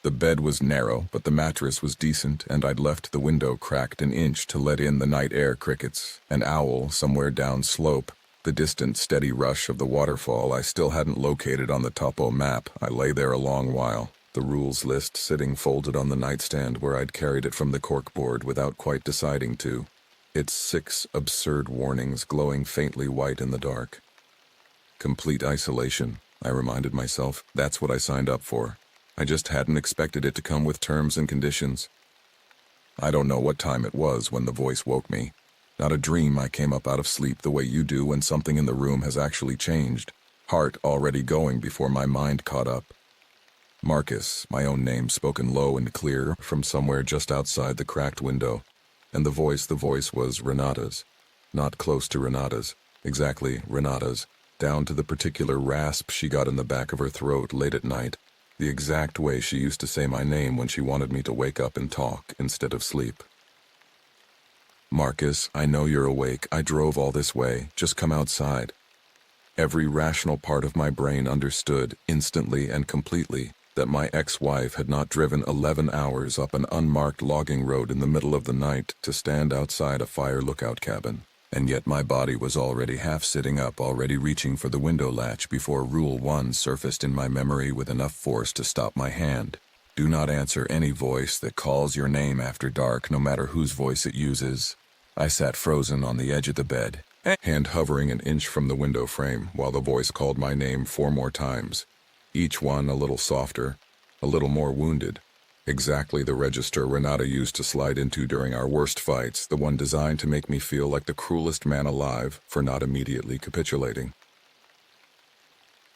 S2: The bed was narrow, but the mattress was decent, and I'd left the window cracked an inch to let in the night air crickets, an owl somewhere down slope, the distant steady rush of the waterfall I still hadn't located on the topo map. I lay there a long while, the rules list sitting folded on the nightstand where I'd carried it from the corkboard without quite deciding to. Its 6 absurd warnings glowing faintly white in the dark. Complete isolation, I reminded myself. That's what I signed up for. I just hadn't expected it to come with terms and conditions. I don't know what time it was when the voice woke me. Not a dream. I came up out of sleep the way you do when something in the room has actually changed. Heart already going before my mind caught up. Marcus, my own name spoken low and clear from somewhere just outside the cracked window. And the voice was Renata's. Not close to Renata's. Exactly Renata's. Down to the particular rasp she got in the back of her throat late at night. The exact way she used to say my name when she wanted me to wake up and talk instead of sleep. "Marcus, I know you're awake. I drove all this way. Just come outside." Every rational part of my brain understood, instantly and completely, that my ex-wife had not driven 11 hours up an unmarked logging road in the middle of the night to stand outside a fire lookout cabin. And yet my body was already half sitting up, already reaching for the window latch before Rule 1 surfaced in my memory with enough force to stop my hand. Do not answer any voice that calls your name after dark, no matter whose voice it uses. I sat frozen on the edge of the bed, hand hovering an inch from the window frame while the voice called my name 4 more times, each one a little softer, a little more wounded. Exactly the register Renata used to slide into during our worst fights, the one designed to make me feel like the cruelest man alive for not immediately capitulating.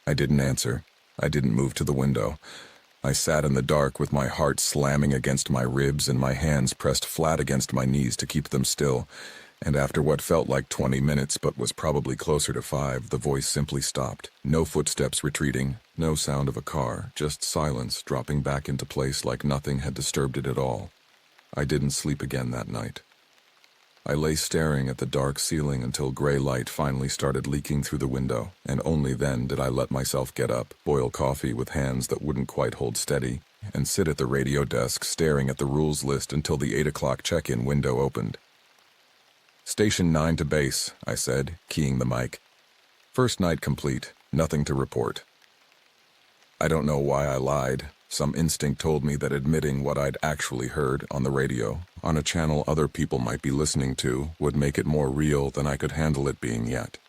S2: I didn't answer. I didn't move to the window. I sat in the dark with my heart slamming against my ribs and my hands pressed flat against my knees to keep them still. And after what felt like 20 minutes but was probably closer to 5, the voice simply stopped. No footsteps retreating, no sound of a car, just silence dropping back into place like nothing had disturbed it at all. I didn't sleep again that night. I lay staring at the dark ceiling until gray light finally started leaking through the window, and only then did I let myself get up, boil coffee with hands that wouldn't quite hold steady, and sit at the radio desk staring at the rules list until the 8 o'clock check-in window opened. "Station 9 to base," I said, keying the mic. "First night complete, nothing to report." I don't know why I lied. Some instinct told me that admitting what I'd actually heard on the radio, on a channel other people might be listening to, would make it more real than I could handle it being yet.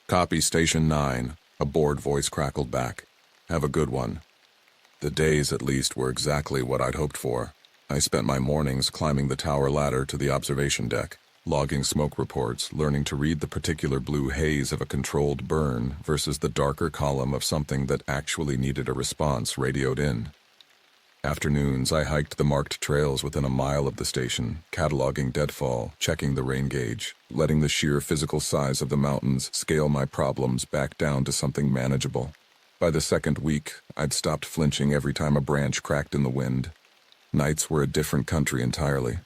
S2: "Copy Station 9, a bored voice crackled back. "Have a good one." The days, at least, were exactly what I'd hoped for. I spent my mornings climbing the tower ladder to the observation deck, logging smoke reports, learning to read the particular blue haze of a controlled burn versus the darker column of something that actually needed a response radioed in. Afternoons, I hiked the marked trails within a mile of the station, cataloging deadfall, checking the rain gauge, letting the sheer physical size of the mountains scale my problems back down to something manageable. By the second week, I'd stopped flinching every time a branch cracked in the wind. Nights were a different country entirely.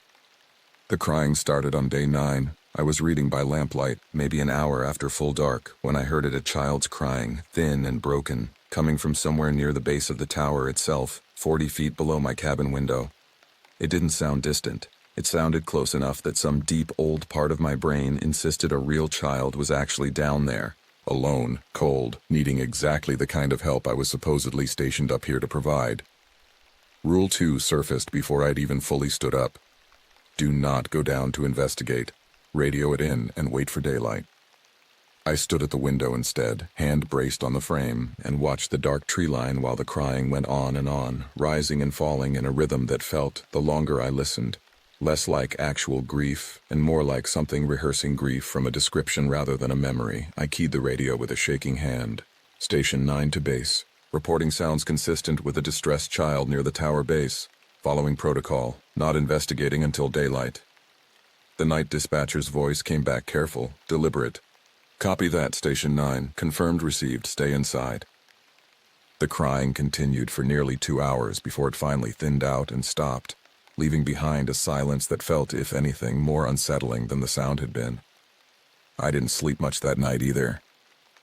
S2: The crying started on day 9. I was reading by lamplight, maybe an hour after full dark, when I heard it, a child's crying, thin and broken, coming from somewhere near the base of the tower itself, 40 feet below my cabin window. It didn't sound distant. It sounded close enough that some deep old part of my brain insisted a real child was actually down there, alone, cold, needing exactly the kind of help I was supposedly stationed up here to provide. Rule 2 surfaced before I'd even fully stood up. Do not go down to investigate. Radio it in and wait for daylight. I stood at the window instead, hand braced on the frame, and watched the dark tree line while the crying went on, rising and falling in a rhythm that felt, the longer I listened, less like actual grief and more like something rehearsing grief from a description rather than a memory. I keyed the radio with a shaking hand. Station 9 to base. Reporting sounds consistent with a distressed child near the tower base. Following protocol, not investigating until daylight. The night dispatcher's voice came back careful, deliberate. Copy that, Station 9. Confirmed received. Stay inside. The crying continued for nearly 2 hours before it finally thinned out and stopped, leaving behind a silence that felt, if anything, more unsettling than the sound had been. I didn't sleep much that night either.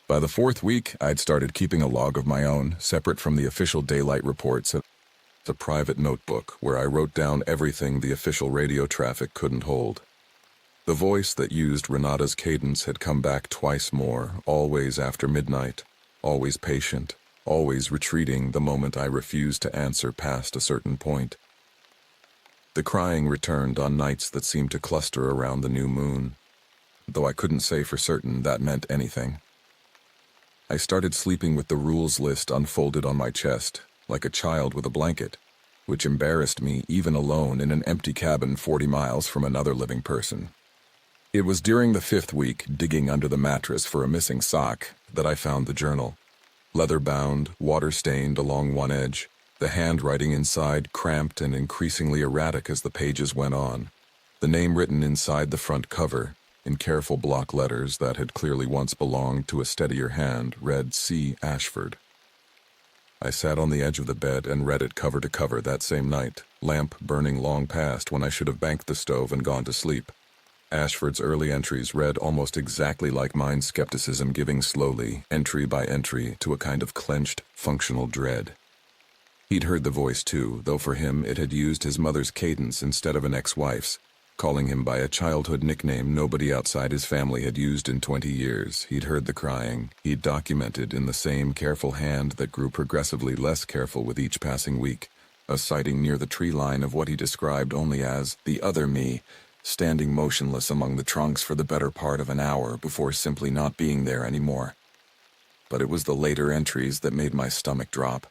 S2: By the 4th week, I'd started keeping a log of my own, separate from the official daylight reports. A private notebook where I wrote down everything the official radio traffic couldn't hold. The voice that used Renata's cadence had come back twice more, always after midnight, always patient, always retreating the moment I refused to answer past a certain point. The crying returned on nights that seemed to cluster around the new moon, though I couldn't say for certain that meant anything. I started sleeping with the rules list unfolded on my chest, like a child with a blanket, which embarrassed me even alone in an empty cabin 40 miles from another living person. It was during the 5th week, digging under the mattress for a missing sock, that I found the journal. Leather-bound, water-stained along one edge, the handwriting inside cramped and increasingly erratic as the pages went on. The name written inside the front cover, in careful block letters that had clearly once belonged to a steadier hand, read C. Ashford. I sat on the edge of the bed and read it cover to cover that same night, lamp burning long past when I should have banked the stove and gone to sleep. Ashford's early entries read almost exactly like mine's skepticism, giving slowly, entry by entry, to a kind of clenched, functional dread. He'd heard the voice too, though for him it had used his mother's cadence instead of an ex-wife's, calling him by a childhood nickname nobody outside his family had used in 20 years. He'd heard the crying, he'd documented in the same careful hand that grew progressively less careful with each passing week, a sighting near the tree line of what he described only as the other me, standing motionless among the trunks for the better part of an hour before simply not being there anymore. But it was the later entries that made my stomach drop.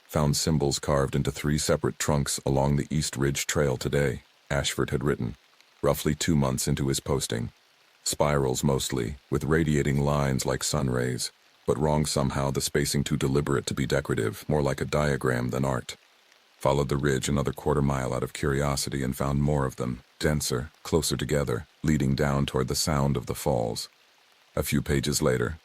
S2: Found symbols carved into 3 separate trunks along the East Ridge Trail today, Ashford had written, roughly 2 months into his posting. Spirals mostly, with radiating lines like sun rays, but wrong somehow, the spacing too deliberate to be decorative, more like a diagram than art. Followed the ridge another quarter-mile out of curiosity and found more of them, denser, closer together, leading down toward the sound of the falls. A few pages later,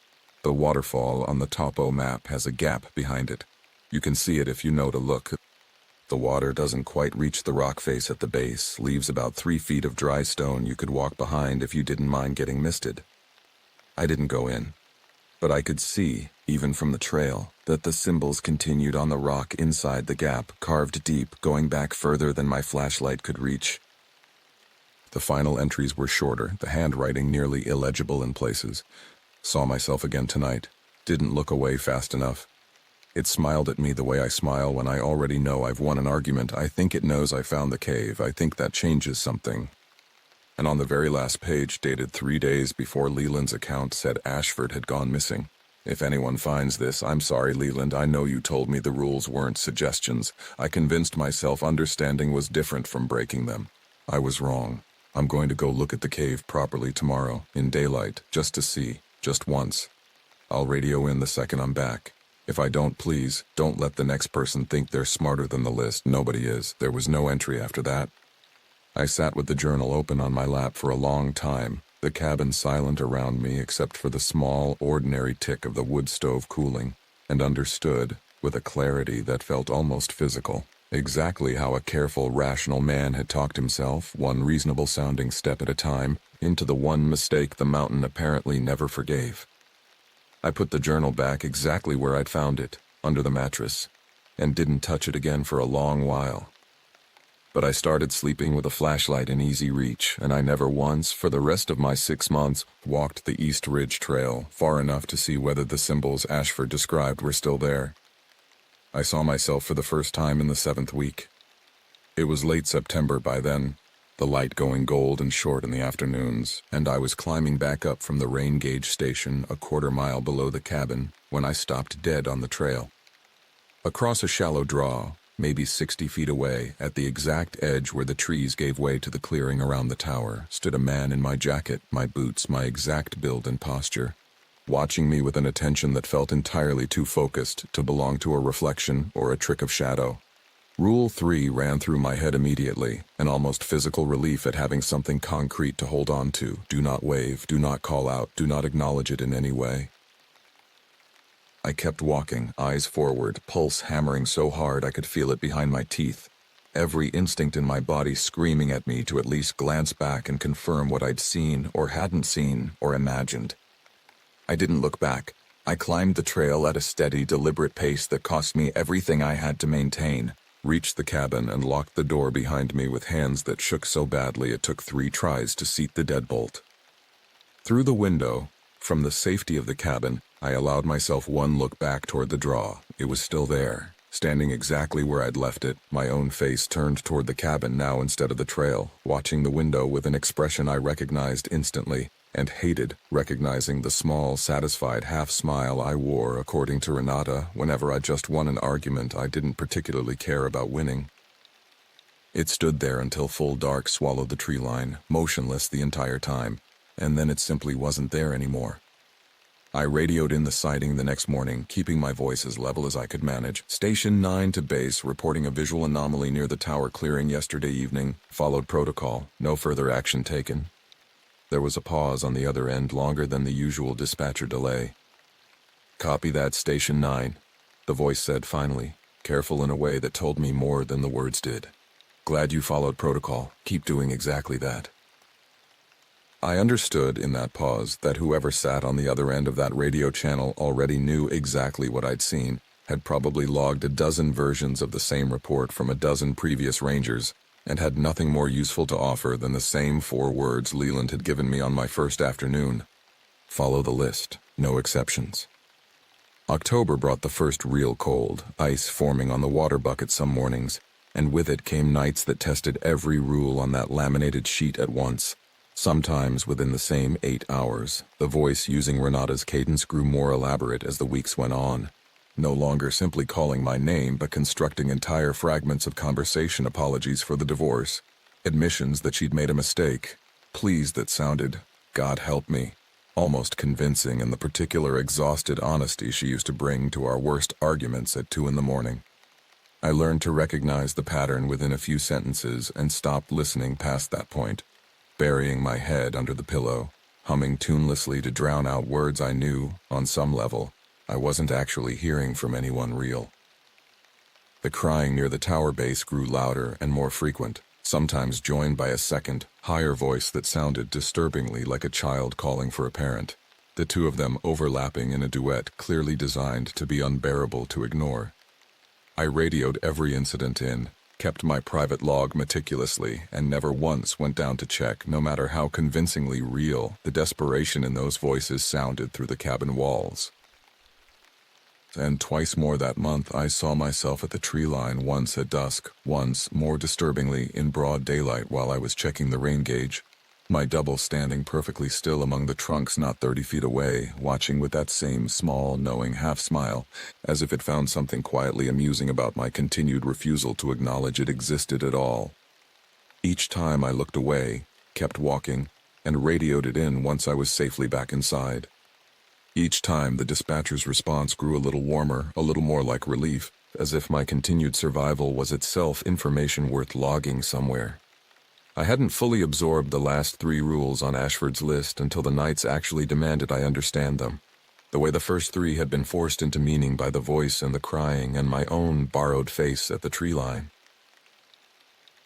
S2: the waterfall on the topo map has a gap behind it. You can see it if you know to look. The water doesn't quite reach the rock face at the base, leaves about 3 feet of dry stone you could walk behind if you didn't mind getting misted. I didn't go in, but I could see, even from the trail, that the symbols continued on the rock inside the gap, carved deep, going back further than my flashlight could reach. The final entries were shorter, the handwriting nearly illegible in places. Saw myself again tonight. Didn't look away fast enough. It smiled at me the way I smile when I already know I've won an argument. I think it knows I found the cave. I think that changes something. And on the very last page, dated 3 days before Leland's account, said Ashford had gone missing. If anyone finds this, I'm sorry, Leland. I know you told me the rules weren't suggestions. I convinced myself understanding was different from breaking them. I was wrong. I'm going to go look at the cave properly tomorrow, in daylight, just to see, just once. I'll radio in the second I'm back. If I don't, please, don't let the next person think they're smarter than the list. Nobody is. There was no entry after that. I sat with the journal open on my lap for a long time, the cabin silent around me except for the small, ordinary tick of the wood stove cooling, and understood, with a clarity that felt almost physical, exactly how a careful, rational man had talked himself, one reasonable-sounding step at a time, into the one mistake the mountain apparently never forgave. I put the journal back exactly where I'd found it, under the mattress, and didn't touch it again for a long while. But I started sleeping with a flashlight in easy reach, and I never once, for the rest of my 6 months, walked the East Ridge Trail far enough to see whether the symbols Ashford described were still there. I saw myself for the first time in the 7th week. It was late September by then, the light going gold and short in the afternoons, and I was climbing back up from the rain gauge station a quarter-mile below the cabin when I stopped dead on the trail. Across a shallow draw, maybe 60 feet away, at the exact edge where the trees gave way to the clearing around the tower, stood a man in my jacket, my boots, my exact build and posture, watching me with an attention that felt entirely too focused to belong to a reflection or a trick of shadow. Rule 3 ran through my head immediately, an almost physical relief at having something concrete to hold on to. Do not wave, do not call out, do not acknowledge it in any way. I kept walking, eyes forward, pulse hammering so hard I could feel it behind my teeth, every instinct in my body screaming at me to at least glance back and confirm what I'd seen or hadn't seen or imagined. I didn't look back. I climbed the trail at a steady, deliberate pace that cost me everything I had to maintain, reached the cabin and locked the door behind me with hands that shook so badly it took 3 tries to seat the deadbolt. Through the window, from the safety of the cabin, I allowed myself one look back toward the draw. It was still there, standing exactly where I'd left it, my own face turned toward the cabin now instead of the trail, watching the window with an expression I recognized instantly, and hated, recognizing the small, satisfied half-smile I wore, according to Renata, whenever I just won an argument I didn't particularly care about winning. It stood there until full dark swallowed the tree line, motionless the entire time, and then it simply wasn't there anymore. I radioed in the sighting the next morning, keeping my voice as level as I could manage. Station 9 to base, reporting a visual anomaly near the tower clearing yesterday evening. Followed protocol. No further action taken. There was a pause on the other end, longer than the usual dispatcher delay. Copy that, Station 9, the voice said finally, careful in a way that told me more than the words did. Glad you followed protocol. Keep doing exactly that. I understood in that pause that whoever sat on the other end of that radio channel already knew exactly what I'd seen, had probably logged a dozen versions of the same report from a dozen previous rangers, and had nothing more useful to offer than the same 4 words Leland had given me on my first afternoon. Follow the list, no exceptions. October brought the first real cold, ice forming on the water bucket some mornings, and with it came nights that tested every rule on that laminated sheet at once. Sometimes within the same 8 hours, the voice using Renata's cadence grew more elaborate as the weeks went on, no longer simply calling my name but constructing entire fragments of conversation apologies for the divorce, admissions that she'd made a mistake, pleas that sounded, God help me, almost convincing in the particular exhausted honesty she used to bring to our worst arguments at 2 in the morning. I learned to recognize the pattern within a few sentences and stopped listening past that point, burying my head under the pillow, humming tunelessly to drown out words I knew, on some level, I wasn't actually hearing from anyone real. The crying near the tower base grew louder and more frequent, sometimes joined by a second, higher voice that sounded disturbingly like a child calling for a parent, the two of them overlapping in a duet clearly designed to be unbearable to ignore. I radioed every incident in, kept my private log meticulously, and never once went down to check, no matter how convincingly real the desperation in those voices sounded through the cabin walls. And twice more that month I saw myself at the tree line, once at dusk, once, more disturbingly, in broad daylight while I was checking the rain gauge, my double standing perfectly still among the trunks not 30 feet away, watching with that same small, knowing half-smile, as if it found something quietly amusing about my continued refusal to acknowledge it existed at all. Each time I looked away, kept walking, and radioed it in once I was safely back inside. Each time the dispatcher's response grew a little warmer, a little more like relief, as if my continued survival was itself information worth logging somewhere. I hadn't fully absorbed the last 3 rules on Ashford's list until the nights actually demanded I understand them, the way the first 3 had been forced into meaning by the voice and the crying and my own borrowed face at the tree line.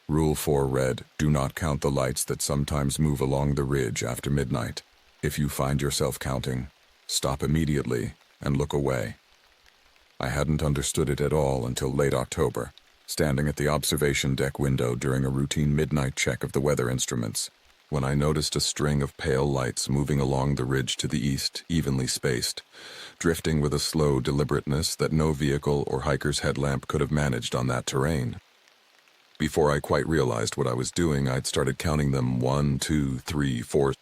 S2: Rule 4 read, do not count the lights that sometimes move along the ridge after midnight. If you find yourself counting, stop immediately and look away. I hadn't understood it at all until late October, standing at the observation deck window during a routine midnight check of the weather instruments, when I noticed a string of pale lights moving along the ridge to the east, evenly spaced, drifting with a slow deliberateness that no vehicle or hiker's headlamp could have managed on that terrain. Before I quite realized what I was doing, I'd started counting them 1, 2, 3, 4,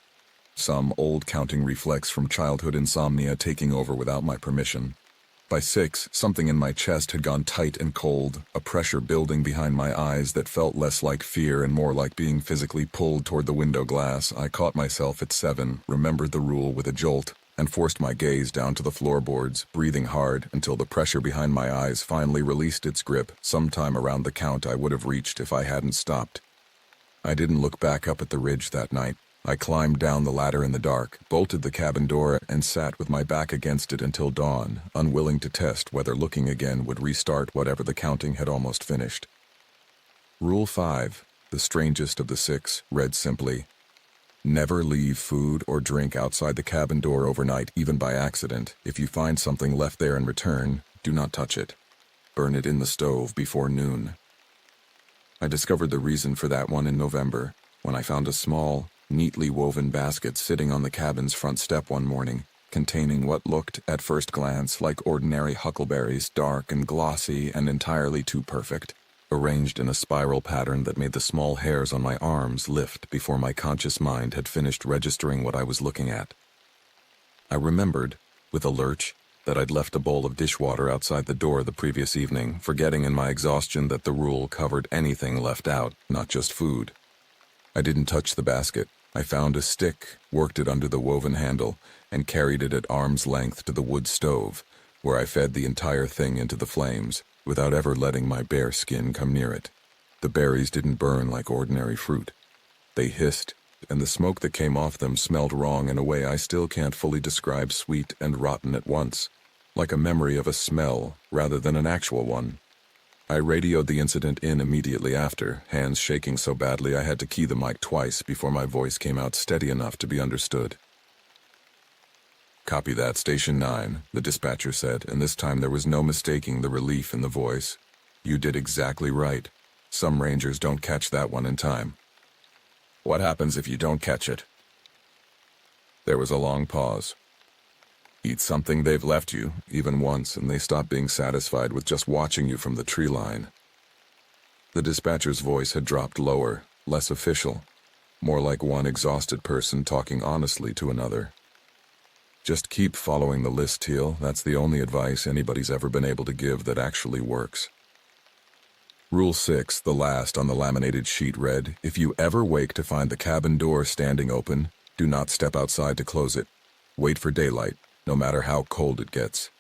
S2: some old counting reflex from childhood insomnia taking over without my permission. By 6, something in my chest had gone tight and cold, a pressure building behind my eyes that felt less like fear and more like being physically pulled toward the window glass. I caught myself at 7, remembered the rule with a jolt, and forced my gaze down to the floorboards, breathing hard until the pressure behind my eyes finally released its grip, sometime around the count I would have reached if I hadn't stopped. I didn't look back up at the ridge that night. I climbed down the ladder in the dark, bolted the cabin door, and sat with my back against it until dawn, unwilling to test whether looking again would restart whatever the counting had almost finished. Rule 5, the strangest of the 6, read simply, never leave food or drink outside the cabin door overnight, even by accident. If you find something left there in return, do not touch it. Burn it in the stove before noon. I discovered the reason for that one in November, when I found a small, neatly woven basket sitting on the cabin's front step one morning, containing what looked, at first glance, like ordinary huckleberries, dark and glossy and entirely too perfect, arranged in a spiral pattern that made the small hairs on my arms lift before my conscious mind had finished registering what I was looking at. I remembered, with a lurch, that I'd left a bowl of dishwater outside the door the previous evening, forgetting in my exhaustion that the rule covered anything left out, not just food. I didn't touch the basket. I found a stick, worked it under the woven handle, and carried it at arm's length to the wood stove, where I fed the entire thing into the flames, without ever letting my bare skin come near it. The berries didn't burn like ordinary fruit. They hissed, and the smoke that came off them smelled wrong in a way I still can't fully describe, sweet and rotten at once, like a memory of a smell rather than an actual one. I radioed the incident in immediately after, hands shaking so badly I had to key the mic twice before my voice came out steady enough to be understood. Copy that, Station 9, the dispatcher said, and this time there was no mistaking the relief in the voice. You did exactly right. Some rangers don't catch that one in time. What happens if you don't catch it? There was a long pause. Eat something they've left you, even once, and they stop being satisfied with just watching you from the tree line. The dispatcher's voice had dropped lower, less official, more like one exhausted person talking honestly to another. Just keep following the list, Teal. That's the only advice anybody's ever been able to give that actually works. Rule 6, the last on the laminated sheet, read, if you ever wake to find the cabin door standing open, do not step outside to close it. Wait for daylight, no matter how cold it gets.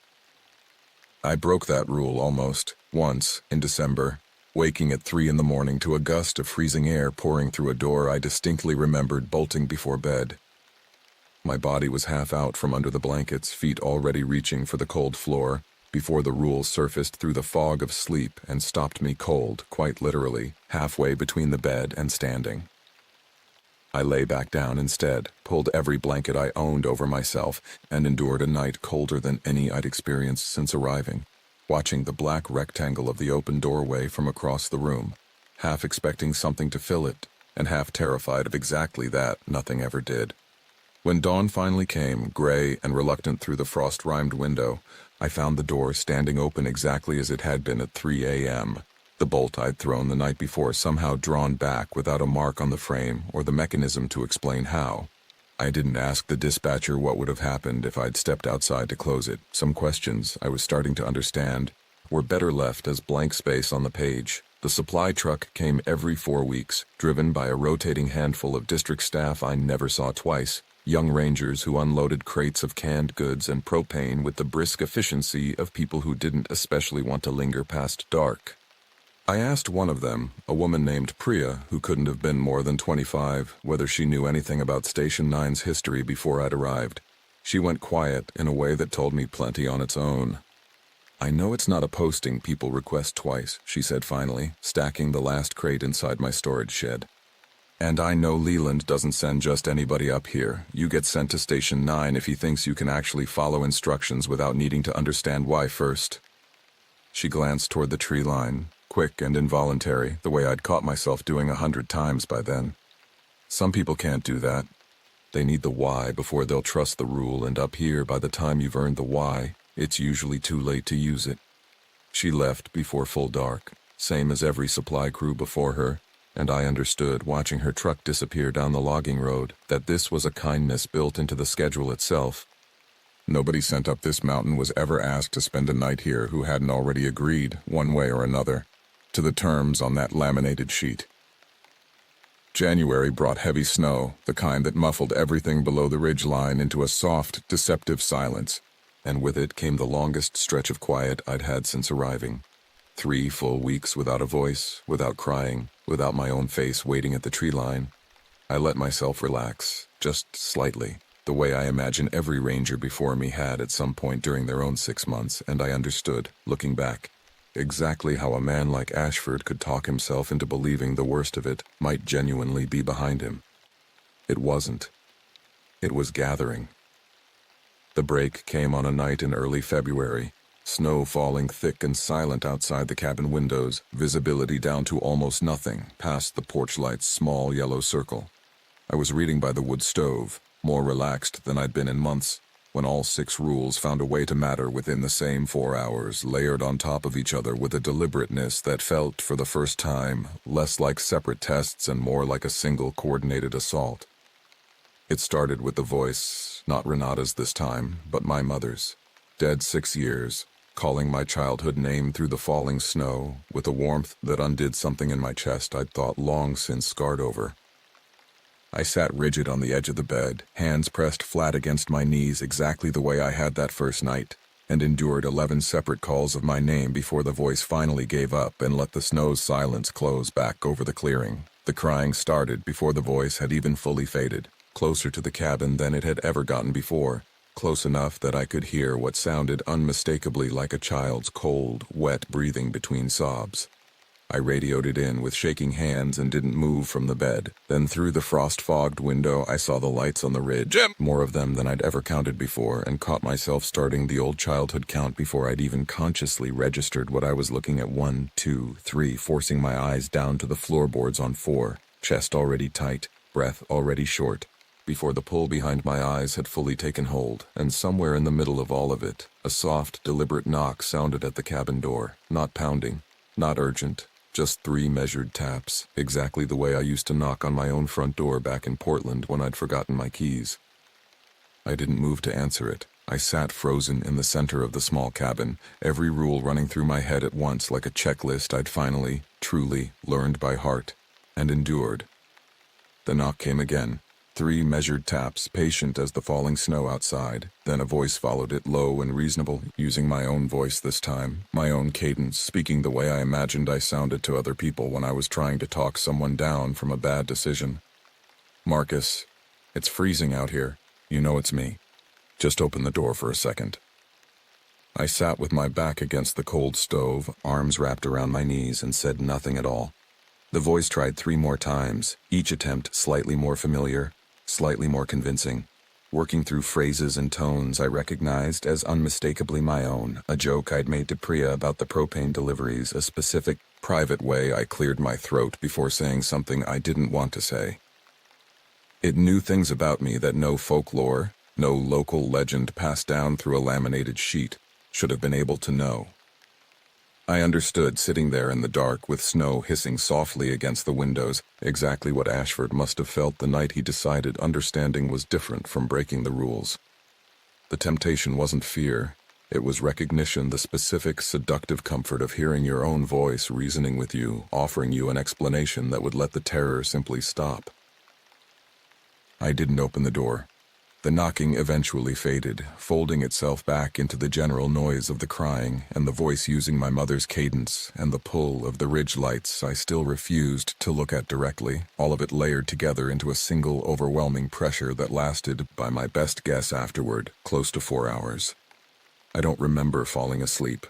S2: I broke that rule almost, once, in December, waking at 3 a.m. to a gust of freezing air pouring through a door I distinctly remembered bolting before bed. My body was half out from under the blankets, feet already reaching for the cold floor, before the rule surfaced through the fog of sleep and stopped me cold, quite literally, halfway between the bed and standing. I lay back down instead, pulled every blanket I owned over myself, and endured a night colder than any I'd experienced since arriving, watching the black rectangle of the open doorway from across the room, half expecting something to fill it, and half terrified of exactly that nothing ever did. When dawn finally came, gray and reluctant through the frost-rimed window, I found the door standing open exactly as it had been at 3 a.m., the bolt I'd thrown the night before somehow drawn back without a mark on the frame or the mechanism to explain how. I didn't ask the dispatcher what would have happened if I'd stepped outside to close it. Some questions I was starting to understand were better left as blank space on the page. The supply truck came every 4 weeks, driven by a rotating handful of district staff I never saw twice, young rangers who unloaded crates of canned goods and propane with the brisk efficiency of people who didn't especially want to linger past dark. I asked one of them, a woman named Priya, who couldn't have been more than 25, whether she knew anything about Station 9's history before I'd arrived. She went quiet in a way that told me plenty on its own. I know it's not a posting people request twice, she said finally, stacking the last crate inside my storage shed. And I know Leland doesn't send just anybody up here. You get sent to Station 9 if he thinks you can actually follow instructions without needing to understand why first. She glanced toward the tree line, quick and involuntary, the way I'd caught myself doing 100 times by then. Some people can't do that. They need the why before they'll trust the rule, and up here, by the time you've earned the why, it's usually too late to use it. She left before full dark, same as every supply crew before her, and I understood, watching her truck disappear down the logging road, that this was a kindness built into the schedule itself. Nobody sent up this mountain was ever asked to spend a night here who hadn't already agreed, one way or another, to the terms on that laminated sheet. January brought heavy snow, the kind that muffled everything below the ridge line into a soft, deceptive silence, and with it came the longest stretch of quiet I'd had since arriving. 3 full weeks without a voice, without crying, without my own face waiting at the tree line. I let myself relax, just slightly, the way I imagine every ranger before me had at some point during their own 6 months, and I understood, looking back, exactly how a man like Ashford could talk himself into believing the worst of it might genuinely be behind him. It wasn't. It was gathering. The break came on a night in early February, snow falling thick and silent outside the cabin windows, visibility down to almost nothing past the porch light's small yellow circle. I was reading by the wood stove, more relaxed than I'd been in months, when all 6 rules found a way to matter within the same 4 hours, layered on top of each other with a deliberateness that felt, for the first time, less like separate tests and more like a single coordinated assault. It started with the voice, not Renata's this time, but my mother's, dead 6 years, calling my childhood name through the falling snow, with a warmth that undid something in my chest I'd thought long since scarred over. I sat rigid on the edge of the bed, hands pressed flat against my knees exactly the way I had that first night, and endured 11 separate calls of my name before the voice finally gave up and let the snow's silence close back over the clearing. The crying started before the voice had even fully faded, closer to the cabin than it had ever gotten before, close enough that I could hear what sounded unmistakably like a child's cold, wet breathing between sobs. I radioed it in with shaking hands and didn't move from the bed. Then through the frost-fogged window, I saw the lights on the ridge. Jim! More of them than I'd ever counted before, and caught myself starting the old childhood count before I'd even consciously registered what I was looking at. 1, 2, 3, forcing my eyes down to the floorboards on 4, chest already tight, breath already short, before the pull behind my eyes had fully taken hold, and somewhere in the middle of all of it, a soft, deliberate knock sounded at the cabin door. Not pounding, not urgent, just 3 measured taps, exactly the way I used to knock on my own front door back in Portland when I'd forgotten my keys. I didn't move to answer it. I sat frozen in the center of the small cabin, every rule running through my head at once like a checklist I'd finally, truly, learned by heart, and endured. The knock came again. 3 measured taps, patient as the falling snow outside. Then a voice followed it, low and reasonable, using my own voice this time, my own cadence, speaking the way I imagined I sounded to other people when I was trying to talk someone down from a bad decision. "Marcus, it's freezing out here. You know it's me. Just open the door for a second." I sat with my back against the cold stove, arms wrapped around my knees, and said nothing at all. The voice tried 3 more times, each attempt slightly more familiar, slightly more convincing, working through phrases and tones I recognized as unmistakably my own, a joke I'd made to Priya about the propane deliveries, a specific, private way I cleared my throat before saying something I didn't want to say. It knew things about me that no folklore, no local legend passed down through a laminated sheet should have been able to know. I understood, sitting there in the dark with snow hissing softly against the windows, exactly what Ashford must have felt the night he decided understanding was different from breaking the rules. The temptation wasn't fear, it was recognition, the specific, seductive comfort of hearing your own voice reasoning with you, offering you an explanation that would let the terror simply stop. I didn't open the door. The knocking eventually faded, folding itself back into the general noise of the crying and the voice using my mother's cadence and the pull of the ridge lights I still refused to look at directly, all of it layered together into a single overwhelming pressure that lasted, by my best guess afterward, close to 4 hours. I don't remember falling asleep.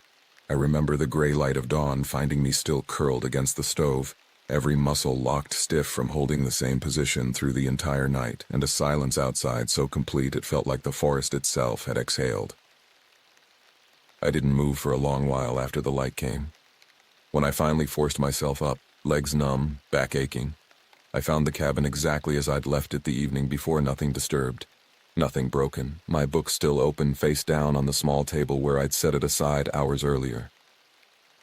S2: I remember the gray light of dawn finding me still curled against the stove, every muscle locked stiff from holding the same position through the entire night, and a silence outside so complete it felt like the forest itself had exhaled. I didn't move for a long while after the light came. When I finally forced myself up, legs numb, back aching, I found the cabin exactly as I'd left it the evening before, nothing disturbed, nothing broken, my book still open face down on the small table where I'd set it aside hours earlier.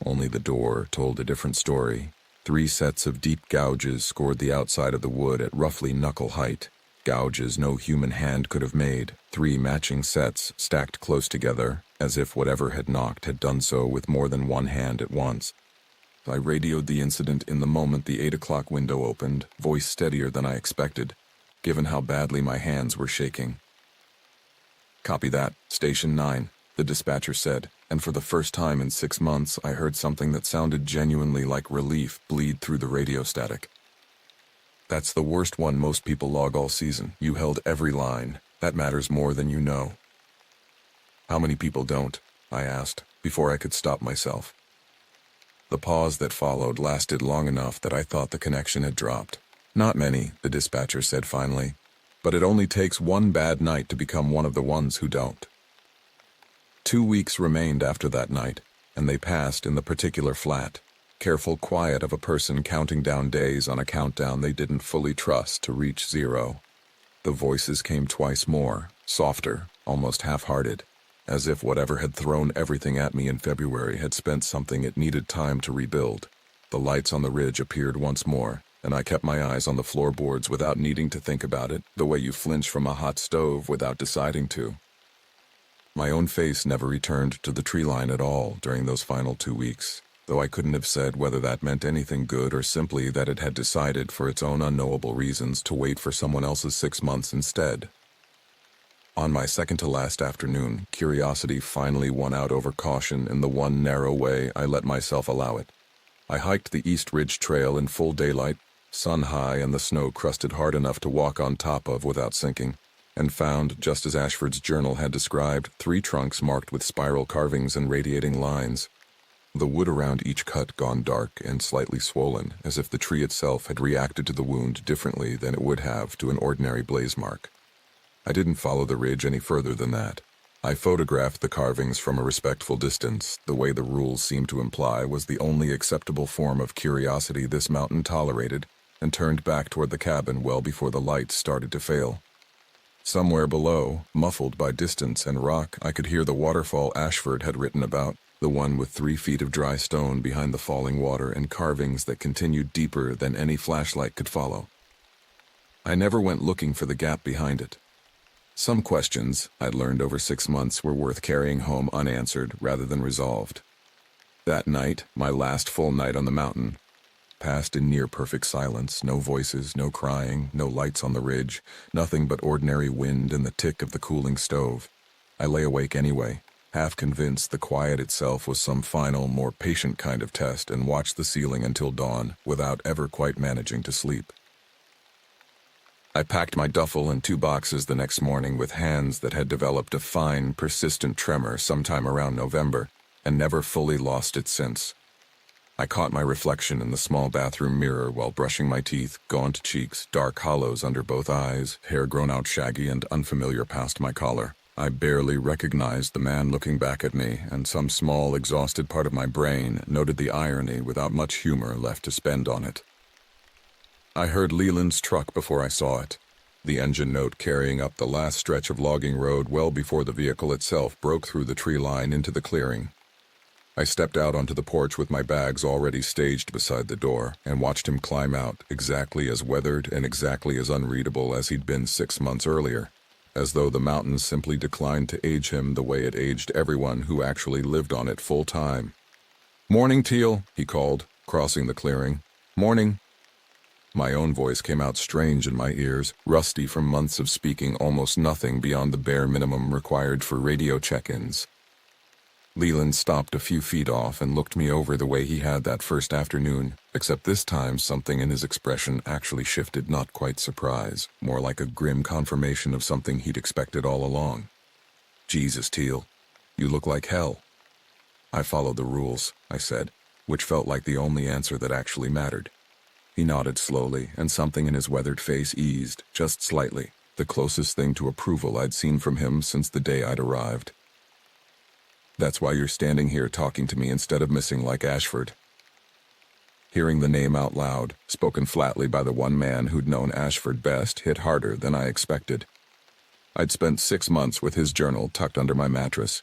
S2: Only the door told a different story. 3 sets of deep gouges scored the outside of the wood at roughly knuckle height, gouges no human hand could have made, 3 matching sets stacked close together, as if whatever had knocked had done so with more than one hand at once. I radioed the incident in the moment the 8 o'clock window opened, voice steadier than I expected, given how badly my hands were shaking. "Copy that, Station 9, the dispatcher said, and for the first time in 6 months I heard something that sounded genuinely like relief bleed through the radio static. "That's the worst one most people log all season. You held every line. That matters more than you know." "How many people don't?" I asked, before I could stop myself. The pause that followed lasted long enough that I thought the connection had dropped. "Not many," the dispatcher said finally, "but it only takes one bad night to become one of the ones who don't." 2 weeks remained after that night, and they passed in the particular flat, careful quiet of a person counting down days on a countdown they didn't fully trust to reach 0. The voices came twice more, softer, almost half-hearted, as if whatever had thrown everything at me in February had spent something it needed time to rebuild. The lights on the ridge appeared once more, and I kept my eyes on the floorboards without needing to think about it, the way you flinch from a hot stove without deciding to. My own face never returned to the tree line at all during those final 2 weeks, though I couldn't have said whether that meant anything good or simply that it had decided for its own unknowable reasons to wait for someone else's 6 months instead. On my second-to-last afternoon, curiosity finally won out over caution in the one narrow way I let myself allow it. I hiked the East Ridge Trail in full daylight, sun high and the snow crusted hard enough to walk on top of without sinking, and found, just as Ashford's journal had described, 3 trunks marked with spiral carvings and radiating lines.
S1: the wood around each cut gone dark and slightly swollen, as if the tree itself had reacted to the wound differently than it would have to an ordinary blaze mark. I didn't follow the ridge any further than that. I photographed the carvings from a respectful distance. The way the rules seemed to imply was the only acceptable form of curiosity this mountain tolerated, and turned back toward the cabin well before the lights started to fail. Somewhere below, muffled by distance and rock, I could hear the waterfall Ashford had written about, the one with 3 feet of dry stone behind the falling water and carvings that continued deeper than any flashlight could follow. I never went looking for the gap behind it. Some questions, I'd learned over 6 months, were worth carrying home unanswered rather than resolved. That night, my last full night on the mountain, passed in near-perfect silence, no voices, no crying, no lights on the ridge, nothing but ordinary wind and the tick of the cooling stove. I lay awake anyway, half convinced the quiet itself was some final, more patient kind of test, and watched the ceiling until dawn without ever quite managing to sleep. I packed my duffel and 2 boxes the next morning with hands that had developed a fine, persistent tremor sometime around November, and never fully lost it since. I caught my reflection in the small bathroom mirror while brushing my teeth, gaunt cheeks, dark hollows under both eyes, hair grown out shaggy and unfamiliar past my collar. I barely recognized the man looking back at me, and some small, exhausted part of my brain noted the irony without much humor left to spend on it. I heard Leland's truck before I saw it, the engine note carrying up the last stretch of logging road well before the vehicle itself broke through the tree line into the clearing. I stepped out onto the porch with my bags already staged beside the door and watched him climb out, exactly as weathered and exactly as unreadable as he'd been 6 months earlier, as though the mountain simply declined to age him the way it aged everyone who actually lived on it full time. "Morning, Teal," he called, crossing the clearing. "Morning." My own voice came out strange in my ears, rusty from months of speaking almost nothing beyond the bare minimum required for radio check-ins. Leland stopped a few feet off and looked me over the way he had that first afternoon, except this time something in his expression actually shifted, not quite surprise, more like a grim confirmation of something he'd expected all along. "Jesus, Teal, you look like hell." "I followed the rules," I said, which felt like the only answer that actually mattered. He nodded slowly, and something in his weathered face eased, just slightly, the closest thing to approval I'd seen from him since the day I'd arrived. "That's why you're standing here talking to me instead of missing like Ashford." Hearing the name out loud, spoken flatly by the one man who'd known Ashford best, hit harder than I expected. I'd spent 6 months with his journal tucked under my mattress,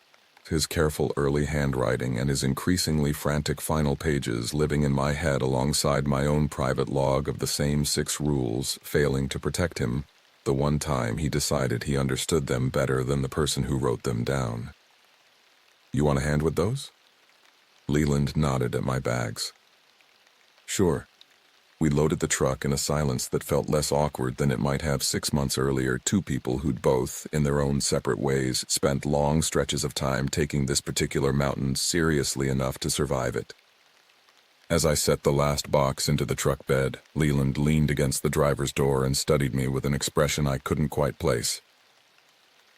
S1: his careful early handwriting and his increasingly frantic final pages living in my head alongside my own private log of the same 6 rules, failing to protect him, the one time he decided he understood them better than the person who wrote them down. "You want a hand with those?" Leland nodded at my bags. "Sure." We loaded the truck in a silence that felt less awkward than it might have 6 months earlier, 2 people who'd both, in their own separate ways, spent long stretches of time taking this particular mountain seriously enough to survive it. As I set the last box into the truck bed, Leland leaned against the driver's door and studied me with an expression I couldn't quite place.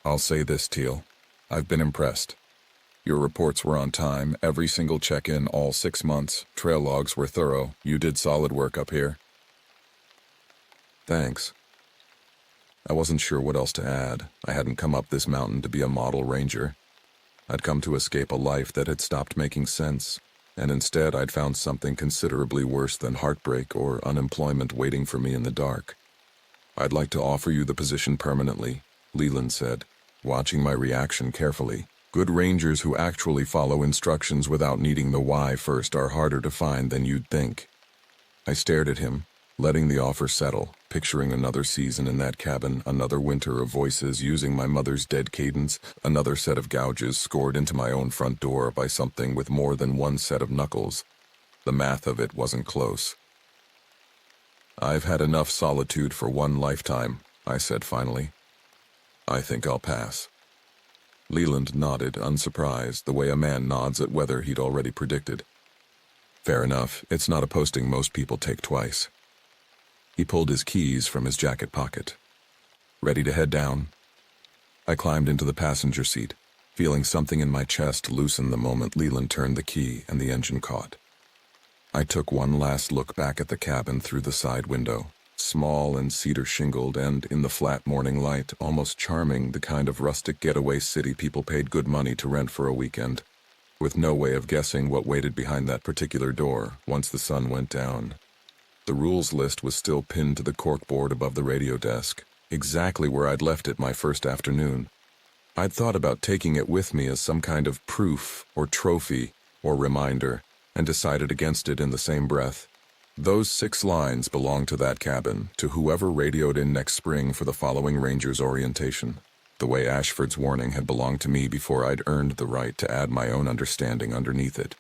S1: "I'll say this, Teal. I've been impressed. Your reports were on time, every single check-in all 6 months, trail logs were thorough, you did solid work up here." "Thanks." I wasn't sure what else to add. I hadn't come up this mountain to be a model ranger. I'd come to escape a life that had stopped making sense, and instead I'd found something considerably worse than heartbreak or unemployment waiting for me in the dark. "I'd like to offer you the position permanently," Leland said, watching my reaction carefully. "Good rangers who actually follow instructions without needing the why first are harder to find than you'd think." I stared at him, letting the offer settle, picturing another season in that cabin, another winter of voices using my mother's dead cadence, another set of gouges scored into my own front door by something with more than one set of knuckles. The math of it wasn't close. "I've had enough solitude for one lifetime," I said finally. "I think I'll pass." Leland nodded, unsurprised, the way a man nods at weather he'd already predicted. "Fair enough, it's not a posting most people take twice." He pulled his keys from his jacket pocket. "Ready to head down?" I climbed into the passenger seat.
S2: feeling something in my chest loosen the moment Leland turned the key and the engine caught. I took one last look back at the cabin through the side window, small and cedar-shingled and, in the flat morning light, almost charming, the kind of rustic getaway city people paid good money to rent for a weekend, with no way of guessing what waited behind that particular door once the sun went down. The rules list was still pinned to the corkboard above the radio desk, exactly where I'd left it my first afternoon. I'd thought about taking it with me as some kind of proof or trophy or reminder, and decided against it in the same breath. Those 6 lines belonged to that cabin, to whoever radioed in next spring for the following Rangers orientation, the way Ashford's warning had belonged to me before I'd earned the right to add my own understanding underneath it.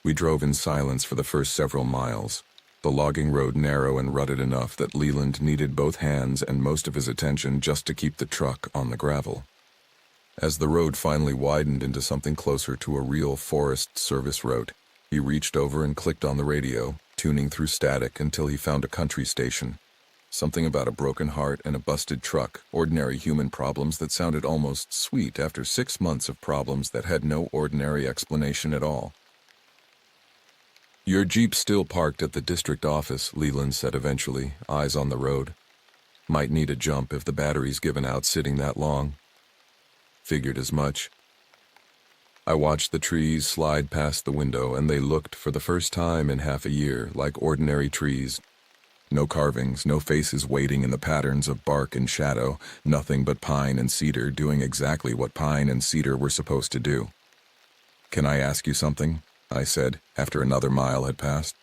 S2: We drove in silence for the first several miles, the logging road narrow and rutted enough that Leland needed both hands and most of his attention just to keep the truck on the gravel. As the road finally widened into something closer to a real Forest Service road, he reached over and clicked on the radio, tuning through static until he found a country station. Something about a broken heart and a busted truck, ordinary human problems that sounded almost sweet after 6 months of problems that had no ordinary explanation at all. "Your Jeep's still parked at the district office," Leland said eventually, eyes on the road. "Might need a jump if the battery's given out sitting that long." Figured as much. I watched the trees slide past the window, and they looked, for the first time in half a year, like ordinary trees. No carvings, no faces waiting in the patterns of bark and shadow, nothing but pine and cedar doing exactly what pine and cedar were supposed to do. "Can I ask you something?" I said, after another mile had passed.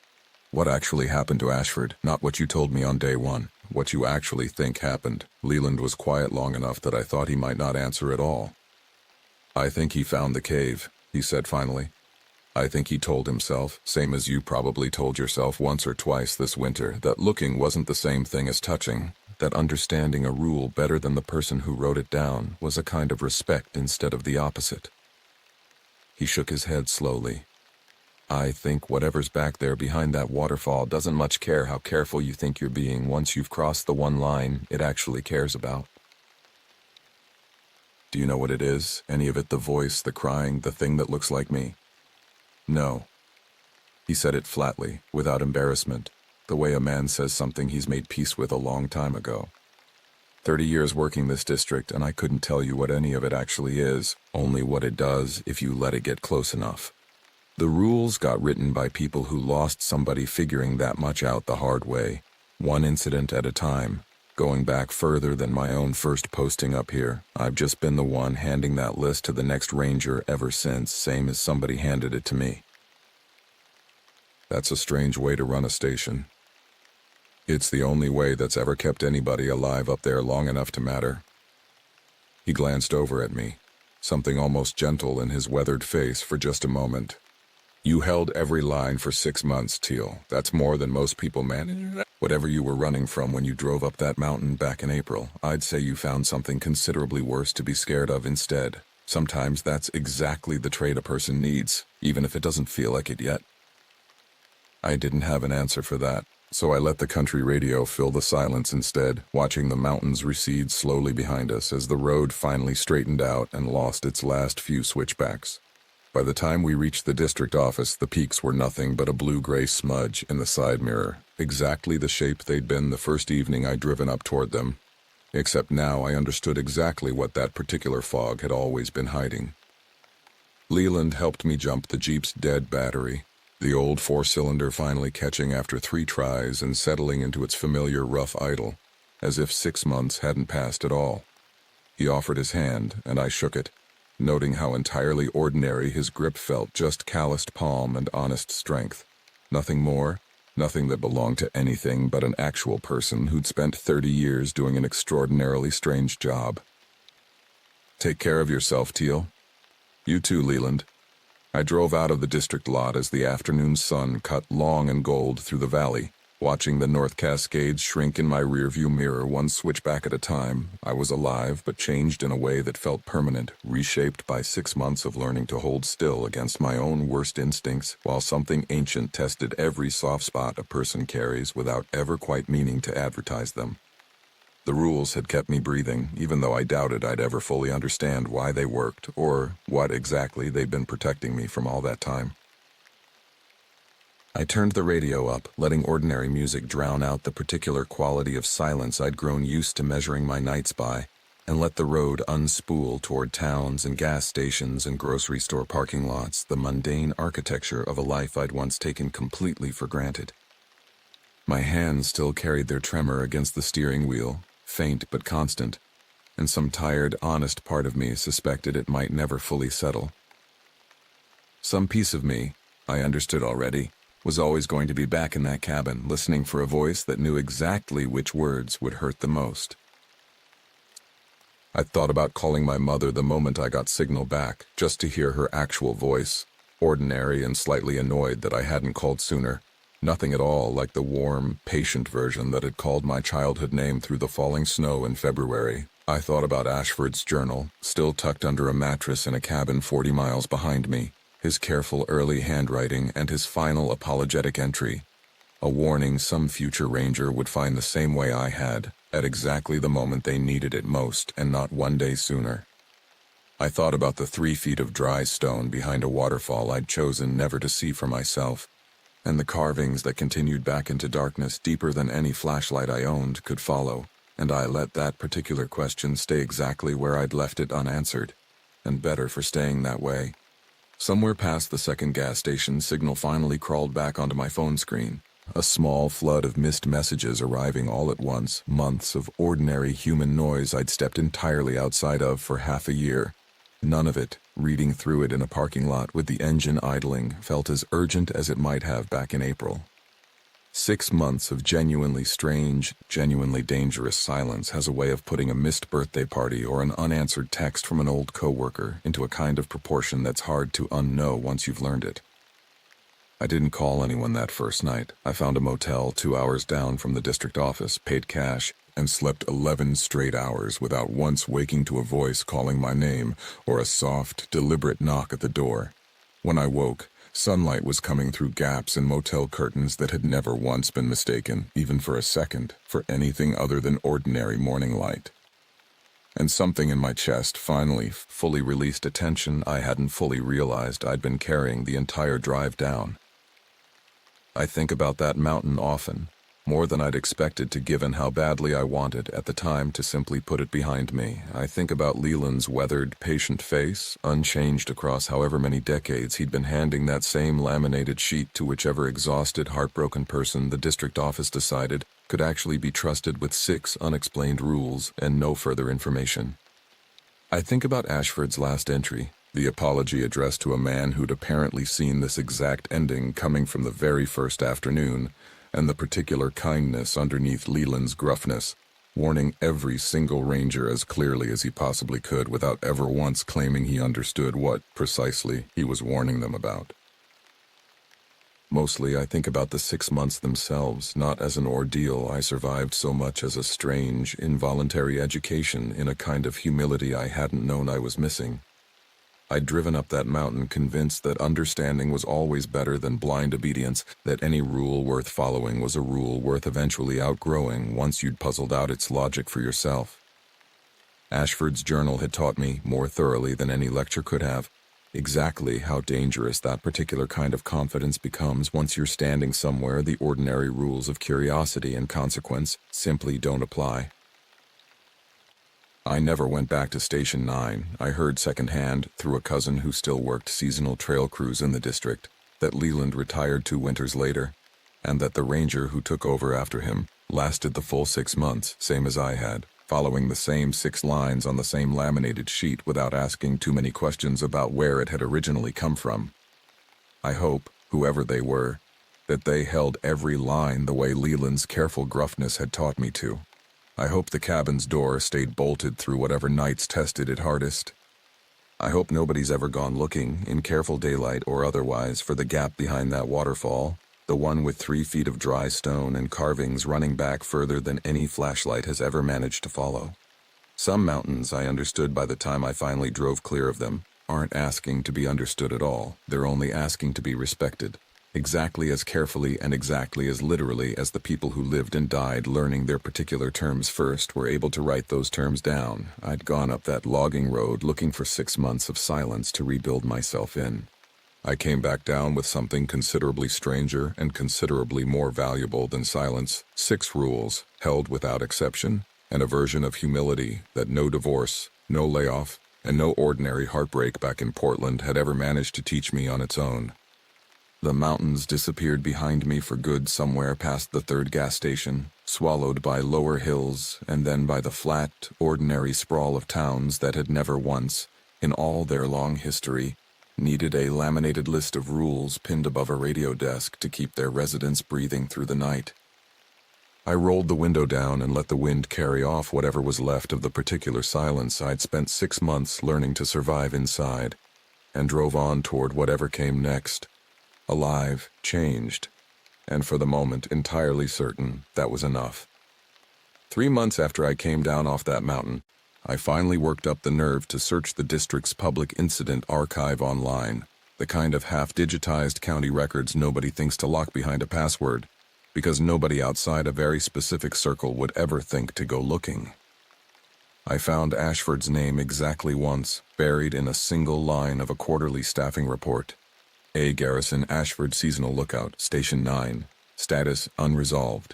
S2: "What actually happened to Ashford? Not what you told me on day one. What you actually think happened." Leland was quiet long enough that I thought he might not answer at all. "I think he found the cave," he said finally. "I think he told himself, same as you probably told yourself once or twice this winter, that looking wasn't the same thing as touching, that understanding a rule better than the person who wrote it down was a kind of respect instead of the opposite." He shook his head slowly. "I think whatever's back there behind that waterfall doesn't much care how careful you think you're being once you've crossed the one line it actually cares about." "Do you know what it is? Any of it? The voice, the crying, the thing that looks like me?" "No." He said it flatly, without embarrassment, the way a man says something he's made peace with a long time ago. 30 years working this district, and I couldn't tell you what any of it actually is, only what it does if you let it get close enough. The rules got written by people who lost somebody figuring that much out the hard way, one incident at a time. Going back further than my own first posting up here, I've just been the one handing that list to the next ranger ever since, same as somebody handed it to me. That's a strange way to run a station. It's the only way that's ever kept anybody alive up there long enough to matter. He glanced over at me, something almost gentle in his weathered face for just a moment. "You held every line for 6 months, Teal. That's more than most people manage. Whatever you were running from when you drove up that mountain back in April, I'd say you found something considerably worse to be scared of instead. Sometimes that's exactly the trait a person needs, even if it doesn't feel like it yet." I didn't have an answer for that, so I let the country radio fill the silence instead, watching the mountains recede slowly behind us as the road finally straightened out and lost its last few switchbacks. By the time we reached the district office, the peaks were nothing but a blue-gray smudge in the side mirror, exactly the shape they'd been the first evening I'd driven up toward them. Except now I understood exactly what that particular fog had always been hiding. Leland helped me jump the Jeep's dead battery, the old 4-cylinder finally catching after 3 tries and settling into its familiar rough idle, as if 6 months hadn't passed at all. He offered his hand, and I shook it, noting how entirely ordinary his grip felt, just calloused palm and honest strength. Nothing more, nothing that belonged to anything but an actual person who'd spent 30 years doing an extraordinarily strange job. "Take care of yourself, Teal." "You too, Leland." I drove out of the district lot as the afternoon sun cut long and gold through the valley, watching the North Cascades shrink in my rearview mirror one switchback at a time. I was alive, but changed in a way that felt permanent, reshaped by 6 months of learning to hold still against my own worst instincts, while something ancient tested every soft spot a person carries without ever quite meaning to advertise them. The rules had kept me breathing, even though I doubted I'd ever fully understand why they worked or what exactly they'd been protecting me from all that time. I turned the radio up, letting ordinary music drown out the particular quality of silence I'd grown used to measuring my nights by, and let the road unspool toward towns and gas stations and grocery store parking lots, the mundane architecture of a life I'd once taken completely for granted. My hands still carried their tremor against the steering wheel, faint but constant, and some tired, honest part of me suspected it might never fully settle. Some piece of me, I understood already, was always going to be back in that cabin, listening for a voice that knew exactly which words would hurt the most. I thought about calling my mother the moment I got signal back, just to hear her actual voice, ordinary and slightly annoyed that I hadn't called sooner. Nothing at all like the warm, patient version that had called my childhood name through the falling snow in February. I thought about Ashford's journal, still tucked under a mattress in a cabin 40 miles behind me, his careful early handwriting and his final apologetic entry, a warning some future ranger would find the same way I had, at exactly the moment they needed it most and not one day sooner. I thought about the 3 feet of dry stone behind a waterfall I'd chosen never to see for myself, and the carvings that continued back into darkness deeper than any flashlight I owned could follow, and I let that particular question stay exactly where I'd left it unanswered, and better for staying that way. Somewhere past the second gas station, signal finally crawled back onto my phone screen, a small flood of missed messages arriving all at once, months of ordinary human noise I'd stepped entirely outside of for half a year. None of it, reading through it in a parking lot with the engine idling, felt as urgent as it might have back in April. 6 months of genuinely strange, genuinely dangerous silence has a way of putting a missed birthday party or an unanswered text from an old coworker into a kind of proportion that's hard to unknow once you've learned it. I didn't call anyone that first night. I found a motel 2 hours down from the district office, paid cash, and slept 11 straight hours without once waking to a voice calling my name or a soft, deliberate knock at the door. When I woke, sunlight was coming through gaps in motel curtains that had never once been mistaken, even for a second, for anything other than ordinary morning light. And something in my chest finally fully released a tension I hadn't fully realized I'd been carrying the entire drive down. I think about that mountain often, more than I'd expected to given how badly I wanted at the time to simply put it behind me. I think about Leland's weathered, patient face, unchanged across however many decades he'd been handing that same laminated sheet to whichever exhausted, heartbroken person the district office decided could actually be trusted with 6 unexplained rules and no further information. I think about Ashford's last entry, the apology addressed to a man who'd apparently seen this exact ending coming from the very first afternoon, and the particular kindness underneath Leland's gruffness, warning every single ranger as clearly as he possibly could without ever once claiming he understood what, precisely, he was warning them about. Mostly I think about the 6 months themselves, not as an ordeal I survived so much as a strange, involuntary education in a kind of humility I hadn't known I was missing. I'd driven up that mountain convinced that understanding was always better than blind obedience, that any rule worth following was a rule worth eventually outgrowing once you'd puzzled out its logic for yourself. Ashford's journal had taught me, more thoroughly than any lecture could have, exactly how dangerous that particular kind of confidence becomes once you're standing somewhere the ordinary rules of curiosity and consequence simply don't apply. I never went back to Station 9. I heard secondhand, through a cousin who still worked seasonal trail crews in the district, that Leland retired 2 winters later, and that the ranger who took over after him lasted the full 6 months, same as I had, following the same 6 lines on the same laminated sheet without asking too many questions about where it had originally come from. I hope, whoever they were, that they held every line the way Leland's careful gruffness had taught me to. I hope the cabin's door stayed bolted through whatever nights tested it hardest. I hope nobody's ever gone looking, in careful daylight or otherwise, for the gap behind that waterfall, the one with 3 feet of dry stone and carvings running back further than any flashlight has ever managed to follow. Some mountains, I understood by the time I finally drove clear of them, aren't asking to be understood at all. They're only asking to be respected. exactly as carefully and exactly as literally as the people who lived and died learning their particular terms first were able to write those terms down. I'd gone up that logging road looking for 6 months of silence to rebuild myself in. I came back down with something considerably stranger and considerably more valuable than silence: 6 rules, held without exception, and a version of humility that no divorce, no layoff, and no ordinary heartbreak back in Portland had ever managed to teach me on its own. The mountains disappeared behind me for good somewhere past the 3rd gas station, swallowed by lower hills and then by the flat, ordinary sprawl of towns that had never once, in all their long history, needed a laminated list of rules pinned above a radio desk to keep their residents breathing through the night. I rolled the window down and let the wind carry off whatever was left of the particular silence I'd spent 6 months learning to survive inside, and drove on toward whatever came next. Alive, changed, and for the moment entirely certain that was enough. 3 months after I came down off that mountain, I finally worked up the nerve to search the district's public incident archive online, the kind of half-digitized county records nobody thinks to lock behind a password, because nobody outside a very specific circle would ever think to go looking. I found Ashford's name exactly once, buried in a single line of a quarterly staffing report. A. Garrison, Ashford Seasonal Lookout, Station 9, status unresolved.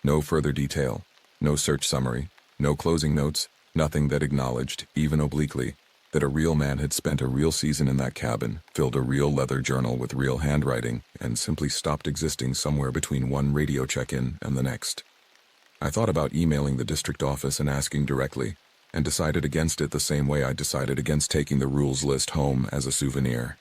S2: No further detail, no search summary, no closing notes, nothing that acknowledged, even obliquely, that a real man had spent a real season in that cabin, filled a real leather journal with real handwriting, and simply stopped existing somewhere between one radio check-in and the next. I thought about emailing the district office and asking directly, and decided against it the same way I decided against taking the rules list home as a souvenir.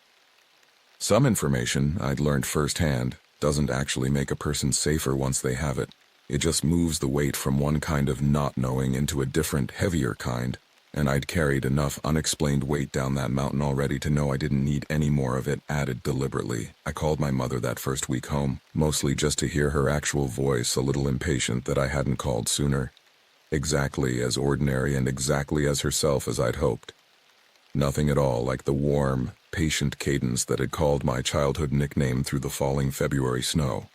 S2: Some information, I'd learned firsthand, doesn't actually make a person safer once they have it. It just moves the weight from one kind of not knowing into a different, heavier kind, and I'd carried enough unexplained weight down that mountain already to know I didn't need any more of it added deliberately. I called my mother that first week home, mostly just to hear her actual voice, a little impatient that I hadn't called sooner. Exactly as ordinary and exactly as herself as I'd hoped. Nothing at all like the warm, patient cadence that had called my childhood nickname through the falling February snow.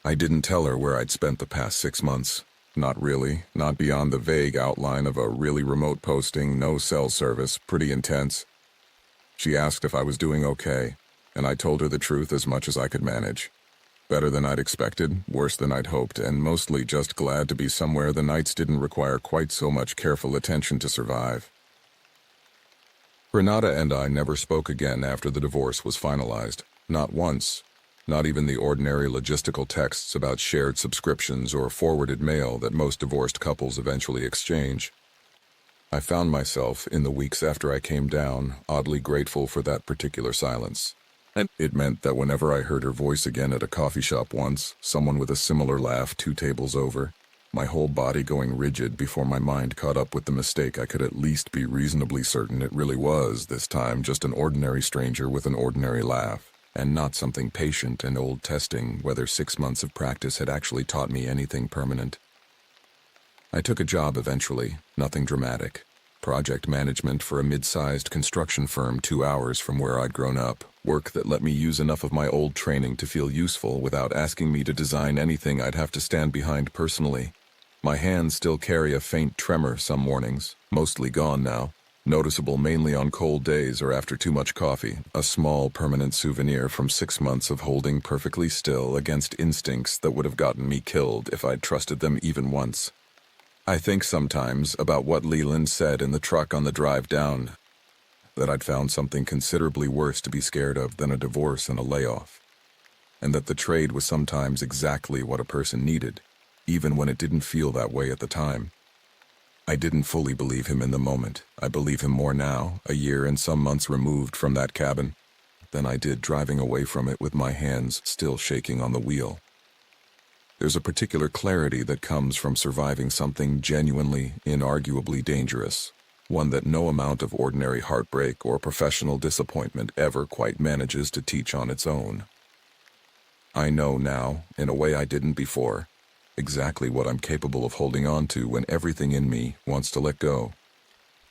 S2: I didn't tell her where I'd spent the past 6 months. Not really, not beyond the vague outline of a really remote posting, no cell service, pretty intense. She asked if I was doing okay, and I told her the truth as much as I could manage. Better than I'd expected, worse than I'd hoped, and mostly just glad to be somewhere the nights didn't require quite so much careful attention to survive. Renata and I never spoke again after the divorce was finalized. Not once. Not even the ordinary logistical texts about shared subscriptions or forwarded mail that most divorced couples eventually exchange. I found myself, in the weeks after I came down, oddly grateful for that particular silence. And it meant that whenever I heard her voice again at a coffee shop once, someone with a similar laugh 2 tables over, my whole body going rigid before my mind caught up with the mistake, I could at least be reasonably certain it really was, this time, just an ordinary stranger with an ordinary laugh, and not something patient and old-testing, whether 6 months of practice had actually taught me anything permanent. I took a job eventually, nothing dramatic. Project management for a mid-sized construction firm 2 hours from where I'd grown up, work that let me use enough of my old training to feel useful without asking me to design anything I'd have to stand behind personally. My hands still carry a faint tremor some mornings, mostly gone now, noticeable mainly on cold days or after too much coffee, a small permanent souvenir from 6 months of holding perfectly still against instincts that would have gotten me killed if I'd trusted them even once. I think sometimes about what Leland said in the truck on the drive down, that I'd found something considerably worse to be scared of than a divorce and a layoff, and that the trade was sometimes exactly what a person needed, even when it didn't feel that way at the time. I didn't fully believe him in the moment. I believe him more now, a year and some months removed from that cabin, than I did driving away from it with my hands still shaking on the wheel. There's a particular clarity that comes from surviving something genuinely, inarguably dangerous, one that no amount of ordinary heartbreak or professional disappointment ever quite manages to teach on its own. I know now, in a way I didn't before, exactly what I'm capable of holding on to when everything in me wants to let go.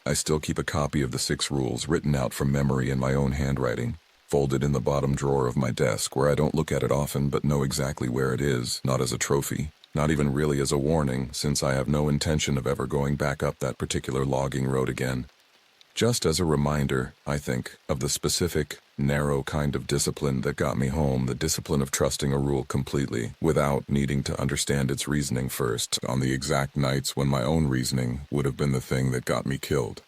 S2: I still keep a copy of the 6 rules written out from memory in my own handwriting, folded in the bottom drawer of my desk where I don't look at it often but know exactly where it is, not as a trophy, not even really as a warning, since I have no intention of ever going back up that particular logging road again. Just as a reminder, I think, of the specific, narrow kind of discipline that got me home, the discipline of trusting a rule completely, without needing to understand its reasoning first, on the exact nights when my own reasoning would have been the thing that got me killed.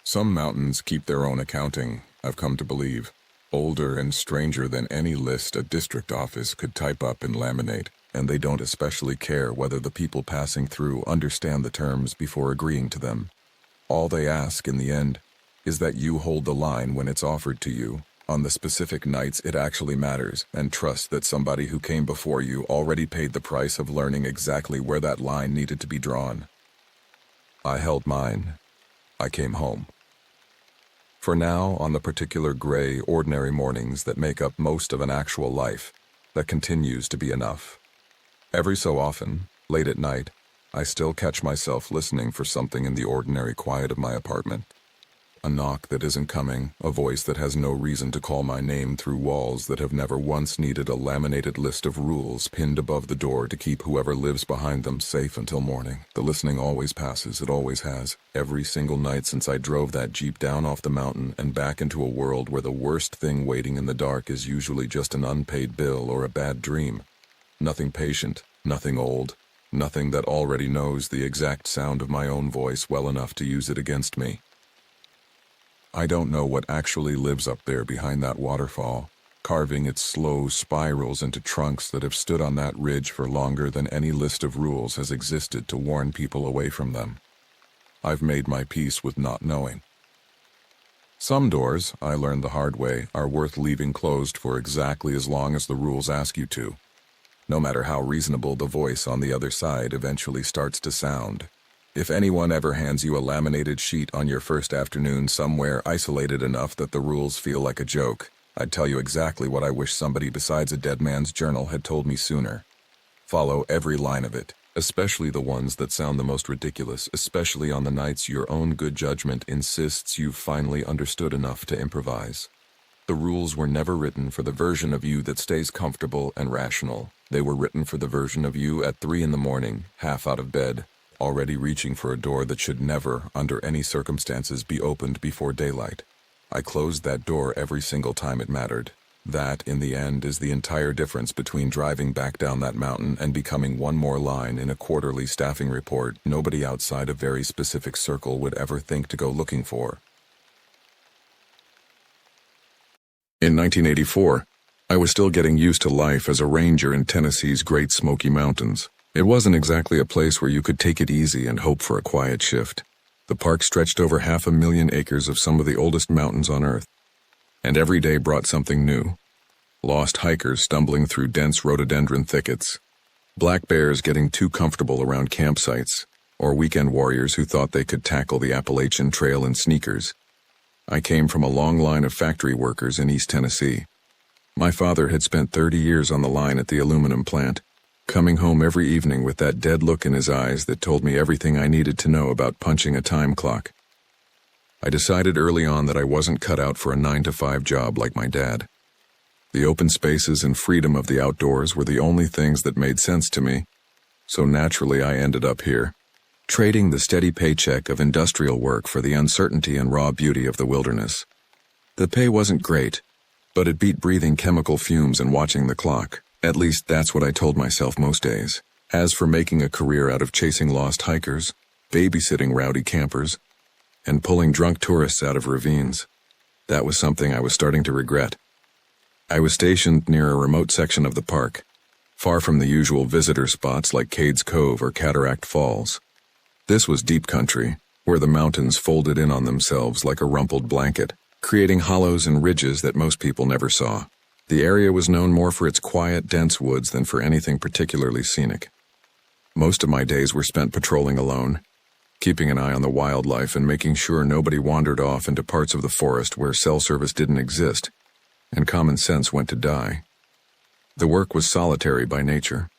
S2: Some mountains keep their own accounting, I've come to believe, older and stranger than any list a district office could type up and laminate, and they don't especially care whether the people passing through understand the terms before agreeing to them. All they ask, in the end, is that you hold the line when it's offered to you, on the specific nights it actually matters, and trust that somebody who came before you already paid the price of learning exactly where that line needed to be drawn. I held mine. I came home. For now, on the particular gray, ordinary mornings that make up most of an actual life, that continues to be enough. Every so often, late at night, I still catch myself listening for something in the ordinary quiet of my apartment. A knock that isn't coming, a voice that has no reason to call my name through walls that have never once needed a laminated list of rules pinned above the door to keep whoever lives behind them safe until morning. The listening always passes, it always has, every single night since I drove that Jeep down off the mountain and back into a world where the worst thing waiting in the dark is usually just an unpaid bill or a bad dream. Nothing patient, nothing old. Nothing that already knows the exact sound of my own voice well enough to use it against me. I don't know what actually lives up there behind that waterfall, carving its slow spirals into trunks that have stood on that ridge for longer than any list of rules has existed to warn people away from them. I've made my peace with not knowing. Some doors, I learned the hard way, are worth leaving closed for exactly as long as the rules ask you to. No matter how reasonable the voice on the other side eventually starts to sound. If anyone ever hands you a laminated sheet on your first afternoon somewhere isolated enough that the rules feel like a joke, I'd tell you exactly what I wish somebody besides a dead man's journal had told me sooner. Follow every line of it, especially the ones that sound the most ridiculous, especially on the nights your own good judgment insists you've finally understood enough to improvise. The rules were never written for the version of you that stays comfortable and rational. They were written for the version of you at 3 a.m, half out of bed, already reaching for a door that should never, under any circumstances, be opened before daylight. I closed that door every single time it mattered. That, in the end, is the entire difference between driving back down that mountain and becoming one more line in a quarterly staffing report nobody outside a very specific circle would ever think to go looking for.
S1: In 1984, I was still getting used to life as a ranger in Tennessee's Great Smoky Mountains. It wasn't exactly a place where you could take it easy and hope for a quiet shift. The park stretched over 500,000 acres of some of the oldest mountains on Earth, and every day brought something new. Lost hikers stumbling through dense rhododendron thickets, black bears getting too comfortable around campsites, or weekend warriors who thought they could tackle the Appalachian Trail in sneakers. I came from a long line of factory workers in East Tennessee. My father had spent 30 years on the line at the aluminum plant, coming home every evening with that dead look in his eyes that told me everything I needed to know about punching a time clock. I decided early on that I wasn't cut out for a 9-to-5 job like my dad. The open spaces and freedom of the outdoors were the only things that made sense to me, so naturally I ended up here, trading the steady paycheck of industrial work for the uncertainty and raw beauty of the wilderness. The pay wasn't great, but it beat breathing chemical fumes and watching the clock. At least that's what I told myself most days. As for making a career out of chasing lost hikers, babysitting rowdy campers, and pulling drunk tourists out of ravines, that was something I was starting to regret. I was stationed near a remote section of the park, far from the usual visitor spots like Cades Cove or Cataract Falls. This was deep country, where the mountains folded in on themselves like a rumpled blanket, creating hollows and ridges that most people never saw. The area was known more for its quiet, dense woods than for anything particularly scenic. Most of my days were spent patrolling alone, keeping an eye on the wildlife and making sure nobody wandered off into parts of the forest where cell service didn't exist, and common sense went to die. The work was solitary by nature.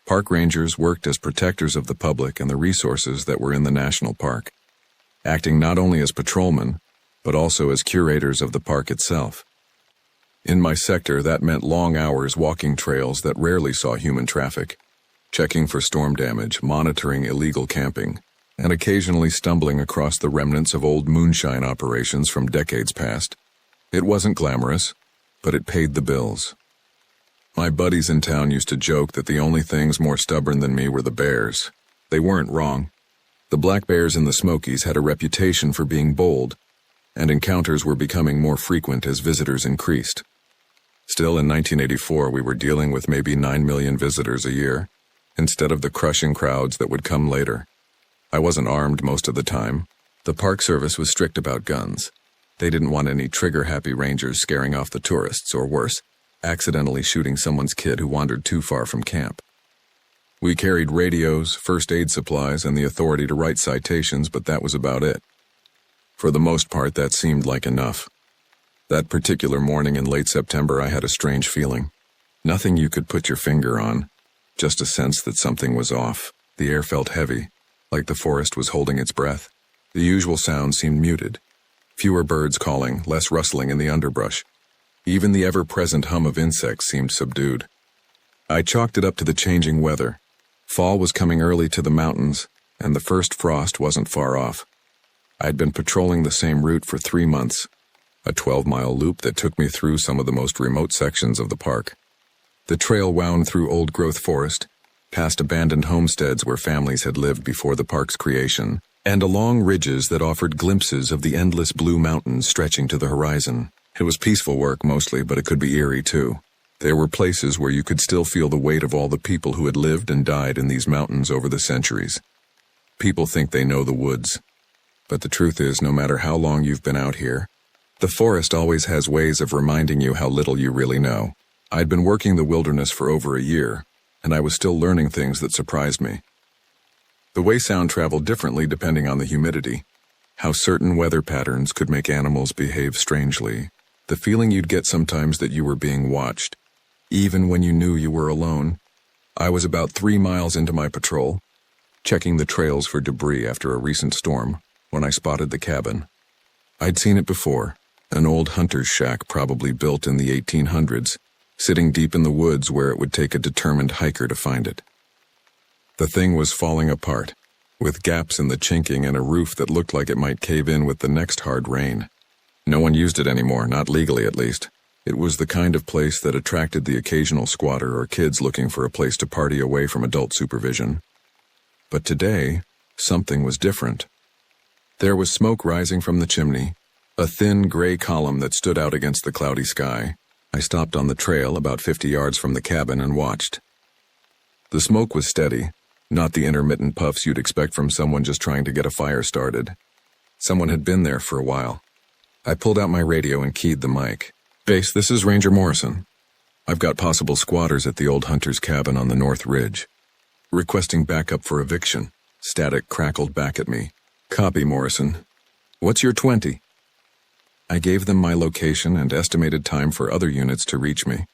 S1: Park rangers worked as protectors of the public and the resources that were in the national park, acting not only as patrolmen, but also as curators of the park itself. In my sector, that meant long hours walking trails that rarely saw human traffic, checking for storm damage, monitoring illegal camping, and occasionally stumbling across the remnants of old moonshine operations from decades past. It wasn't glamorous, but it paid the bills. My buddies in town used to joke that the only things more stubborn than me were the bears. They weren't wrong. The black bears in the Smokies had a reputation for being bold, and encounters were becoming more frequent as visitors increased. Still, in 1984, we were dealing with maybe 9 million visitors a year, instead of the crushing crowds that would come later. I wasn't armed most of the time. The Park Service was strict about guns. They didn't want any trigger-happy rangers scaring off the tourists, or worse, accidentally shooting someone's kid who wandered too far from camp. We carried radios, first aid supplies, and the authority to write citations, but that was about it. For the most part, that seemed like enough. That particular morning in late September, I had a strange feeling. Nothing you could put your finger on, just a sense that something was off. The air felt heavy, like the forest was holding its breath. The usual sounds seemed muted. Fewer birds calling, less rustling in the underbrush. Even the ever-present hum of insects seemed subdued. I chalked it up to the changing weather. Fall was coming early to the mountains, and the first frost wasn't far off. I'd been patrolling the same route for 3 months, a 12-mile loop that took me through some of the most remote sections of the park. The trail wound through old-growth forest, past abandoned homesteads where families had lived before the park's creation, and along ridges that offered glimpses of the endless blue mountains stretching to the horizon. It was peaceful work mostly, but it could be eerie too. There were places where you could still feel the weight of all the people who had lived and died in these mountains over the centuries. People think they know the woods, but the truth is, no matter how long you've been out here, the forest always has ways of reminding you how little you really know. I'd been working the wilderness for over a year, and I was still learning things that surprised me. The way sound traveled differently depending on the humidity, how certain weather patterns could make animals behave strangely, the feeling you'd get sometimes that you were being watched, even when you knew you were alone. I was about 3 miles into my patrol, checking the trails for debris after a recent storm, when I spotted the cabin. I'd seen it before, an old hunter's shack probably built in the 1800s, sitting deep in the woods where it would take a determined hiker to find it. The thing was falling apart, with gaps in the chinking and a roof that looked like it might cave in with the next hard rain. No one used it anymore, not legally at least. It was the kind of place that attracted the occasional squatter or kids looking for a place to party away from adult supervision. But today, something was different. There was smoke rising from the chimney, a thin gray column that stood out against the cloudy sky. I stopped on the trail about 50 yards from the cabin and watched. The smoke was steady, not the intermittent puffs you'd expect from someone just trying to get a fire started. Someone had been there for a while. I pulled out my radio and keyed the mic. "Base, this is Ranger Morrison. I've got possible squatters at the old hunter's cabin on the North Ridge. Requesting backup for eviction." Static crackled back at me. "Copy, Morrison. What's your 20? I gave them my location and estimated time for other units to reach me.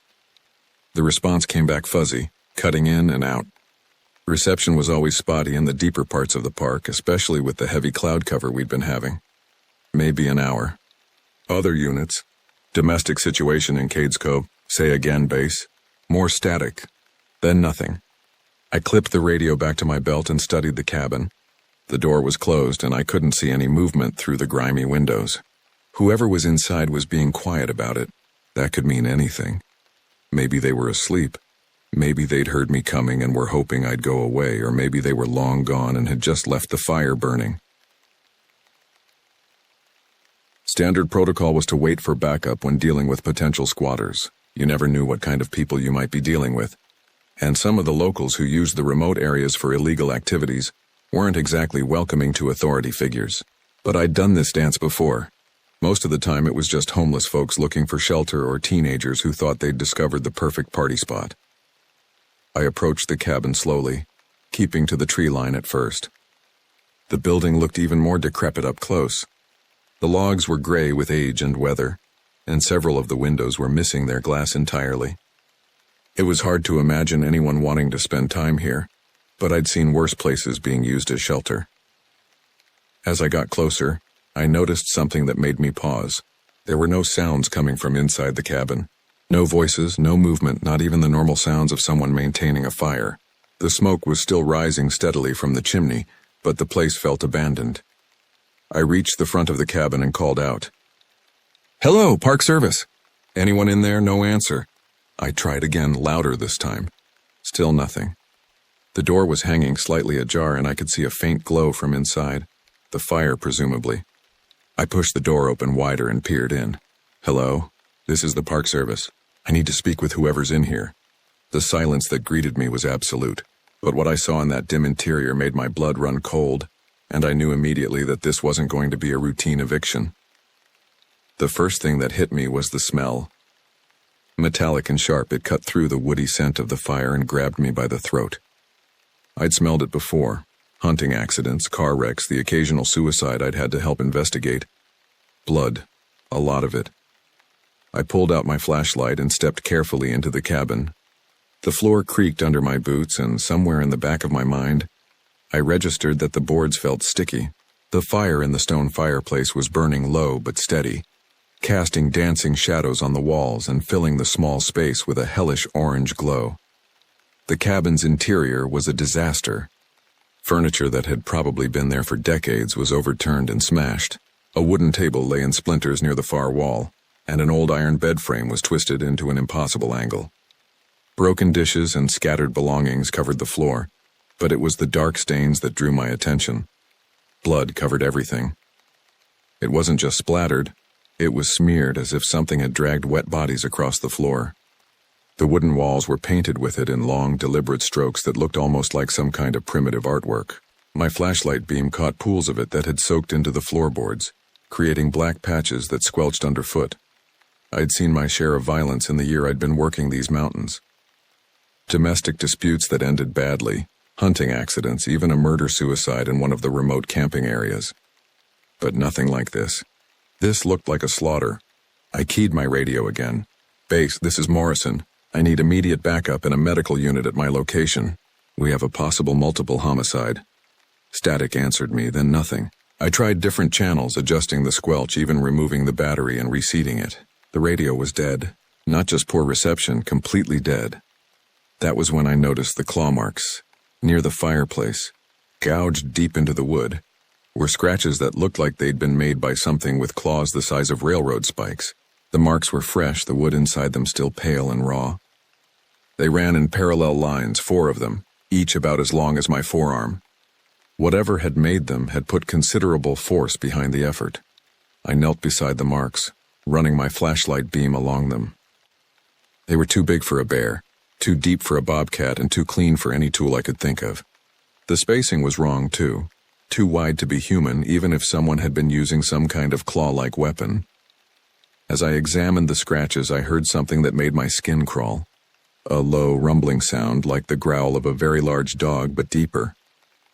S1: The response came back fuzzy, cutting in and out. Reception was always spotty in the deeper parts of the park, especially with the heavy cloud cover we'd been having. Maybe an hour. Other units. Domestic situation in Cades Cove. Say again, base. More static. Then nothing. I clipped the radio back to my belt and studied the cabin. The door was closed and I couldn't see any movement through the grimy windows. Whoever was inside was being quiet about it. That could mean anything. Maybe they were asleep. Maybe they'd heard me coming and were hoping I'd go away, or maybe they were long gone and had just left the fire burning. Standard protocol was to wait for backup when dealing with potential squatters. You never knew what kind of people you might be dealing with. And some of the locals who used the remote areas for illegal activities weren't exactly welcoming to authority figures. But I'd done this dance before. Most of the time it was just homeless folks looking for shelter or teenagers who thought they'd discovered the perfect party spot. I approached the cabin slowly, keeping to the tree line at first. The building looked even more decrepit up close. The logs were gray with age and weather, and several of the windows were missing their glass entirely. It was hard to imagine anyone wanting to spend time here, but I'd seen worse places being used as shelter. As I got closer, I noticed something that made me pause. There were no sounds coming from inside the cabin. No voices, no movement, not even the normal sounds of someone maintaining a fire. The smoke was still rising steadily from the chimney, but the place felt abandoned. I reached the front of the cabin and called out. "Hello, Park Service! Anyone in there? No answer." I tried again, louder this time. Still nothing. The door was hanging slightly ajar and I could see a faint glow from inside. The fire, presumably. I pushed the door open wider and peered in. "Hello? This is the Park Service. I need to speak with whoever's in here." The silence that greeted me was absolute, but what I saw in that dim interior made my blood run cold, and I knew immediately that this wasn't going to be a routine eviction. The first thing that hit me was the smell. Metallic and sharp, it cut through the woody scent of the fire and grabbed me by the throat. I'd smelled it before. Hunting accidents, car wrecks, the occasional suicide I'd had to help investigate. Blood. A lot of it. I pulled out my flashlight and stepped carefully into the cabin. The floor creaked under my boots, and somewhere in the back of my mind, I registered that the boards felt sticky. The fire in the stone fireplace was burning low but steady, casting dancing shadows on the walls and filling the small space with a hellish orange glow. The cabin's interior was a disaster. Furniture that had probably been there for decades was overturned and smashed. A wooden table lay in splinters near the far wall, and an old iron bed frame was twisted into an impossible angle. Broken dishes and scattered belongings covered the floor, but it was the dark stains that drew my attention. Blood covered everything. It wasn't just splattered, it was smeared as if something had dragged wet bodies across the floor. The wooden walls were painted with it in long, deliberate strokes that looked almost like some kind of primitive artwork. My flashlight beam caught pools of it that had soaked into the floorboards, creating black patches that squelched underfoot. I'd seen my share of violence in the year I'd been working these mountains. Domestic disputes that ended badly, hunting accidents, even a murder-suicide in one of the remote camping areas. But nothing like this. This looked like a slaughter. I keyed my radio again. "Base, this is Morrison. I need immediate backup and a medical unit at my location. We have a possible multiple homicide." Static answered me, then nothing. I tried different channels, adjusting the squelch, even removing the battery and reseating it. The radio was dead. Not just poor reception, completely dead. That was when I noticed the claw marks. Near the fireplace, gouged deep into the wood, were scratches that looked like they'd been made by something with claws the size of railroad spikes. The marks were fresh, the wood inside them still pale and raw. They ran in parallel lines, 4 of them, each about as long as my forearm. Whatever had made them had put considerable force behind the effort. I knelt beside the marks, running my flashlight beam along them. They were too big for a bear, too deep for a bobcat, and too clean for any tool I could think of. The spacing was wrong, too. Too wide to be human, even if someone had been using some kind of claw-like weapon. As I examined the scratches, I heard something that made my skin crawl. A low, rumbling sound, like the growl of a very large dog, but deeper.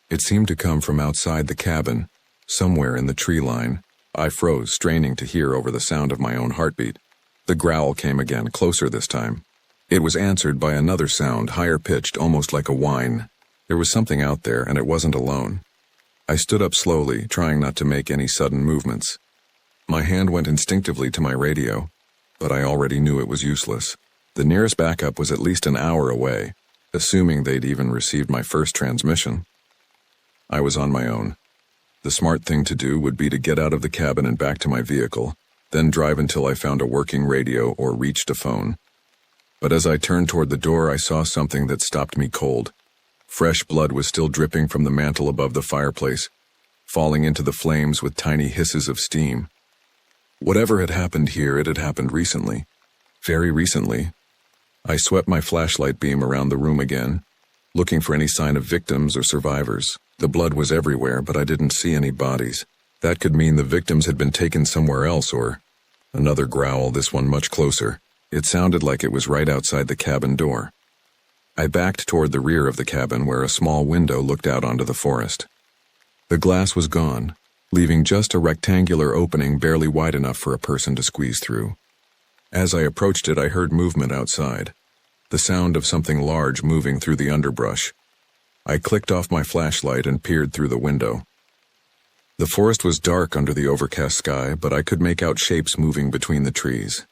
S1: It seemed to come from outside the cabin, somewhere in the tree line. I froze, straining to hear over the sound of my own heartbeat. The growl came again, closer this time. It was answered by another sound, higher-pitched, almost like a whine. There was something out there, and it wasn't alone. I stood up slowly, trying not to make any sudden movements. My hand went instinctively to my radio, but I already knew it was useless. The nearest backup was at least an hour away, assuming they'd even received my first transmission. I was on my own. The smart thing to do would be to get out of the cabin and back to my vehicle, then drive until I found a working radio or reached a phone. But as I turned toward the door, I saw something that stopped me cold. Fresh blood was still dripping from the mantel above the fireplace, falling into the flames with tiny hisses of steam. Whatever had happened here, it had happened recently. Very recently. I swept my flashlight beam around the room again, looking for any sign of victims or survivors. The blood was everywhere, but I didn't see any bodies. That could mean the victims had been taken somewhere else, or... Another growl, this one much closer. It sounded like it was right outside the cabin door. I backed toward the rear of the cabin where a small window looked out onto the forest. The glass was gone, leaving just a rectangular opening barely wide enough for a person to squeeze through. As I approached it, I heard movement outside, the sound of something large moving through the underbrush. I clicked off my flashlight and peered through the window. The forest was dark under the overcast sky, but I could make out shapes moving between the trees.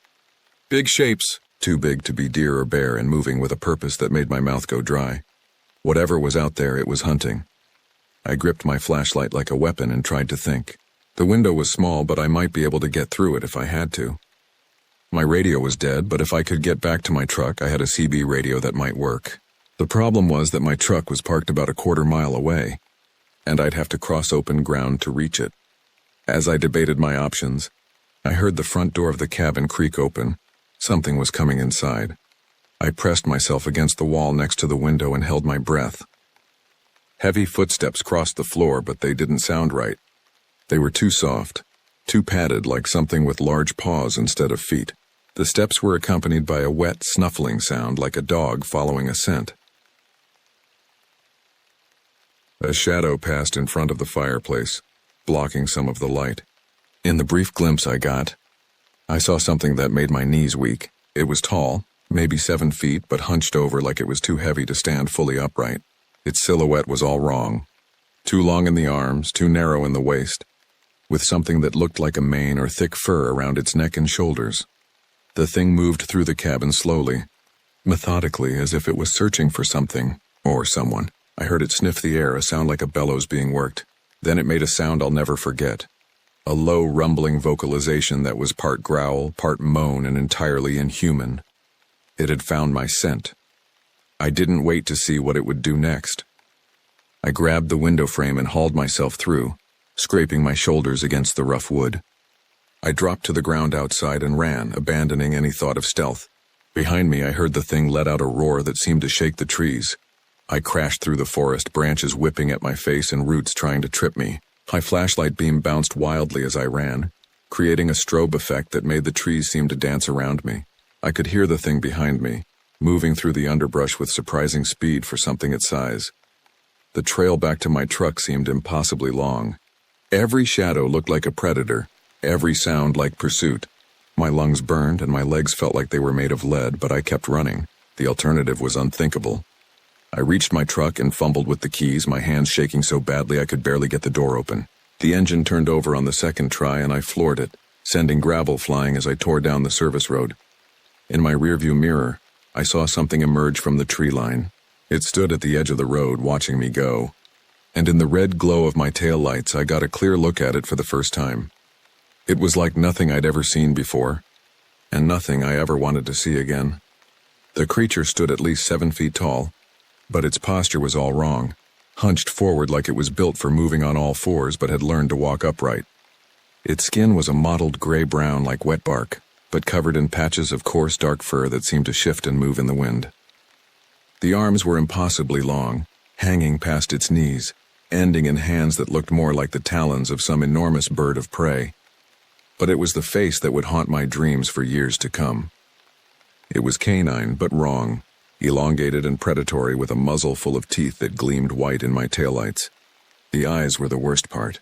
S1: "Big shapes," too big to be deer or bear and moving with a purpose that made my mouth go dry. Whatever was out there, it was hunting. I gripped my flashlight like a weapon and tried to think. The window was small, but I might be able to get through it if I had to. My radio was dead, but if I could get back to my truck, I had a CB radio that might work. The problem was that my truck was parked about a quarter-mile away, and I'd have to cross open ground to reach it. As I debated my options, I heard the front door of the cabin creak open. Something was coming inside. I pressed myself against the wall next to the window and held my breath. Heavy footsteps crossed the floor, but they didn't sound right. They were too soft, too padded, like something with large paws instead of feet. The steps were accompanied by a wet, snuffling sound like a dog following a scent. A shadow passed in front of the fireplace, blocking some of the light. In the brief glimpse I got, I saw something that made my knees weak. It was tall, maybe 7 feet, but hunched over like it was too heavy to stand fully upright. Its silhouette was all wrong. Too long in the arms, too narrow in the waist, with something that looked like a mane or thick fur around its neck and shoulders. The thing moved through the cabin slowly, methodically, as if it was searching for something, or someone. I heard it sniff the air, a sound like a bellows being worked. Then it made a sound I'll never forget. A low, rumbling vocalization that was part growl, part moan, and entirely inhuman. It had found my scent. I didn't wait to see what it would do next. I grabbed the window frame and hauled myself through, scraping my shoulders against the rough wood. I dropped to the ground outside and ran, abandoning any thought of stealth. Behind me, I heard the thing let out a roar that seemed to shake the trees. I crashed through the forest, branches whipping at my face and roots trying to trip me. My flashlight beam bounced wildly as I ran, creating a strobe effect that made the trees seem to dance around me. I could hear the thing behind me, moving through the underbrush with surprising speed for something its size. The trail back to my truck seemed impossibly long. Every shadow looked like a predator, every sound like pursuit. My lungs burned and my legs felt like they were made of lead, but I kept running. The alternative was unthinkable. I reached my truck and fumbled with the keys, my hands shaking so badly I could barely get the door open. The engine turned over on the second try and I floored it, sending gravel flying as I tore down the service road. In my rearview mirror, I saw something emerge from the tree line. It stood at the edge of the road watching me go, and in the red glow of my taillights I got a clear look at it for the first time. It was like nothing I'd ever seen before, and nothing I ever wanted to see again. The creature stood at least 7 feet tall, but its posture was all wrong, hunched forward like it was built for moving on all fours but had learned to walk upright. Its skin was a mottled gray-brown like wet bark, but covered in patches of coarse dark fur that seemed to shift and move in the wind. The arms were impossibly long, hanging past its knees, ending in hands that looked more like the talons of some enormous bird of prey. But it was the face that would haunt my dreams for years to come. It was canine, but wrong, elongated and predatory with a muzzle full of teeth that gleamed white in my taillights. The eyes were the worst part.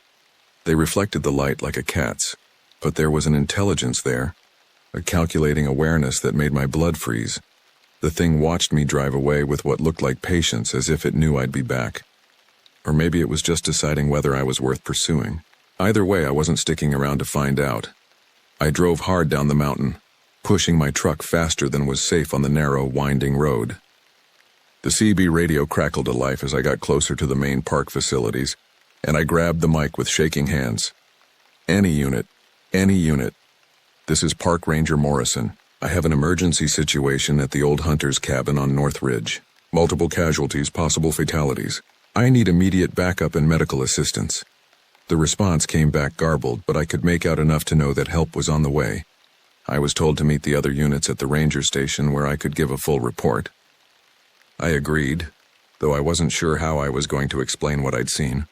S1: They reflected the light like a cat's, but there was an intelligence there, a calculating awareness that made my blood freeze. The thing watched me drive away with what looked like patience, as if it knew I'd be back. Or maybe it was just deciding whether I was worth pursuing. Either way, I wasn't sticking around to find out. I drove hard down the mountain, pushing my truck faster than was safe on the narrow, winding road. The CB radio crackled to life as I got closer to the main park facilities, and I grabbed the mic with shaking hands. Any unit. This is Park Ranger Morrison. I have an emergency situation at the old hunter's cabin on North Ridge. Multiple casualties, possible fatalities. I need immediate backup and medical assistance. The response came back garbled, but I could make out enough to know that help was on the way. I was told to meet the other units at the ranger station where I could give a full report. I agreed, though I wasn't sure how I was going to explain what I'd seen.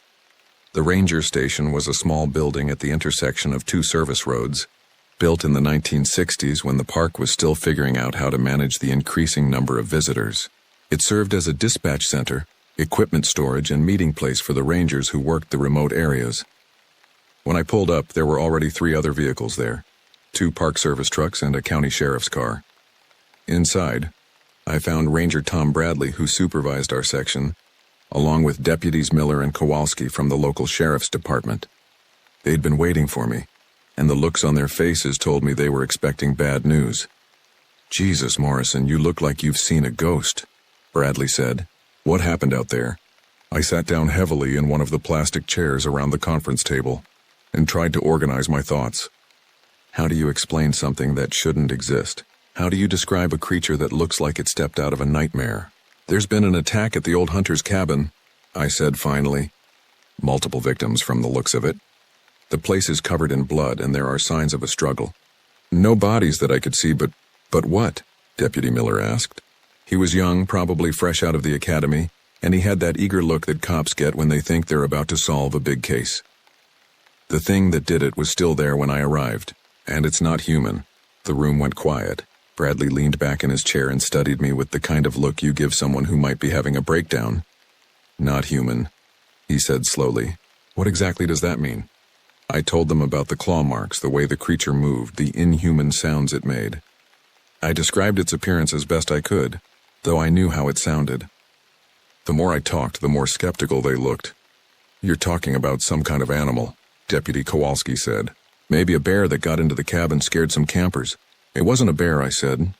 S1: The ranger station was a small building at the intersection of 2 service roads, built in the 1960s when the park was still figuring out how to manage the increasing number of visitors. It served as a dispatch center, equipment storage, and meeting place for the rangers who worked the remote areas. When I pulled up, there were already 3 other vehicles there, 2 park service trucks and a county sheriff's car. Inside, I found Ranger Tom Bradley, who supervised our section, along with Deputies Miller and Kowalski from the local sheriff's department. They'd been waiting for me, and the looks on their faces told me they were expecting bad news. Jesus, Morrison, you look like you've seen a ghost, Bradley said. What happened out there? I sat down heavily in one of the plastic chairs around the conference table and tried to organize my thoughts. How do you explain something that shouldn't exist? How do you describe a creature that looks like it stepped out of a nightmare? There's been an attack at the old hunter's cabin, I said finally. Multiple victims from the looks of it. The place is covered in blood and there are signs of a struggle. No bodies that I could see, but what? Deputy Miller asked. He was young, probably fresh out of the academy, and he had that eager look that cops get when they think they're about to solve a big case. The thing that did it was still there when I arrived, and it's not human. The room went quiet. Bradley leaned back in his chair and studied me with the kind of look you give someone who might be having a breakdown. Not human, he said slowly. What exactly does that mean? I told them about the claw marks, the way the creature moved, the inhuman sounds it made. I described its appearance as best I could, though I knew how it sounded. The more I talked, the more skeptical they looked. You're talking about some kind of animal, Deputy Kowalski said. Maybe a bear that got into the cabin scared some campers. It wasn't a bear, I said.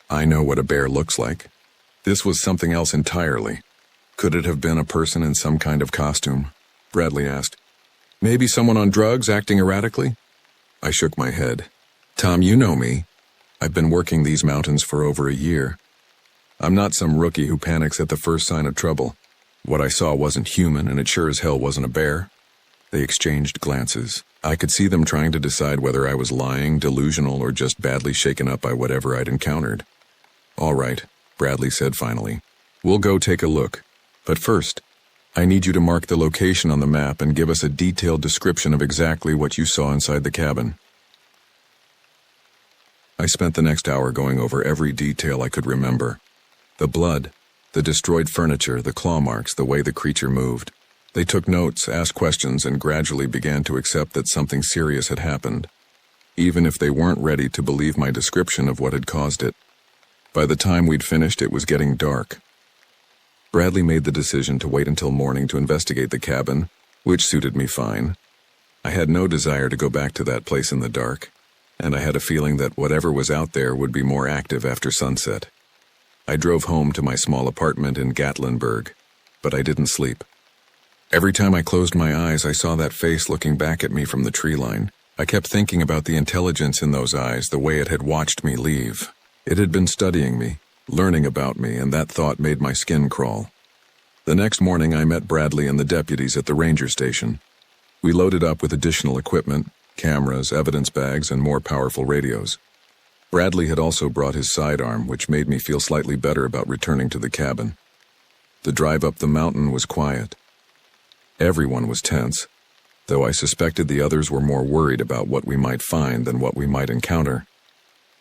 S1: I know what a bear looks like. This was something else entirely. Could it have been a person in some kind of costume? Bradley asked. Maybe someone on drugs acting erratically? I shook my head. Tom, you know me. I've been working these mountains for over a year. I'm not some rookie who panics at the first sign of trouble. What I saw wasn't human, and it sure as hell wasn't a bear. They exchanged glances. I could see them trying to decide whether I was lying, delusional, or just badly shaken up by whatever I'd encountered. All right, Bradley said finally. We'll go take a look. But first, I need you to mark the location on the map and give us a detailed description of exactly what you saw inside the cabin. I spent the next hour going over every detail I could remember. The blood, the destroyed furniture, the claw marks, the way the creature moved. They took notes, asked questions, and gradually began to accept that something serious had happened, even if they weren't ready to believe my description of what had caused it. By the time we'd finished, it was getting dark. Bradley made the decision to wait until morning to investigate the cabin, which suited me fine. I had no desire to go back to that place in the dark, and I had a feeling that whatever was out there would be more active after sunset. I drove home to my small apartment in Gatlinburg, but I didn't sleep. Every time I closed my eyes, I saw that face looking back at me from the tree line. I kept thinking about the intelligence in those eyes, the way it had watched me leave. It had been studying me, learning about me, and that thought made my skin crawl. The next morning, I met Bradley and the deputies at the ranger station. We loaded up with additional equipment, cameras, evidence bags, and more powerful radios. Bradley had also brought his sidearm, which made me feel slightly better about returning to the cabin. The drive up the mountain was quiet. Everyone was tense, though I suspected the others were more worried about what we might find than what we might encounter.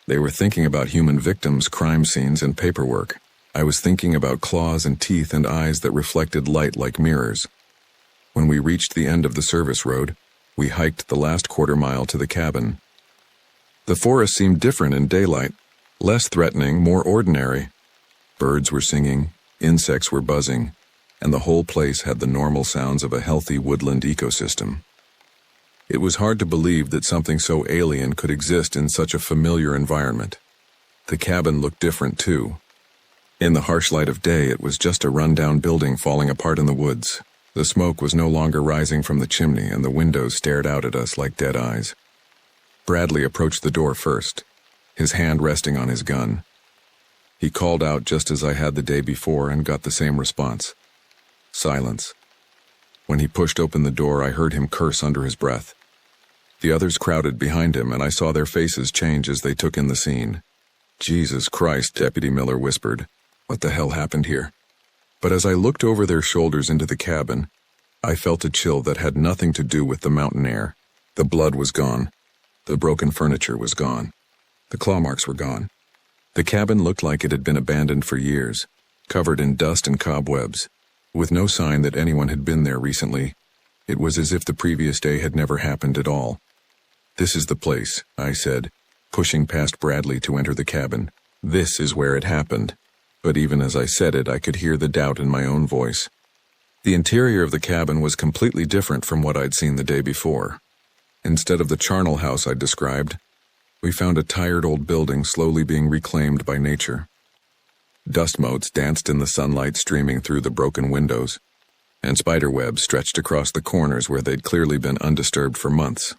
S1: They were thinking about human victims, crime scenes, and paperwork. I was thinking about claws and teeth and eyes that reflected light like mirrors. When we reached the end of the service road, we hiked the last quarter-mile to the cabin. The forest seemed different in daylight, less threatening, more ordinary. Birds were singing, insects were buzzing, and the whole place had the normal sounds of a healthy woodland ecosystem. It was hard to believe that something so alien could exist in such a familiar environment. The cabin looked different, too. In the harsh light of day, it was just a rundown building falling apart in the woods. The smoke was no longer rising from the chimney, and the windows stared out at us like dead eyes. Bradley approached the door first, his hand resting on his gun. He called out just as I had the day before and got the same response. Silence. When he pushed open the door, I heard him curse under his breath. The others crowded behind him, and I saw their faces change as they took in the scene. Jesus Christ, Deputy Miller whispered. What the hell happened here? But as I looked over their shoulders into the cabin, I felt a chill that had nothing to do with the mountain air. The blood was gone. The broken furniture was gone. The claw marks were gone. The cabin looked like it had been abandoned for years, covered in dust and cobwebs. With no sign that anyone had been there recently, it was as if the previous day had never happened at all. This is the place, I said, pushing past Bradley to enter the cabin. This is where it happened. But even as I said it, I could hear the doubt in my own voice. The interior of the cabin was completely different from what I'd seen the day before. Instead of the charnel house I'd described, We found a tired old building slowly being reclaimed by nature. Dust motes danced in the sunlight streaming through the broken windows, and spider webs stretched across the corners where they'd clearly been undisturbed for months.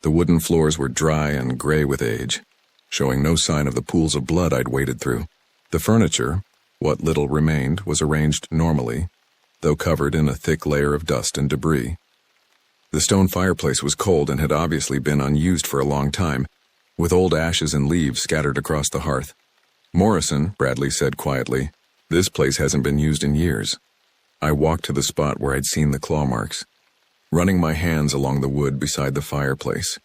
S1: The wooden floors were dry and gray with age, showing no sign of the pools of blood I'd waded through. The furniture, what little remained, was arranged normally, though covered in a thick layer of dust and debris. The stone fireplace was cold and had obviously been unused for a long time, with old ashes and leaves scattered across the hearth. "Morrison," Bradley said quietly, "this place hasn't been used in years." I walked to the spot where I'd seen the claw marks, running my hands along the wood beside the fireplace.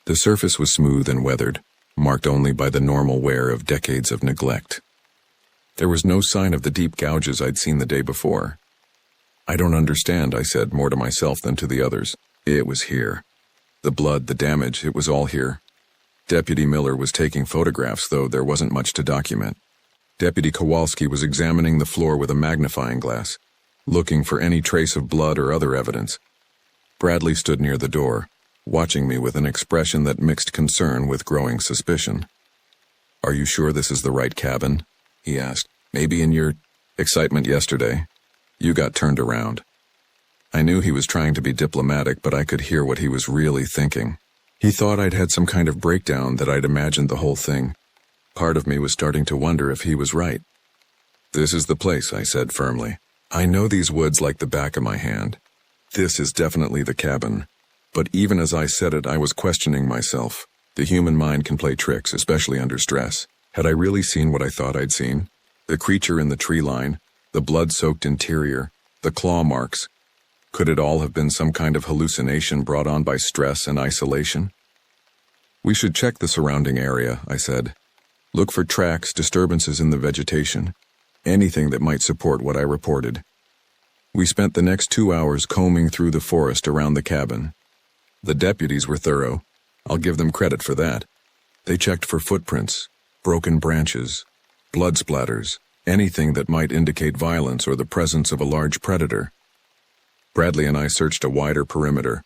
S1: The surface was smooth and weathered, marked only by the normal wear of decades of neglect. There was no sign of the deep gouges I'd seen the day before. "I don't understand," I said, more to myself than to the others. It was here. The blood, the damage, it was all here. Deputy Miller was taking photographs, though there wasn't much to document. Deputy Kowalski was examining the floor with a magnifying glass, looking for any trace of blood or other evidence. Bradley stood near the door, watching me with an expression that mixed concern with growing suspicion. "Are you sure this is the right cabin?" he asked. "Maybe in your excitement yesterday, you got turned around." I knew he was trying to be diplomatic, but I could hear what he was really thinking. He thought I'd had some kind of breakdown, that I'd imagined the whole thing. Part of me was starting to wonder if he was right. "This is the place," I said firmly. "I know these woods like the back of my hand. This is definitely the cabin." But even as I said it, I was questioning myself. The human mind can play tricks, especially under stress. Had I really seen what I thought I'd seen? The creature in the tree line, the blood-soaked interior, the claw marks. Could it all have been some kind of hallucination brought on by stress and isolation? "We should check the surrounding area," I said. "Look for tracks, disturbances in the vegetation, anything that might support what I reported." We spent the next 2 hours combing through the forest around the cabin. The deputies were thorough. I'll give them credit for that. They checked for footprints, broken branches, blood splatters, anything that might indicate violence or the presence of a large predator. Bradley and I searched a wider perimeter,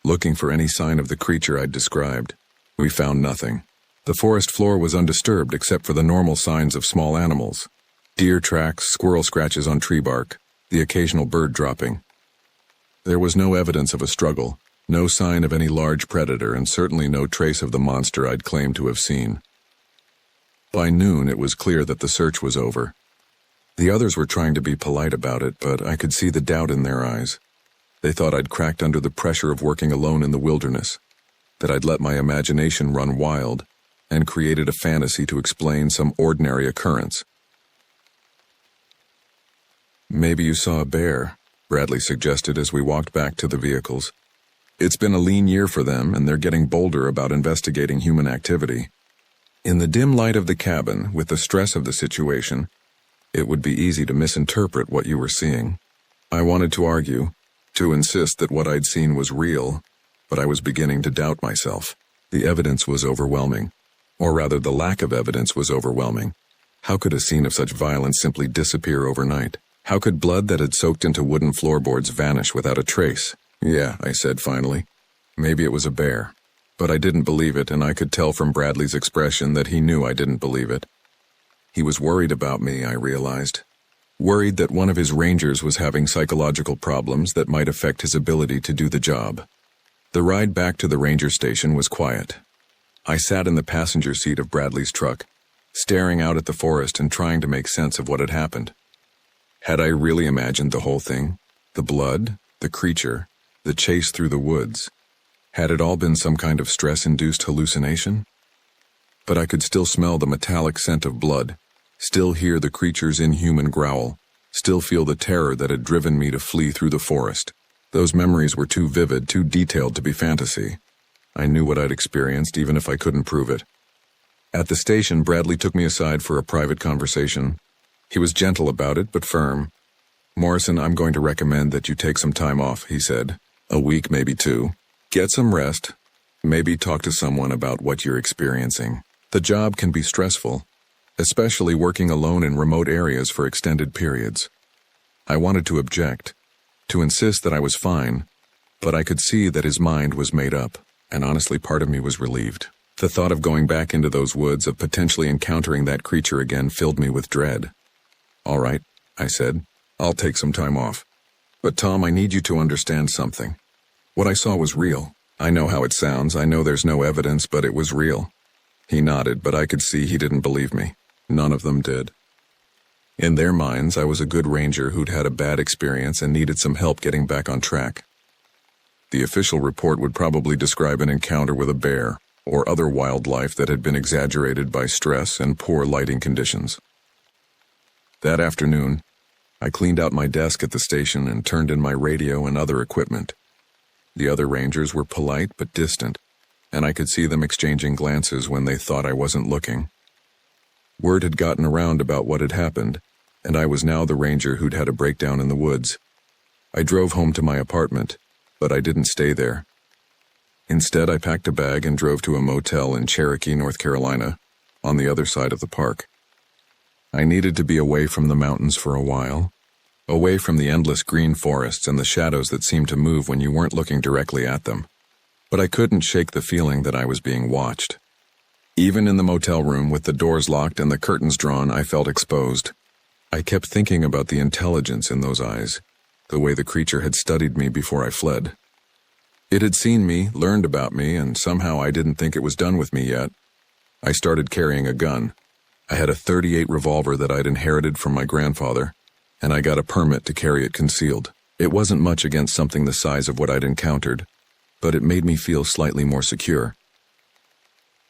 S1: looking for any sign of the creature I'd described. We found nothing. The forest floor was undisturbed except for the normal signs of small animals. Deer tracks, squirrel scratches on tree bark, the occasional bird dropping. There was no evidence of a struggle, no sign of any large predator, and certainly no trace of the monster I'd claimed to have seen. By noon, it was clear that the search was over. The others were trying to be polite about it, but I could see the doubt in their eyes. They thought I'd cracked under the pressure of working alone in the wilderness, that I'd let my imagination run wild, and created a fantasy to explain some ordinary occurrence. "Maybe you saw a bear," Bradley suggested as we walked back to the vehicles. "It's been a lean year for them, and they're getting bolder about investigating human activity." In the dim light of the cabin, with the stress of the situation, it would be easy to misinterpret what you were seeing. I wanted to argue, to insist that what I'd seen was real, but I was beginning to doubt myself. The evidence was overwhelming. Or rather, the lack of evidence was overwhelming. How could a scene of such violence simply disappear overnight? How could blood that had soaked into wooden floorboards vanish without a trace? "Yeah," I said finally. "Maybe it was a bear." But I didn't believe it, and I could tell from Bradley's expression that he knew I didn't believe it. He was worried about me, I realized. Worried that one of his rangers was having psychological problems that might affect his ability to do the job. The ride back to the ranger station was quiet. I sat in the passenger seat of Bradley's truck, staring out at the forest and trying to make sense of what had happened. Had I really imagined the whole thing? The blood, the creature, the chase through the woods. Had it all been some kind of stress-induced hallucination? But I could still smell the metallic scent of blood, still hear the creature's inhuman growl, still feel the terror that had driven me to flee through the forest. Those memories were too vivid, too detailed to be fantasy. I knew what I'd experienced, even if I couldn't prove it. At the station, Bradley took me aside for a private conversation. He was gentle about it, but firm. "Morrison, I'm going to recommend that you take some time off," he said. "A week, maybe 2. Get some rest. Maybe talk to someone about what you're experiencing. The job can be stressful, especially working alone in remote areas for extended periods." I wanted to object, to insist that I was fine, but I could see that his mind was made up, and honestly part of me was relieved. The thought of going back into those woods, of potentially encountering that creature again, filled me with dread. "All right," I said. "I'll take some time off. But Tom, I need you to understand something. What I saw was real. I know how it sounds. I know there's no evidence, but it was real." He nodded, but I could see he didn't believe me. None of them did. In their minds, I was a good ranger who'd had a bad experience and needed some help getting back on track. The official report would probably describe an encounter with a bear or other wildlife that had been exaggerated by stress and poor lighting conditions. That afternoon, I cleaned out my desk at the station and turned in my radio and other equipment. The other rangers were polite but distant, and I could see them exchanging glances when they thought I wasn't looking. Word had gotten around about what had happened, and I was now the ranger who'd had a breakdown in the woods. I drove home to my apartment, but I didn't stay there. Instead, I packed a bag and drove to a motel in Cherokee, North Carolina, on the other side of the park. I needed to be away from the mountains for a while, away from the endless green forests and the shadows that seemed to move when you weren't looking directly at them. But I couldn't shake the feeling that I was being watched. Even in the motel room with the doors locked and the curtains drawn, I felt exposed. I kept thinking about the intelligence in those eyes, the way the creature had studied me before I fled. It had seen me, learned about me, and somehow I didn't think it was done with me yet. I started carrying a gun. I had a .38 revolver that I'd inherited from my grandfather, and I got a permit to carry it concealed. It wasn't much against something the size of what I'd encountered, but it made me feel slightly more secure.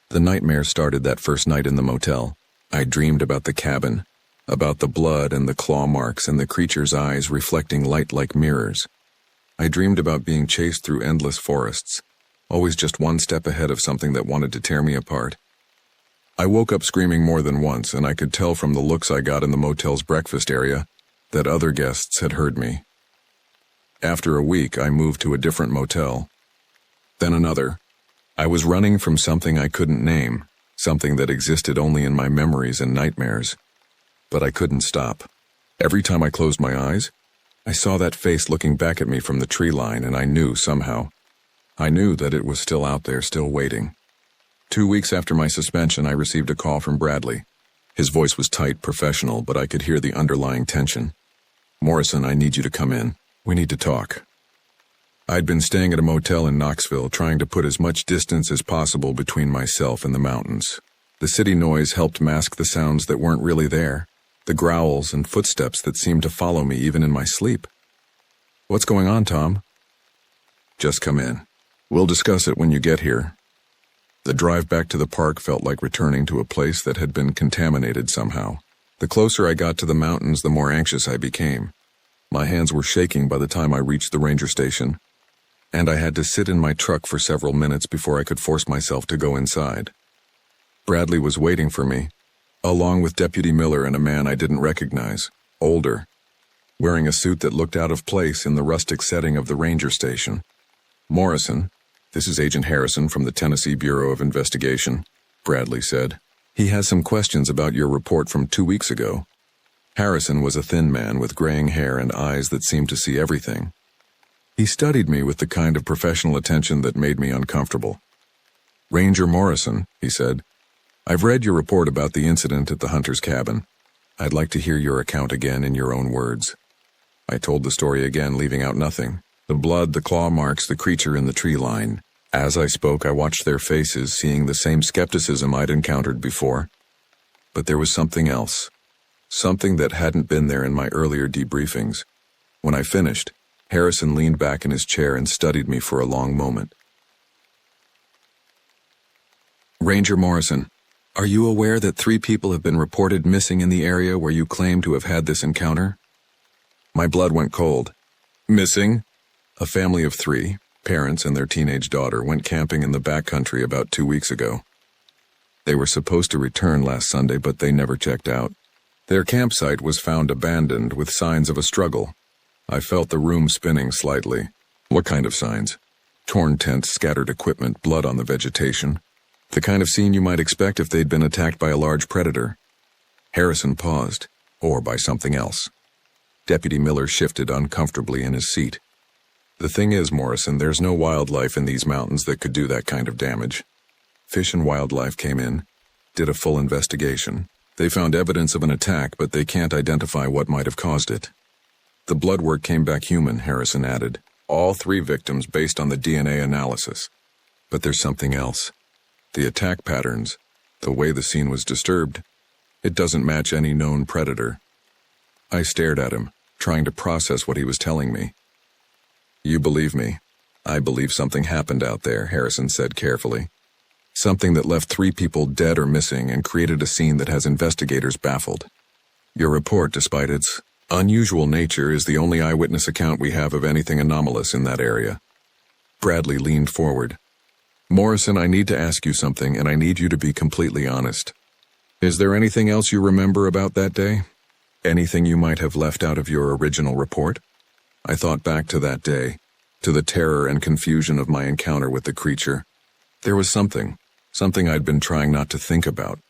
S1: The nightmare started that first night in the motel. I dreamed about the cabin, about the blood and the claw marks and the creature's eyes reflecting light like mirrors. I dreamed about being chased through endless forests, always just one step ahead of something that wanted to tear me apart. I woke up screaming more than once, and I could tell from the looks I got in the motel's breakfast area that other guests had heard me. After a week, I moved to a different motel. Then another. I was running from something I couldn't name, something that existed only in my memories and nightmares. But I couldn't stop. Every time I closed my eyes, I saw that face looking back at me from the tree line, and I knew somehow. I knew that it was still out there, still waiting. 2 weeks after my suspension, I received a call from Bradley. His voice was tight, professional, but I could hear the underlying tension. "Morrison, I need you to come in. We need to talk." I'd been staying at a motel in Knoxville, trying to put as much distance as possible between myself and the mountains. The city noise helped mask the sounds that weren't really there, the growls and footsteps that seemed to follow me even in my sleep. "What's going on, Tom?" "Just come in. We'll discuss it when you get here." The drive back to the park felt like returning to a place that had been contaminated somehow. The closer I got to the mountains, the more anxious I became. My hands were shaking by the time I reached the ranger station, and I had to sit in my truck for several minutes before I could force myself to go inside. Bradley was waiting for me, along with Deputy Miller and a man I didn't recognize, older, wearing a suit that looked out of place in the rustic setting of the ranger station. "Morrison, this is Agent Harrison from the Tennessee Bureau of Investigation," Bradley said. "He has some questions about your report from 2 weeks ago." Harrison was a thin man with graying hair and eyes that seemed to see everything. He studied me with the kind of professional attention that made me uncomfortable. "Ranger Morrison," he said, "I've read your report about the incident at the hunter's cabin. I'd like to hear your account again in your own words." I told the story again, leaving out nothing. The blood, the claw marks, the creature in the tree line. As I spoke, I watched their faces, seeing the same skepticism I'd encountered before. But there was something else. Something that hadn't been there in my earlier debriefings. When I finished, Harrison leaned back in his chair and studied me for a long moment. "Ranger Morrison, are you aware that 3 people have been reported missing in the area where you claim to have had this encounter?" My blood went cold. "Missing?" A family of 3, parents and their teenage daughter, went camping in the backcountry about 2 weeks ago. They were supposed to return last Sunday, but they never checked out. Their campsite was found abandoned with signs of a struggle. I felt the room spinning slightly. What kind of signs? Torn tents, scattered equipment, blood on the vegetation. The kind of scene you might expect if they'd been attacked by a large predator. Harrison paused, or by something else. Deputy Miller shifted uncomfortably in his seat. "The thing is, Morrison, there's no wildlife in these mountains that could do that kind of damage. Fish and Wildlife came in, did a full investigation. They found evidence of an attack, but they can't identify what might have caused it. The blood work came back human, Harrison added. All 3 victims based on the DNA analysis. But there's something else. The attack patterns, the way the scene was disturbed, it doesn't match any known predator. I stared at him, trying to process what he was telling me. You believe me? I believe something happened out there, Harrison said carefully. Something that left 3 people dead or missing and created a scene that has investigators baffled. Your report, despite its unusual nature, is the only eyewitness account we have of anything anomalous in that area. Bradley leaned forward. Morrison, I need to ask you something, and I need you to be completely honest. Is there anything else you remember about that day? Anything you might have left out of your original report? I thought back to that day, to the terror and confusion of my encounter with the creature. There was something I'd been trying not to think about.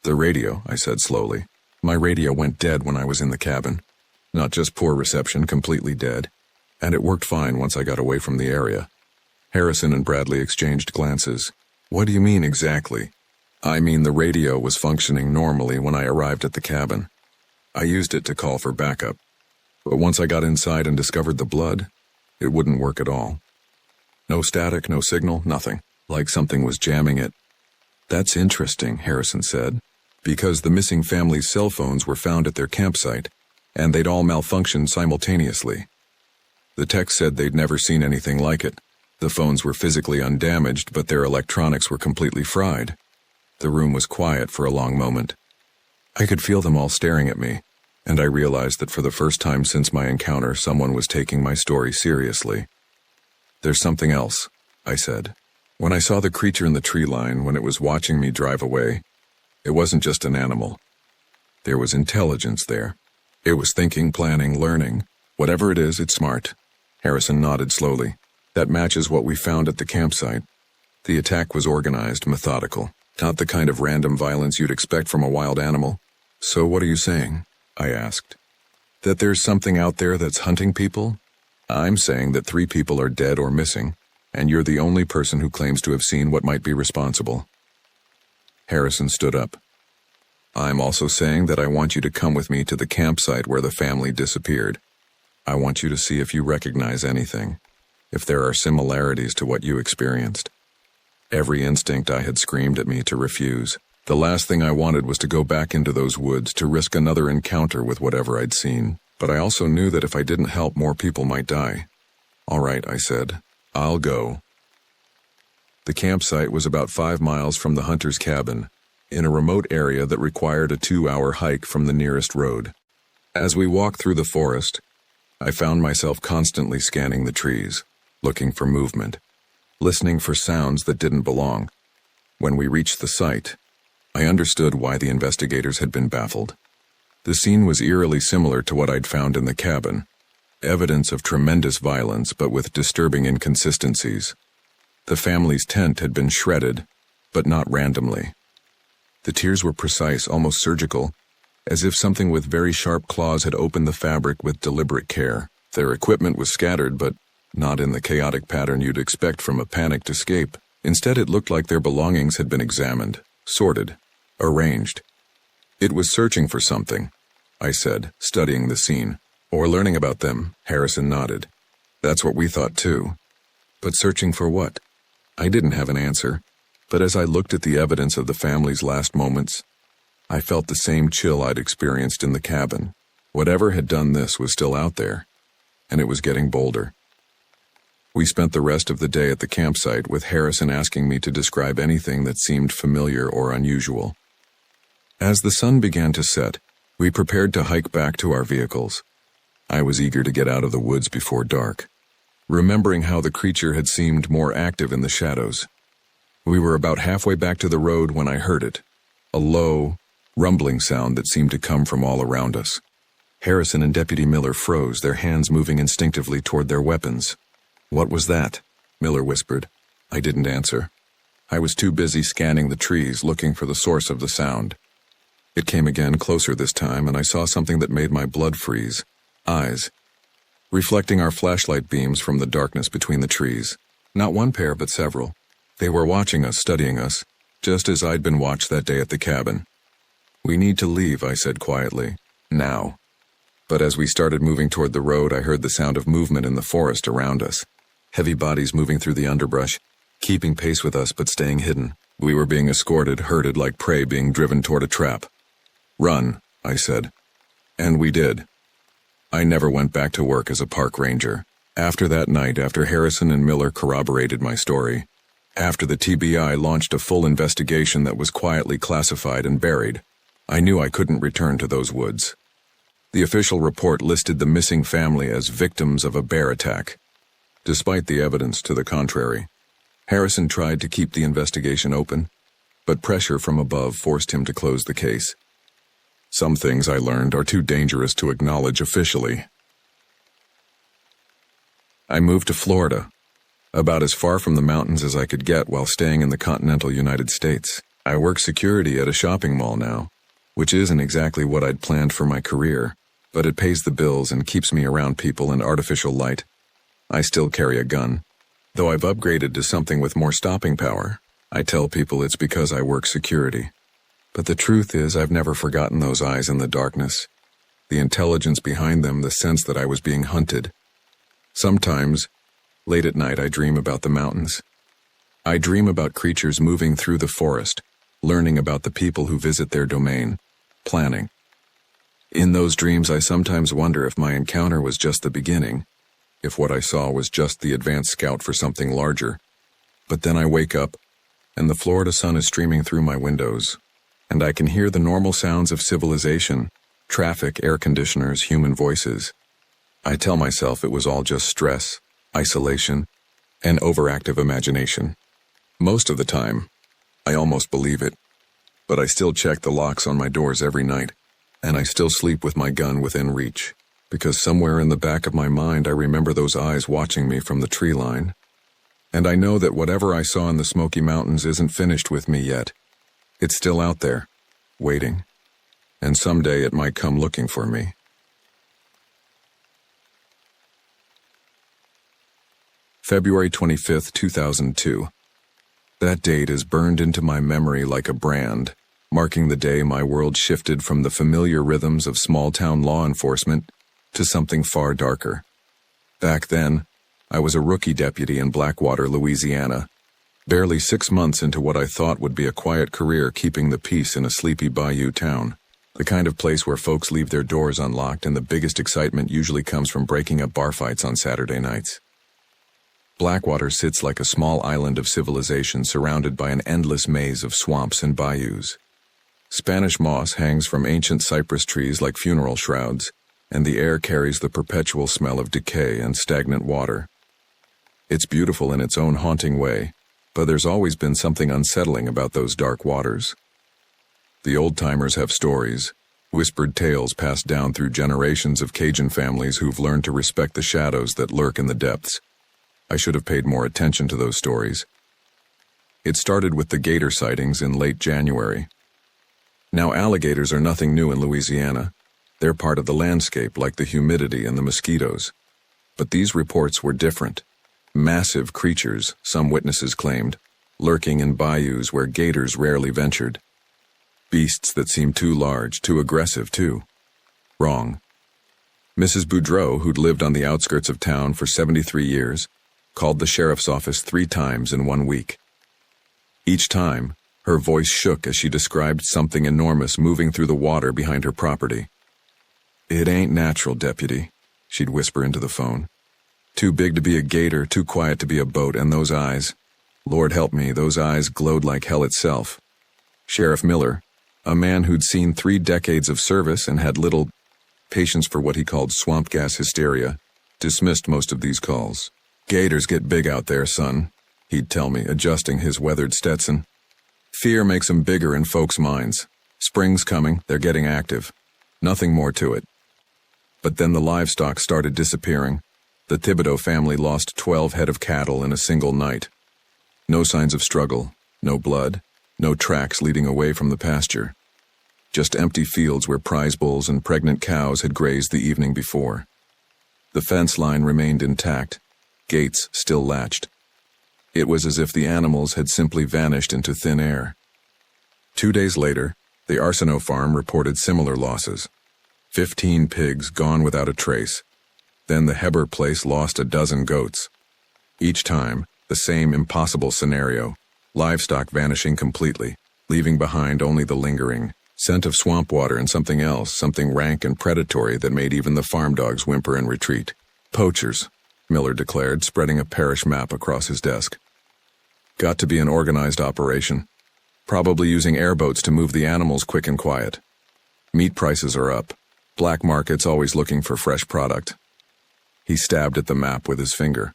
S1: The radio, I said slowly. My radio went dead when I was in the cabin. Not just poor reception, completely dead. And it worked fine once I got away from the area. Harrison and Bradley exchanged glances. What do you mean exactly? I mean the radio was functioning normally when I arrived at the cabin. I used it to call for backup. But once I got inside and discovered the blood, it wouldn't work at all. No static, no signal, nothing. Like something was jamming it. That's interesting, Harrison said, because the missing family's cell phones were found at their campsite, and they'd all malfunctioned simultaneously. The text said they'd never seen anything like it. The phones were physically undamaged, but their electronics were completely fried. The room was quiet for a long moment. I could feel them all staring at me, and I realized that for the first time since my encounter, someone was taking my story seriously. There's something else, I said. When I saw the creature in the tree line, when it was watching me drive away, it wasn't just an animal. There was intelligence there. It was thinking, planning, learning. Whatever it is, it's smart. Harrison nodded slowly. That matches what we found at the campsite. The attack was organized, methodical. Not the kind of random violence you'd expect from a wild animal. So what are you saying? I asked. That there's something out there that's hunting people? I'm saying that 3 people are dead or missing, and you're the only person who claims to have seen what might be responsible. Harrison stood up. I'm also saying that I want you to come with me to the campsite where the family disappeared. I want you to see if you recognize anything, if there are similarities to what you experienced. Every instinct I had screamed at me to refuse. The last thing I wanted was to go back into those woods to risk another encounter with whatever I'd seen. But I also knew that if I didn't help, more people might die. All right, I said. I'll go. The campsite was about 5 miles from the hunter's cabin, in a remote area that required a 2-hour hike from the nearest road. As we walked through the forest, I found myself constantly scanning the trees, looking for movement, listening for sounds that didn't belong. When we reached the site, I understood why the investigators had been baffled. The scene was eerily similar to what I'd found in the cabin. Evidence of tremendous violence, but with disturbing inconsistencies. The family's tent had been shredded, but not randomly. The tears were precise, almost surgical, as if something with very sharp claws had opened the fabric with deliberate care. Their equipment was scattered, but not in the chaotic pattern you'd expect from a panicked escape. Instead, it looked like their belongings had been examined, sorted, arranged. It was searching for something, I said, studying the scene. Or learning about them, Harrison nodded. That's what we thought too. But searching for what? I didn't have an answer, but as I looked at the evidence of the family's last moments, I felt the same chill I'd experienced in the cabin. Whatever had done this was still out there, and it was getting bolder. We spent the rest of the day at the campsite with Harrison asking me to describe anything that seemed familiar or unusual. As the sun began to set, we prepared to hike back to our vehicles. I was eager to get out of the woods before dark, remembering how the creature had seemed more active in the shadows. We were about halfway back to the road when I heard it, a low, rumbling sound that seemed to come from all around us. Harrison and Deputy Miller froze, their hands moving instinctively toward their weapons. What was that? Miller whispered. I didn't answer. I was too busy scanning the trees, looking for the source of the sound. It came again, closer this time, and I saw something that made my blood freeze. Eyes, reflecting our flashlight beams from the darkness between the trees. Not one pair, but several. They were watching us, studying us, just as I'd been watched that day at the cabin. "We need to leave," I said quietly. "Now." But as we started moving toward the road, I heard the sound of movement in the forest around us. Heavy bodies moving through the underbrush, keeping pace with us but staying hidden. We were being escorted, herded like prey being driven toward a trap. "Run," I said. And we did. I never went back to work as a park ranger. After that night, after Harrison and Miller corroborated my story, after the TBI launched a full investigation that was quietly classified and buried, I knew I couldn't return to those woods. The official report listed the missing family as victims of a bear attack. Despite the evidence to the contrary, Harrison tried to keep the investigation open, but pressure from above forced him to close the case. Some things I learned are too dangerous to acknowledge officially. I moved to Florida, about as far from the mountains as I could get while staying in the continental United States. I work security at a shopping mall now, which isn't exactly what I'd planned for my career, but it pays the bills and keeps me around people in artificial light. I still carry a gun, though I've upgraded to something with more stopping power. I tell people it's because I work security. But the truth is, I've never forgotten those eyes in the darkness, the intelligence behind them, the sense that I was being hunted. Sometimes, late at night, I dream about the mountains. I dream about creatures moving through the forest, learning about the people who visit their domain, planning. In those dreams, I sometimes wonder if my encounter was just the beginning, if what I saw was just the advance scout for something larger. But then I wake up, and the Florida sun is streaming through my windows, and I can hear the normal sounds of civilization, traffic, air conditioners, human voices. I tell myself it was all just stress, isolation, and overactive imagination. Most of the time, I almost believe it, but I still check the locks on my doors every night, and I still sleep with my gun within reach, because somewhere in the back of my mind I remember those eyes watching me from the tree line. And I know that whatever I saw in the Smoky Mountains isn't finished with me yet. It's still out there, waiting, and someday it might come looking for me. February 25th, 2002. That date is burned into my memory like a brand, marking the day my world shifted from the familiar rhythms of small-town law enforcement to something far darker. Back then, I was a rookie deputy in Blackwater, Louisiana, barely 6 months into what I thought would be a quiet career keeping the peace in a sleepy bayou town, the kind of place where folks leave their doors unlocked and the biggest excitement usually comes from breaking up bar fights on Saturday nights. Blackwater sits like a small island of civilization surrounded by an endless maze of swamps and bayous. Spanish moss hangs from ancient cypress trees like funeral shrouds, and the air carries the perpetual smell of decay and stagnant water. It's beautiful in its own haunting way, but there's always been something unsettling about those dark waters. The old-timers have stories, whispered tales passed down through generations of Cajun families who've learned to respect the shadows that lurk in the depths. I should have paid more attention to those stories. It started with the gator sightings in late January. Now, alligators are nothing new in Louisiana. They're part of the landscape, like the humidity and the mosquitoes. But these reports were different. Massive creatures, some witnesses claimed, lurking in bayous where gators rarely ventured. Beasts that seemed too large, too aggressive, too. Wrong. Mrs. Boudreau, who'd lived on the outskirts of town for 73 years, called the sheriff's office 3 times in 1 week. Each time, her voice shook as she described something enormous moving through the water behind her property. "It ain't natural, deputy," she'd whisper into the phone. "Too big to be a gator, too quiet to be a boat, and those eyes. Lord help me, those eyes glowed like hell itself." Sheriff Miller, a man who'd seen 3 decades of service and had little patience for what he called swamp gas hysteria, dismissed most of these calls. "Gators get big out there, son," he'd tell me, adjusting his weathered Stetson. "Fear makes them bigger in folks' minds. Spring's coming, they're getting active. Nothing more to it." But then the livestock started disappearing. The Thibodeau family lost 12 head of cattle in a single night. No signs of struggle, no blood, no tracks leading away from the pasture. Just empty fields where prize bulls and pregnant cows had grazed the evening before. The fence line remained intact, gates still latched. It was as if the animals had simply vanished into thin air. 2 days later, the Arsenault farm reported similar losses. 15 pigs gone without a trace. Then the Heber place lost a dozen goats. Each time, the same impossible scenario, livestock vanishing completely, leaving behind only the lingering scent of swamp water and something else, something rank and predatory that made even the farm dogs whimper and retreat. Poachers, Miller declared, spreading a parish map across his desk. Got to be an organized operation. Probably using airboats to move the animals quick and quiet. Meat prices are up. Black markets always looking for fresh product. He stabbed at the map with his finger.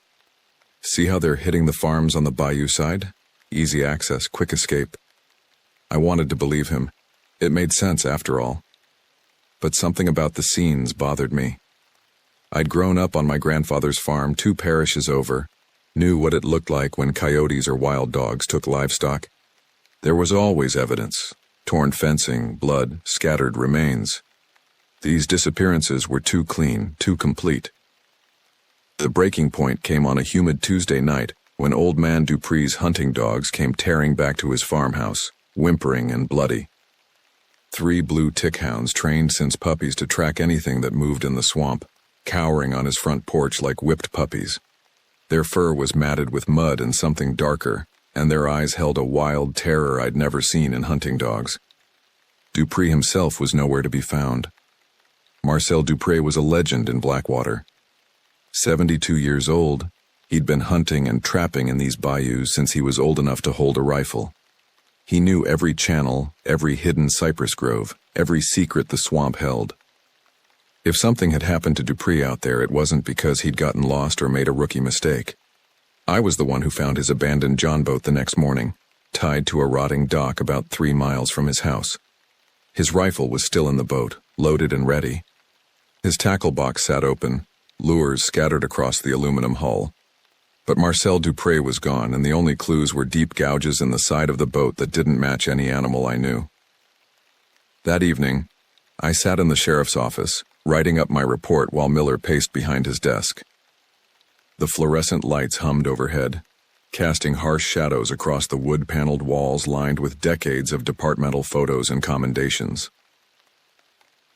S1: See how they're hitting the farms on the bayou side? Easy access, quick escape. I wanted to believe him. It made sense after all. But something about the scenes bothered me. I'd grown up on my grandfather's farm 2 parishes over, knew what it looked like when coyotes or wild dogs took livestock. There was always evidence, torn fencing, blood, scattered remains. These disappearances were too clean, too complete. The breaking point came on a humid Tuesday night when old man Dupree's hunting dogs came tearing back to his farmhouse, whimpering and bloody. 3 blue tick hounds trained since puppies to track anything that moved in the swamp, cowering on his front porch like whipped puppies. Their fur was matted with mud and something darker, and their eyes held a wild terror I'd never seen in hunting dogs. Dupree himself was nowhere to be found. Marcel Dupree was a legend in Blackwater. 72 years old, he'd been hunting and trapping in these bayous since he was old enough to hold a rifle. He knew every channel, every hidden cypress grove, every secret the swamp held. If something had happened to Dupree out there, it wasn't because he'd gotten lost or made a rookie mistake. I was the one who found his abandoned John boat the next morning, tied to a rotting dock about 3 miles from his house. His rifle was still in the boat, loaded and ready. His tackle box sat open, lures scattered across the aluminum hull. But Marcel Dupree was gone, and the only clues were deep gouges in the side of the boat that didn't match any animal I knew. That evening, I sat in the sheriff's office, writing up my report while Miller paced behind his desk. The fluorescent lights hummed overhead, casting harsh shadows across the wood-paneled walls lined with decades of departmental photos and commendations.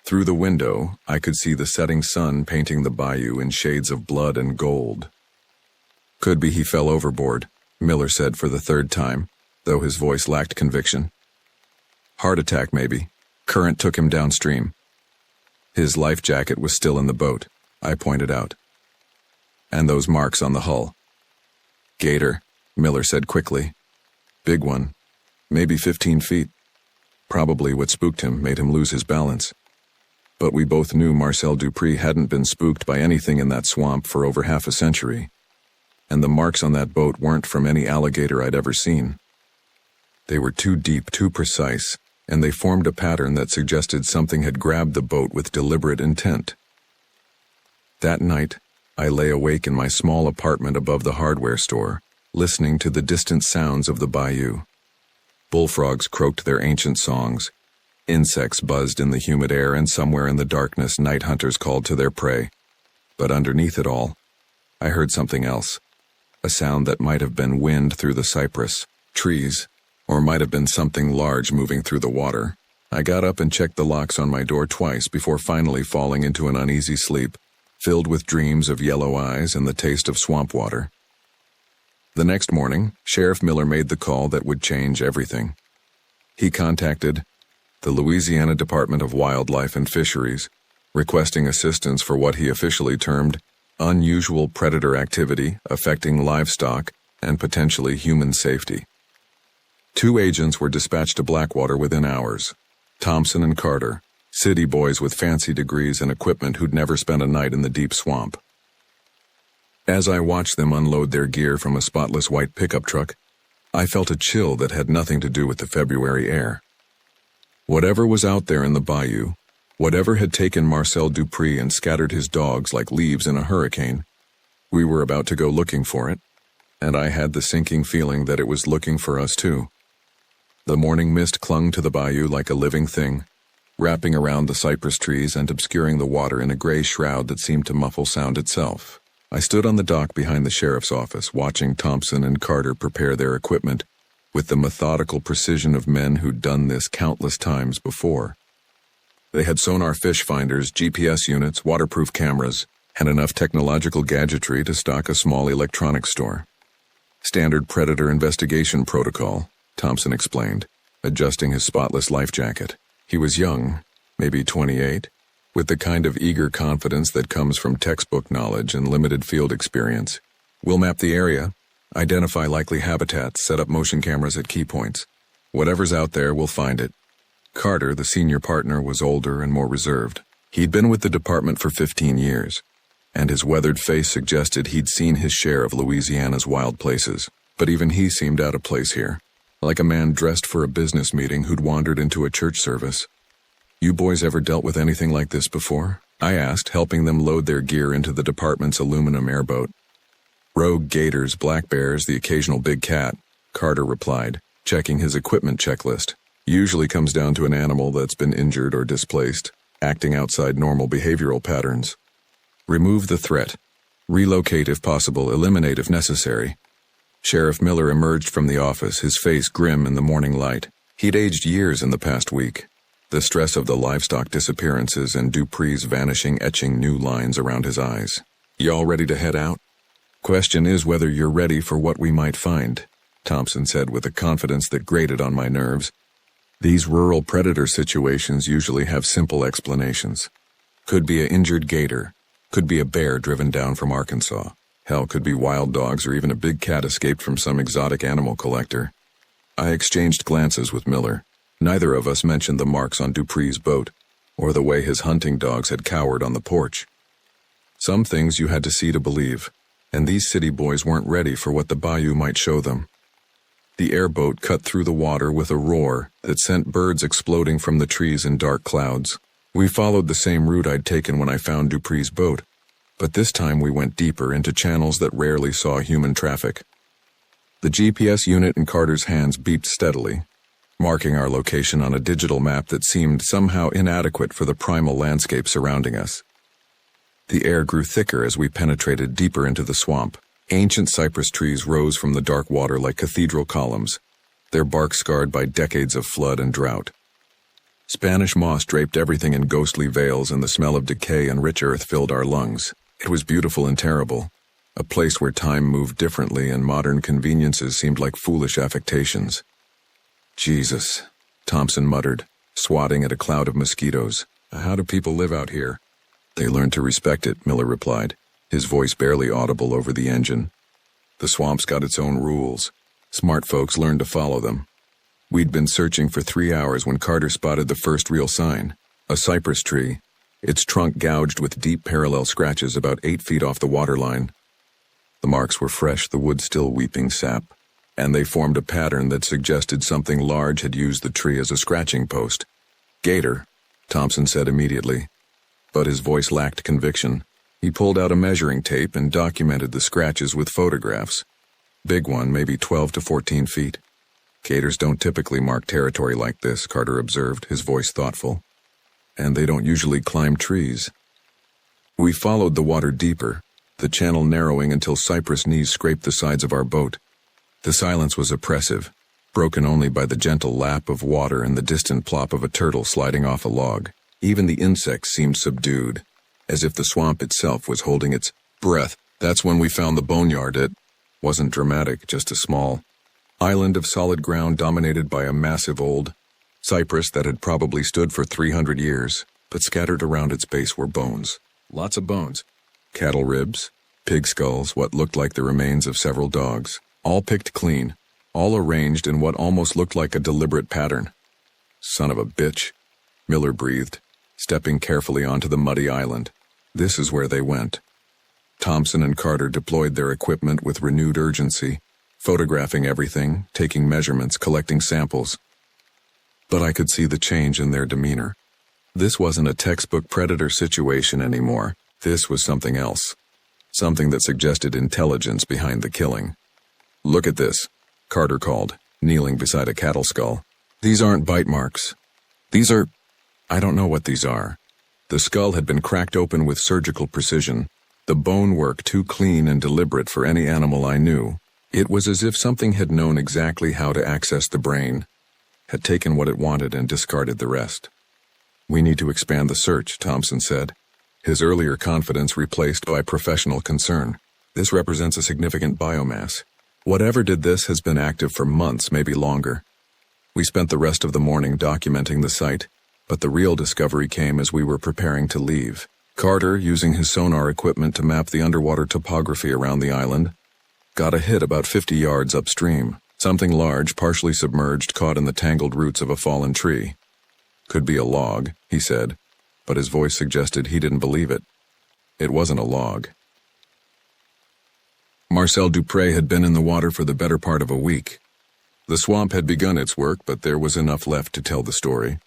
S1: Through the window, I could see the setting sun painting the bayou in shades of blood and gold. Could be he fell overboard, Miller said for the 3rd time, though his voice lacked conviction. Heart attack, maybe. Current took him downstream. His life jacket was still in the boat, I pointed out. And those marks on the hull. Gator, Miller said quickly. Big one. Maybe 15 feet. Probably what spooked him made him lose his balance. But we both knew Marcel Dupree hadn't been spooked by anything in that swamp for over half a century. And the marks on that boat weren't from any alligator I'd ever seen. They were too deep, too precise, and they formed a pattern that suggested something had grabbed the boat with deliberate intent. That night, I lay awake in my small apartment above the hardware store, listening to the distant sounds of the bayou. Bullfrogs croaked their ancient songs. Insects buzzed in the humid air, and somewhere in the darkness night hunters called to their prey. But underneath it all, I heard something else. A sound that might have been wind through the cypress, trees, or might have been something large moving through the water. I got up and checked the locks on my door twice before finally falling into an uneasy sleep, filled with dreams of yellow eyes and the taste of swamp water. The next morning, Sheriff Miller made the call that would change everything. He contacted the Louisiana Department of Wildlife and Fisheries, requesting assistance for what he officially termed unusual predator activity affecting livestock and potentially human safety. 2 agents were dispatched to Blackwater within hours. Thompson and Carter, city boys with fancy degrees and equipment who'd never spent a night in the deep swamp. As I watched them unload their gear from a spotless white pickup truck, I felt a chill that had nothing to do with the February air. Whatever was out there in the bayou, whatever had taken Marcel Dupree and scattered his dogs like leaves in a hurricane, we were about to go looking for it, and I had the sinking feeling that it was looking for us too. The morning mist clung to the bayou like a living thing, wrapping around the cypress trees and obscuring the water in a gray shroud that seemed to muffle sound itself. I stood on the dock behind the sheriff's office, watching Thompson and Carter prepare their equipment, with the methodical precision of men who'd done this countless times before. They had sonar fish finders, GPS units, waterproof cameras, and enough technological gadgetry to stock a small electronics store. Standard predator investigation protocol, Thompson explained, adjusting his spotless life jacket. He was young, maybe 28, with the kind of eager confidence that comes from textbook knowledge and limited field experience. We'll map the area, identify likely habitats, set up motion cameras at key points. Whatever's out there, we'll find it. Carter, the senior partner, was older and more reserved. He'd been with the department for 15 years, and his weathered face suggested he'd seen his share of Louisiana's wild places. But even he seemed out of place here, like a man dressed for a business meeting who'd wandered into a church service. "You boys ever dealt with anything like this before?" I asked, helping them load their gear into the department's aluminum airboat. "Rogue gators, black bears, the occasional big cat," Carter replied, checking his equipment checklist. "Usually comes down to an animal that's been injured or displaced, acting outside normal behavioral patterns. Remove the threat. Relocate if possible, eliminate if necessary." Sheriff Miller emerged from the office, his face grim in the morning light. He'd aged years in the past week. The stress of the livestock disappearances and Dupree's vanishing etching new lines around his eyes. "Y'all ready to head out?" "Question is whether you're ready for what we might find," Thompson said with a confidence that grated on my nerves. These rural predator situations usually have simple explanations. Could be an injured gator, could be a bear driven down from Arkansas. Hell, could be wild dogs or even a big cat escaped from some exotic animal collector. I exchanged glances with Miller. Neither of us mentioned the marks on Dupree's boat, or the way his hunting dogs had cowered on the porch. Some things you had to see to believe, and these city boys weren't ready for what the bayou might show them. The airboat cut through the water with a roar that sent birds exploding from the trees in dark clouds. We followed the same route I'd taken when I found Dupree's boat, but this time we went deeper into channels that rarely saw human traffic. The GPS unit in Carter's hands beeped steadily, marking our location on a digital map that seemed somehow inadequate for the primal landscape surrounding us. The air grew thicker as we penetrated deeper into the swamp. Ancient cypress trees rose from the dark water like cathedral columns, their bark scarred by decades of flood and drought. Spanish moss draped everything in ghostly veils, and the smell of decay and rich earth filled our lungs. It was beautiful and terrible, a place where time moved differently and modern conveniences seemed like foolish affectations. "Jesus," Thompson muttered, swatting at a cloud of mosquitoes. "How do people live out here?" "They learn to respect it," Miller replied, his voice barely audible over the engine. "The swamp's got its own rules. Smart folks learn to follow them." We'd been searching for 3 hours when Carter spotted the first real sign, a cypress tree, its trunk gouged with deep parallel scratches about 8 feet off the waterline. The marks were fresh, the wood still weeping sap, and they formed a pattern that suggested something large had used the tree as a scratching post. "Gator," Thompson said immediately, but his voice lacked conviction. He pulled out a measuring tape and documented the scratches with photographs. "Big one, maybe 12 to 14 feet. Gators don't typically mark territory like this," Carter observed, his voice thoughtful. "And they don't usually climb trees." We followed the water deeper, the channel narrowing until cypress knees scraped the sides of our boat. The silence was oppressive, broken only by the gentle lap of water and the distant plop of a turtle sliding off a log. Even the insects seemed subdued, as if the swamp itself was holding its breath. That's when we found the boneyard. It wasn't dramatic, just a small island of solid ground dominated by a massive old cypress that had probably stood for 300 years, but scattered around its base were bones. Lots of bones. Cattle ribs, pig skulls, what looked like the remains of several dogs, all picked clean, all arranged in what almost looked like a deliberate pattern. "Son of a bitch," Miller breathed, stepping carefully onto the muddy island. This is where they went. Thompson and Carter deployed their equipment with renewed urgency, photographing everything, taking measurements, collecting samples. But I could see the change in their demeanor. This wasn't a textbook predator situation anymore. This was something else. Something that suggested intelligence behind the killing. "Look at this," Carter called, kneeling beside a cattle skull. "These aren't bite marks. These are... I don't know what these are." The skull had been cracked open with surgical precision, the bone work too clean and deliberate for any animal I knew. It was as if something had known exactly how to access the brain, had taken what it wanted and discarded the rest. "We need to expand the search," Thompson said, his earlier confidence replaced by professional concern. "This represents a significant biomass. Whatever did this has been active for months, maybe longer." We spent the rest of the morning documenting the site, but the real discovery came as we were preparing to leave. Carter, using his sonar equipment to map the underwater topography around the island, got a hit about 50 yards upstream. Something large, partially submerged, caught in the tangled roots of a fallen tree. "Could be a log," he said, but his voice suggested he didn't believe it. It wasn't a log. Marcel Dupré had been in the water for the better part of a week. The swamp had begun its work, but there was enough left to tell the story.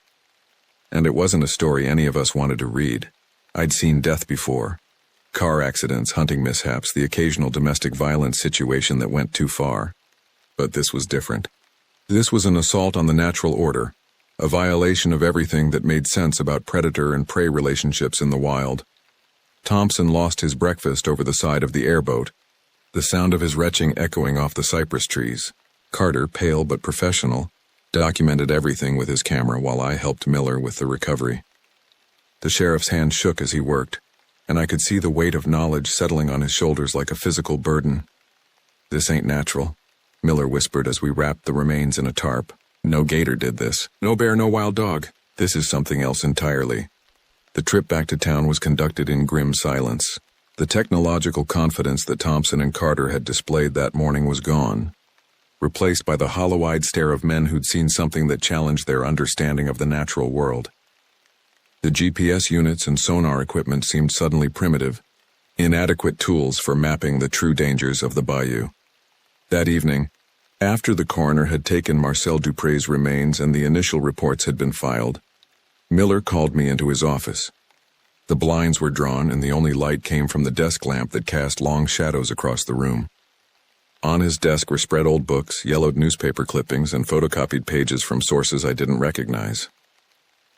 S1: And it wasn't a story any of us wanted to read. I'd seen death before. Car accidents, hunting mishaps, the occasional domestic violence situation that went too far. But this was different. This was an assault on the natural order, a violation of everything that made sense about predator and prey relationships in the wild. Thompson lost his breakfast over the side of the airboat, the sound of his retching echoing off the cypress trees. Carter, pale but professional, documented everything with his camera while I helped Miller with the recovery. The sheriff's hand shook as he worked, and I could see the weight of knowledge settling on his shoulders like a physical burden. "This ain't natural," Miller whispered as we wrapped the remains in a tarp. "No gator did this. No bear, no wild dog. This is something else entirely." The trip back to town was conducted in grim silence. The technological confidence that Thompson and Carter had displayed that morning was gone, replaced by the hollow-eyed stare of men who'd seen something that challenged their understanding of the natural world. The GPS units and sonar equipment seemed suddenly primitive, inadequate tools for mapping the true dangers of the bayou. That evening, after the coroner had taken Marcel Dupré's remains and the initial reports had been filed, Miller called me into his office. The blinds were drawn and the only light came from the desk lamp that cast long shadows across the room. On his desk were spread old books, yellowed newspaper clippings, and photocopied pages from sources I didn't recognize.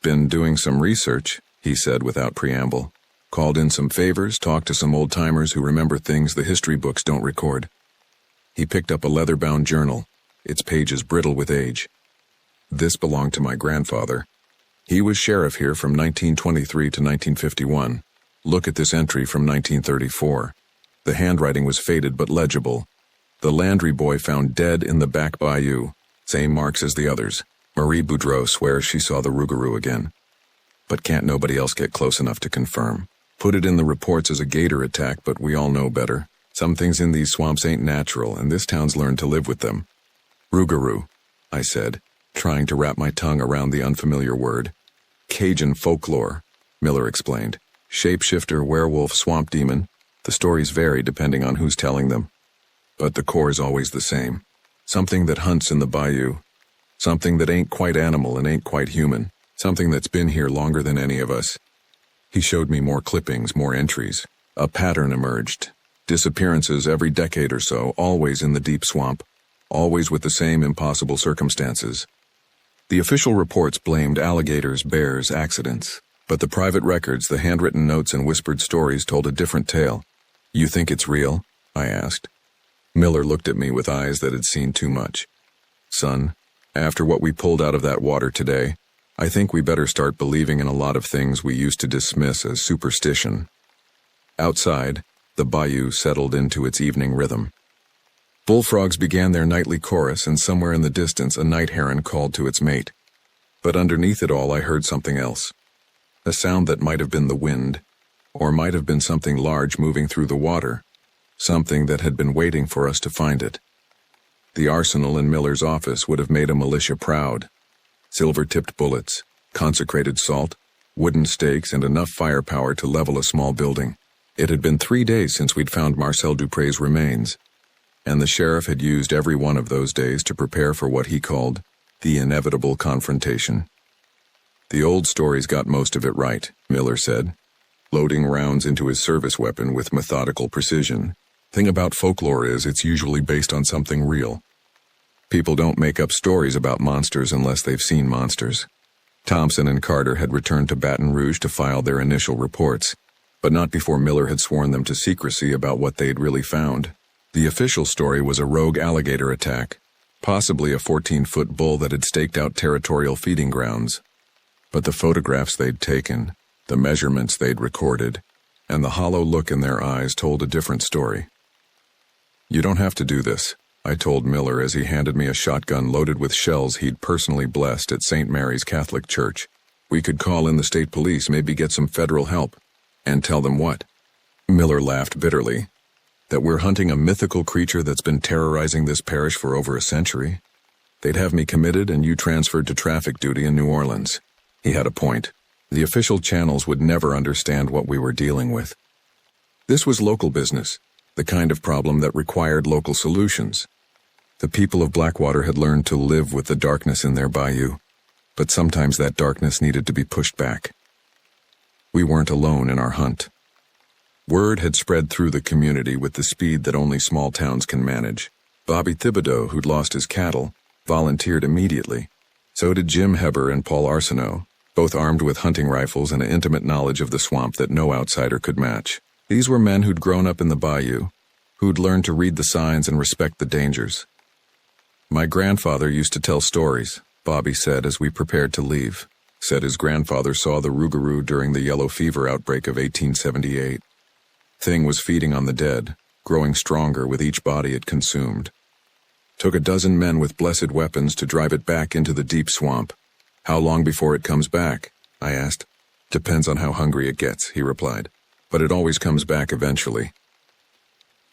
S1: "Been doing some research," he said without preamble. "Called in some favors, talked to some old-timers who remember things the history books don't record." He picked up a leather-bound journal, its pages brittle with age. "This belonged to my grandfather. He was sheriff here from 1923 to 1951. Look at this entry from 1934. The handwriting was faded but legible. The Landry boy found dead in the back bayou. Same marks as the others. Marie Boudreau swears she saw the rougarou again. But can't nobody else get close enough to confirm. Put it in the reports as a gator attack, but we all know better. Some things in these swamps ain't natural, and this town's learned to live with them." "Rougarou," I said, trying to wrap my tongue around the unfamiliar word. "Cajun folklore," Miller explained. "Shapeshifter, werewolf, swamp demon. The stories vary depending on who's telling them. But the core is always the same. Something that hunts in the bayou. Something that ain't quite animal and ain't quite human. Something that's been here longer than any of us." He showed me more clippings, more entries. A pattern emerged. Disappearances every decade or so, always in the deep swamp. Always with the same impossible circumstances. The official reports blamed alligators, bears, accidents. But the private records, the handwritten notes and whispered stories told a different tale. "You think it's real?" I asked. Miller looked at me with eyes that had seen too much. "Son, after what we pulled out of that water today, I think we better start believing in a lot of things we used to dismiss as superstition." Outside, the bayou settled into its evening rhythm. Bullfrogs began their nightly chorus, and somewhere in the distance a night heron called to its mate. But underneath it all I heard something else. A sound that might have been the wind, or might have been something large moving through the water, something that had been waiting for us to find it. The arsenal in Miller's office would have made a militia proud. Silver-tipped bullets, consecrated salt, wooden stakes, and enough firepower to level a small building. It had been 3 days since we'd found Marcel Dupré's remains, and the sheriff had used every one of those days to prepare for what he called the inevitable confrontation. "The old stories got most of it right," Miller said, loading rounds into his service weapon with methodical precision. "Thing about folklore is it's usually based on something real. People don't make up stories about monsters unless they've seen monsters." Thompson and Carter had returned to Baton Rouge to file their initial reports, but not before Miller had sworn them to secrecy about what they'd really found. The official story was a rogue alligator attack, possibly a 14-foot bull that had staked out territorial feeding grounds. But the photographs they'd taken, the measurements they'd recorded, and the hollow look in their eyes told a different story. "You don't have to do this," I told Miller as he handed me a shotgun loaded with shells he'd personally blessed at St. Mary's Catholic Church. "We could call in the state police, maybe get some federal help." "And tell them what?" Miller laughed bitterly. "That we're hunting a mythical creature that's been terrorizing this parish for over a century. They'd have me committed and you transferred to traffic duty in New Orleans." He had a point. The official channels would never understand what we were dealing with. This was local business, the kind of problem that required local solutions. The people of Blackwater had learned to live with the darkness in their bayou, but sometimes that darkness needed to be pushed back. We weren't alone in our hunt. Word had spread through the community with the speed that only small towns can manage. Bobby Thibodeau, who'd lost his cattle, volunteered immediately. So did Jim Heber and Paul Arsenault, both armed with hunting rifles and an intimate knowledge of the swamp that no outsider could match. These were men who'd grown up in the bayou, who'd learned to read the signs and respect the dangers. "My grandfather used to tell stories," Bobby said as we prepared to leave. Said his grandfather saw the rougarou during the yellow fever outbreak of 1878. Thing was feeding on the dead, growing stronger with each body it consumed. Took a dozen men with blessed weapons to drive it back into the deep swamp. "How long before it comes back?" I asked. "Depends on how hungry it gets," he replied. "But it always comes back eventually."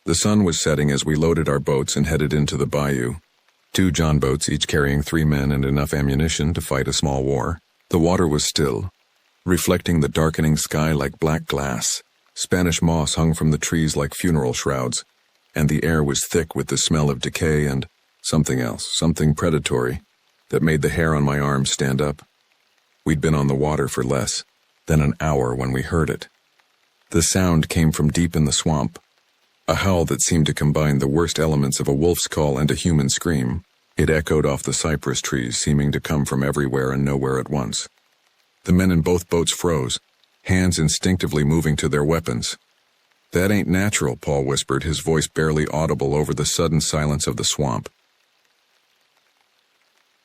S1: The sun was setting as we loaded our boats and headed into the bayou. 2 John boats, each carrying 3 men and enough ammunition to fight a small war. The water was still, reflecting the darkening sky like black glass. Spanish moss hung from the trees like funeral shrouds, and the air was thick with the smell of decay and something else, something predatory, that made the hair on my arms stand up. We'd been on the water for less than an hour when we heard it. The sound came from deep in the swamp, a howl that seemed to combine the worst elements of a wolf's call and a human scream. It echoed off the cypress trees, seeming to come from everywhere and nowhere at once. The men in both boats froze, hands instinctively moving to their weapons. "That ain't natural," Paul whispered, his voice barely audible over the sudden silence of the swamp.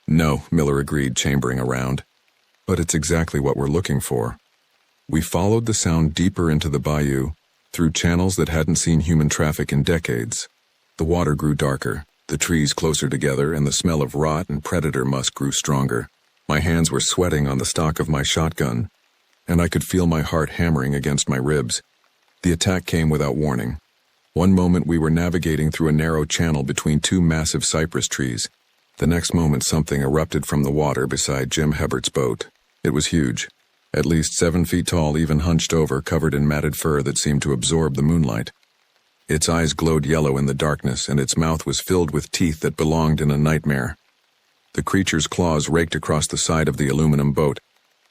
S1: "No," Miller agreed, chambering around. "But it's exactly what we're looking for." We followed the sound deeper into the bayou, through channels that hadn't seen human traffic in decades. The water grew darker, the trees closer together, and the smell of rot and predator musk grew stronger. My hands were sweating on the stock of my shotgun, and I could feel my heart hammering against my ribs. The attack came without warning. One moment we were navigating through a narrow channel between 2 massive cypress trees. The next moment something erupted from the water beside Jim Hebert's boat. It was huge, at least 7 feet tall, even hunched over, covered in matted fur that seemed to absorb the moonlight. Its eyes glowed yellow in the darkness, and its mouth was filled with teeth that belonged in a nightmare. The creature's claws raked across the side of the aluminum boat,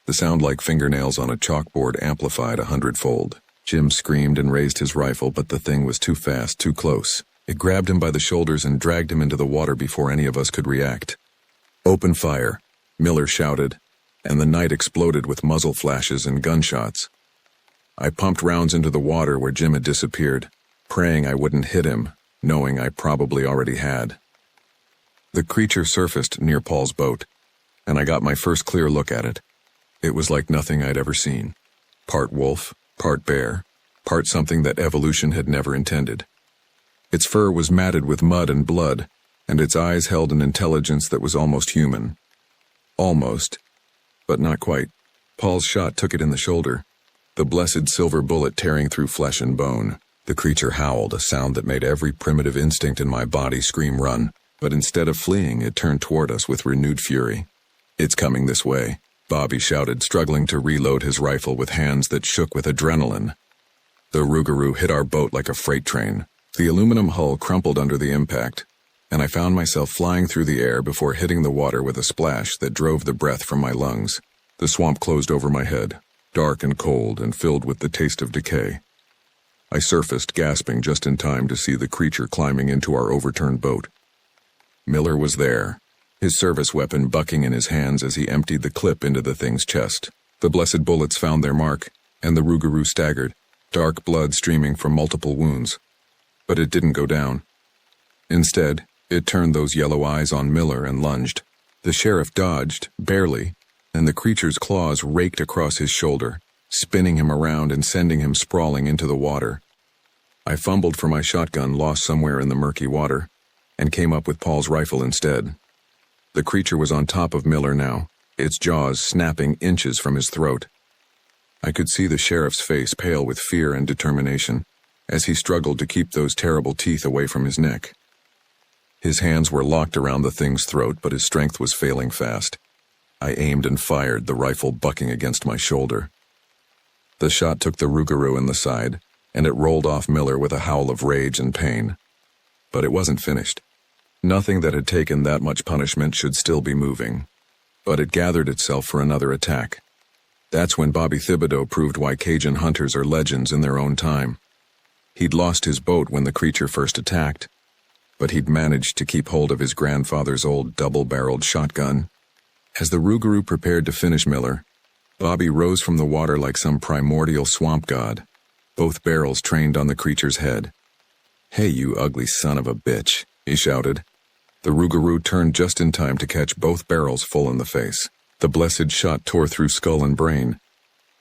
S1: the sound like fingernails on a chalkboard amplified 100-fold. Jim screamed and raised his rifle, but the thing was too fast, too close. It grabbed him by the shoulders and dragged him into the water before any of us could react. "Open fire," Miller shouted, and the night exploded with muzzle flashes and gunshots. I pumped rounds into the water where Jim had disappeared, praying I wouldn't hit him, knowing I probably already had. The creature surfaced near Paul's boat, and I got my first clear look at it. It was like nothing I'd ever seen. Part wolf, part bear, part something that evolution had never intended. Its fur was matted with mud and blood, and its eyes held an intelligence that was almost human. Almost, but not quite. Paul's shot took it in the shoulder, the blessed silver bullet tearing through flesh and bone. The creature howled, a sound that made every primitive instinct in my body scream run, but instead of fleeing, it turned toward us with renewed fury. "It's coming this way," Bobby shouted, struggling to reload his rifle with hands that shook with adrenaline. The rougarou hit our boat like a freight train. The aluminum hull crumpled under the impact, and I found myself flying through the air before hitting the water with a splash that drove the breath from my lungs. The swamp closed over my head, dark and cold and filled with the taste of decay. I surfaced, gasping, just in time to see the creature climbing into our overturned boat. Miller was there, his service weapon bucking in his hands as he emptied the clip into the thing's chest. The blessed bullets found their mark, and the rougarou staggered, dark blood streaming from multiple wounds. But it didn't go down. Instead, it turned those yellow eyes on Miller and lunged. The sheriff dodged, barely, and the creature's claws raked across his shoulder, spinning him around and sending him sprawling into the water. I fumbled for my shotgun lost somewhere in the murky water, and came up with Paul's rifle instead. The creature was on top of Miller now, its jaws snapping inches from his throat. I could see the sheriff's face pale with fear and determination, as he struggled to keep those terrible teeth away from his neck. His hands were locked around the thing's throat, but his strength was failing fast. I aimed and fired, the rifle bucking against my shoulder. The shot took the rougarou in the side, and it rolled off Miller with a howl of rage and pain. But it wasn't finished. Nothing that had taken that much punishment should still be moving. But it gathered itself for another attack. That's when Bobby Thibodeau proved why Cajun hunters are legends in their own time. He'd lost his boat when the creature first attacked, but he'd managed to keep hold of his grandfather's old double-barreled shotgun. As the rougarou prepared to finish Miller, Bobby rose from the water like some primordial swamp god, both barrels trained on the creature's head. "Hey, you ugly son of a bitch," he shouted. The rougarou turned just in time to catch both barrels full in the face. The blessed shot tore through skull and brain,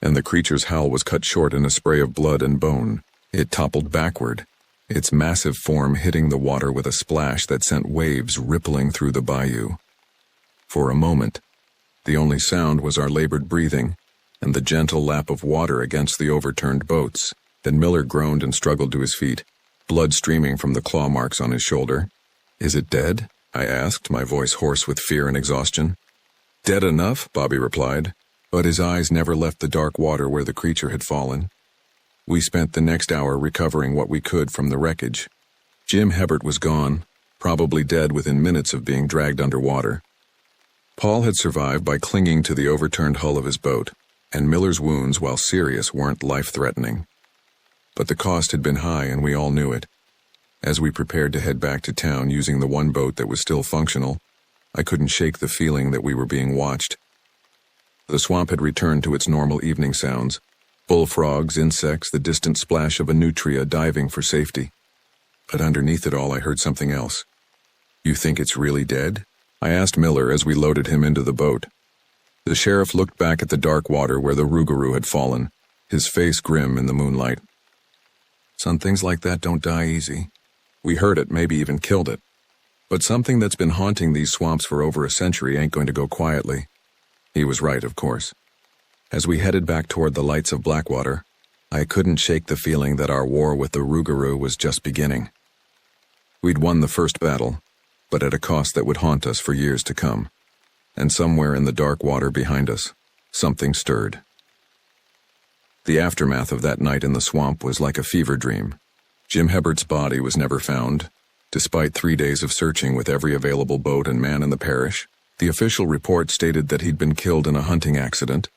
S1: and the creature's howl was cut short in a spray of blood and bone. It toppled backward, its massive form hitting the water with a splash that sent waves rippling through the bayou. For a moment, the only sound was our labored breathing and the gentle lap of water against the overturned boats. Then Miller groaned and struggled to his feet, blood streaming from the claw marks on his shoulder. "Is it dead?" I asked, my voice hoarse with fear and exhaustion. "Dead enough," Bobby replied, but his eyes never left the dark water where the creature had fallen. We spent the next hour recovering what we could from the wreckage. Jim Hebert was gone, probably dead within minutes of being dragged underwater. Paul had survived by clinging to the overturned hull of his boat, and Miller's wounds, while serious, weren't life-threatening. But the cost had been high, and we all knew it. As we prepared to head back to town using the one boat that was still functional, I couldn't shake the feeling that we were being watched. The swamp had returned to its normal evening sounds: bullfrogs, insects, the distant splash of a nutria diving for safety. But underneath it all, I heard something else. "You think it's really dead?" I asked Miller as we loaded him into the boat. The sheriff looked back at the dark water where the rougarou had fallen, his face grim in the moonlight. "Some things like that don't die easy. We hurt it, maybe even killed it. But something that's been haunting these swamps for over a century ain't going to go quietly." He was right, of course. As we headed back toward the lights of Blackwater, I couldn't shake the feeling that our war with the rougarou was just beginning. We'd won the first battle, but at a cost that would haunt us for years to come. And somewhere in the dark water behind us, something stirred. The aftermath of that night in the swamp was like a fever dream. Jim Hebert's body was never found, despite 3 days of searching with every available boat and man in the parish. The official report stated that he'd been killed in a hunting accident,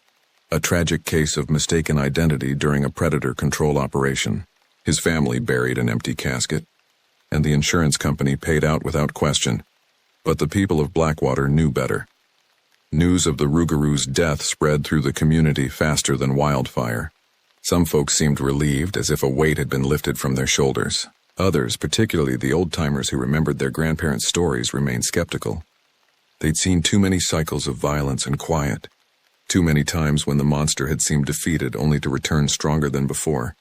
S1: a tragic case of mistaken identity during a predator control operation. His family buried an empty casket, and the insurance company paid out without question. But the people of Blackwater knew better. News of the rougarou's death spread through the community faster than wildfire. Some folks seemed relieved, as if a weight had been lifted from their shoulders. Others, particularly the old-timers who remembered their grandparents' stories, remained skeptical. They'd seen too many cycles of violence and quiet, too many times when the monster had seemed defeated only to return stronger than before.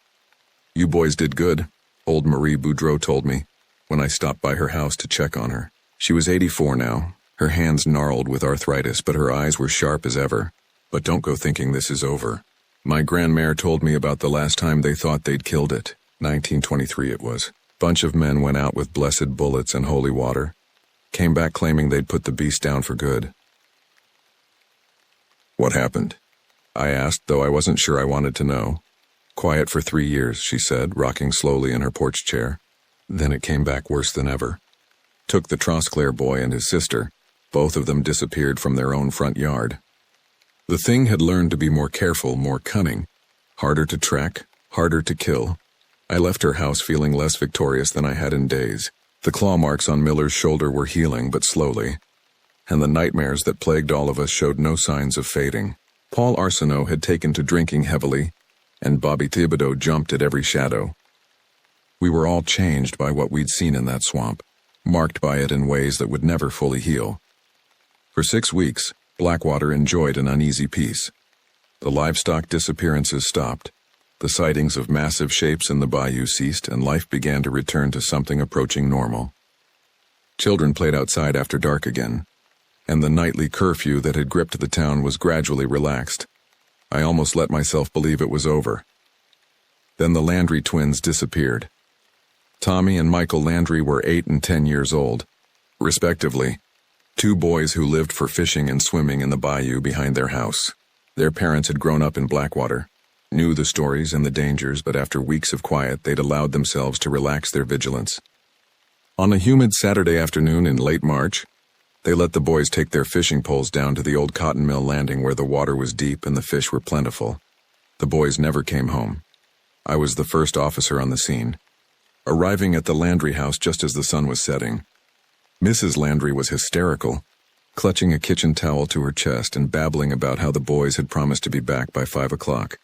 S1: "You boys did good," old Marie Boudreau told me, when I stopped by her house to check on her. She was 84 now, her hands gnarled with arthritis, but her eyes were sharp as ever. "But don't go thinking this is over. My grandmare told me about the last time they thought they'd killed it. 1923 it was. Bunch of men went out with blessed bullets and holy water. Came back claiming they'd put the beast down for good." "What happened?" I asked, though I wasn't sure I wanted to know. "Quiet for 3 years," she said, rocking slowly in her porch chair. "Then it came back worse than ever. Took the Trosclair boy and his sister. Both of them disappeared from their own front yard. The thing had learned to be more careful, more cunning, harder to track, harder to kill. I left her house feeling less victorious than I had in days. The claw marks on Miller's shoulder were healing, but slowly, and the nightmares that plagued all of us showed no signs of fading. Paul Arsenault had taken to drinking heavily, and Bobby Thibodeau jumped at every shadow. We were all changed by what we'd seen in that swamp. marked by it in ways that would never fully heal. For 6 weeks, Blackwater enjoyed an uneasy peace. The livestock disappearances stopped, the sightings of massive shapes in the bayou ceased, and life began to return to something approaching normal. Children played outside after dark again, and the nightly curfew that had gripped the town was gradually relaxed. I almost let myself believe it was over. Then the Landry twins disappeared. Tommy and Michael Landry were 8 and 10 years old, respectively, 2 boys who lived for fishing and swimming in the bayou behind their house. Their parents had grown up in Blackwater, knew the stories and the dangers, but after weeks of quiet, they'd allowed themselves to relax their vigilance. On a humid Saturday afternoon in late March, they let the boys take their fishing poles down to the old cotton mill landing where the water was deep and the fish were plentiful. The boys never came home. I was the first officer on the scene, arriving at the Landry house just as the sun was setting. Mrs. Landry was hysterical, clutching a kitchen towel to her chest and babbling about how the boys had promised to be back by 5 o'clock.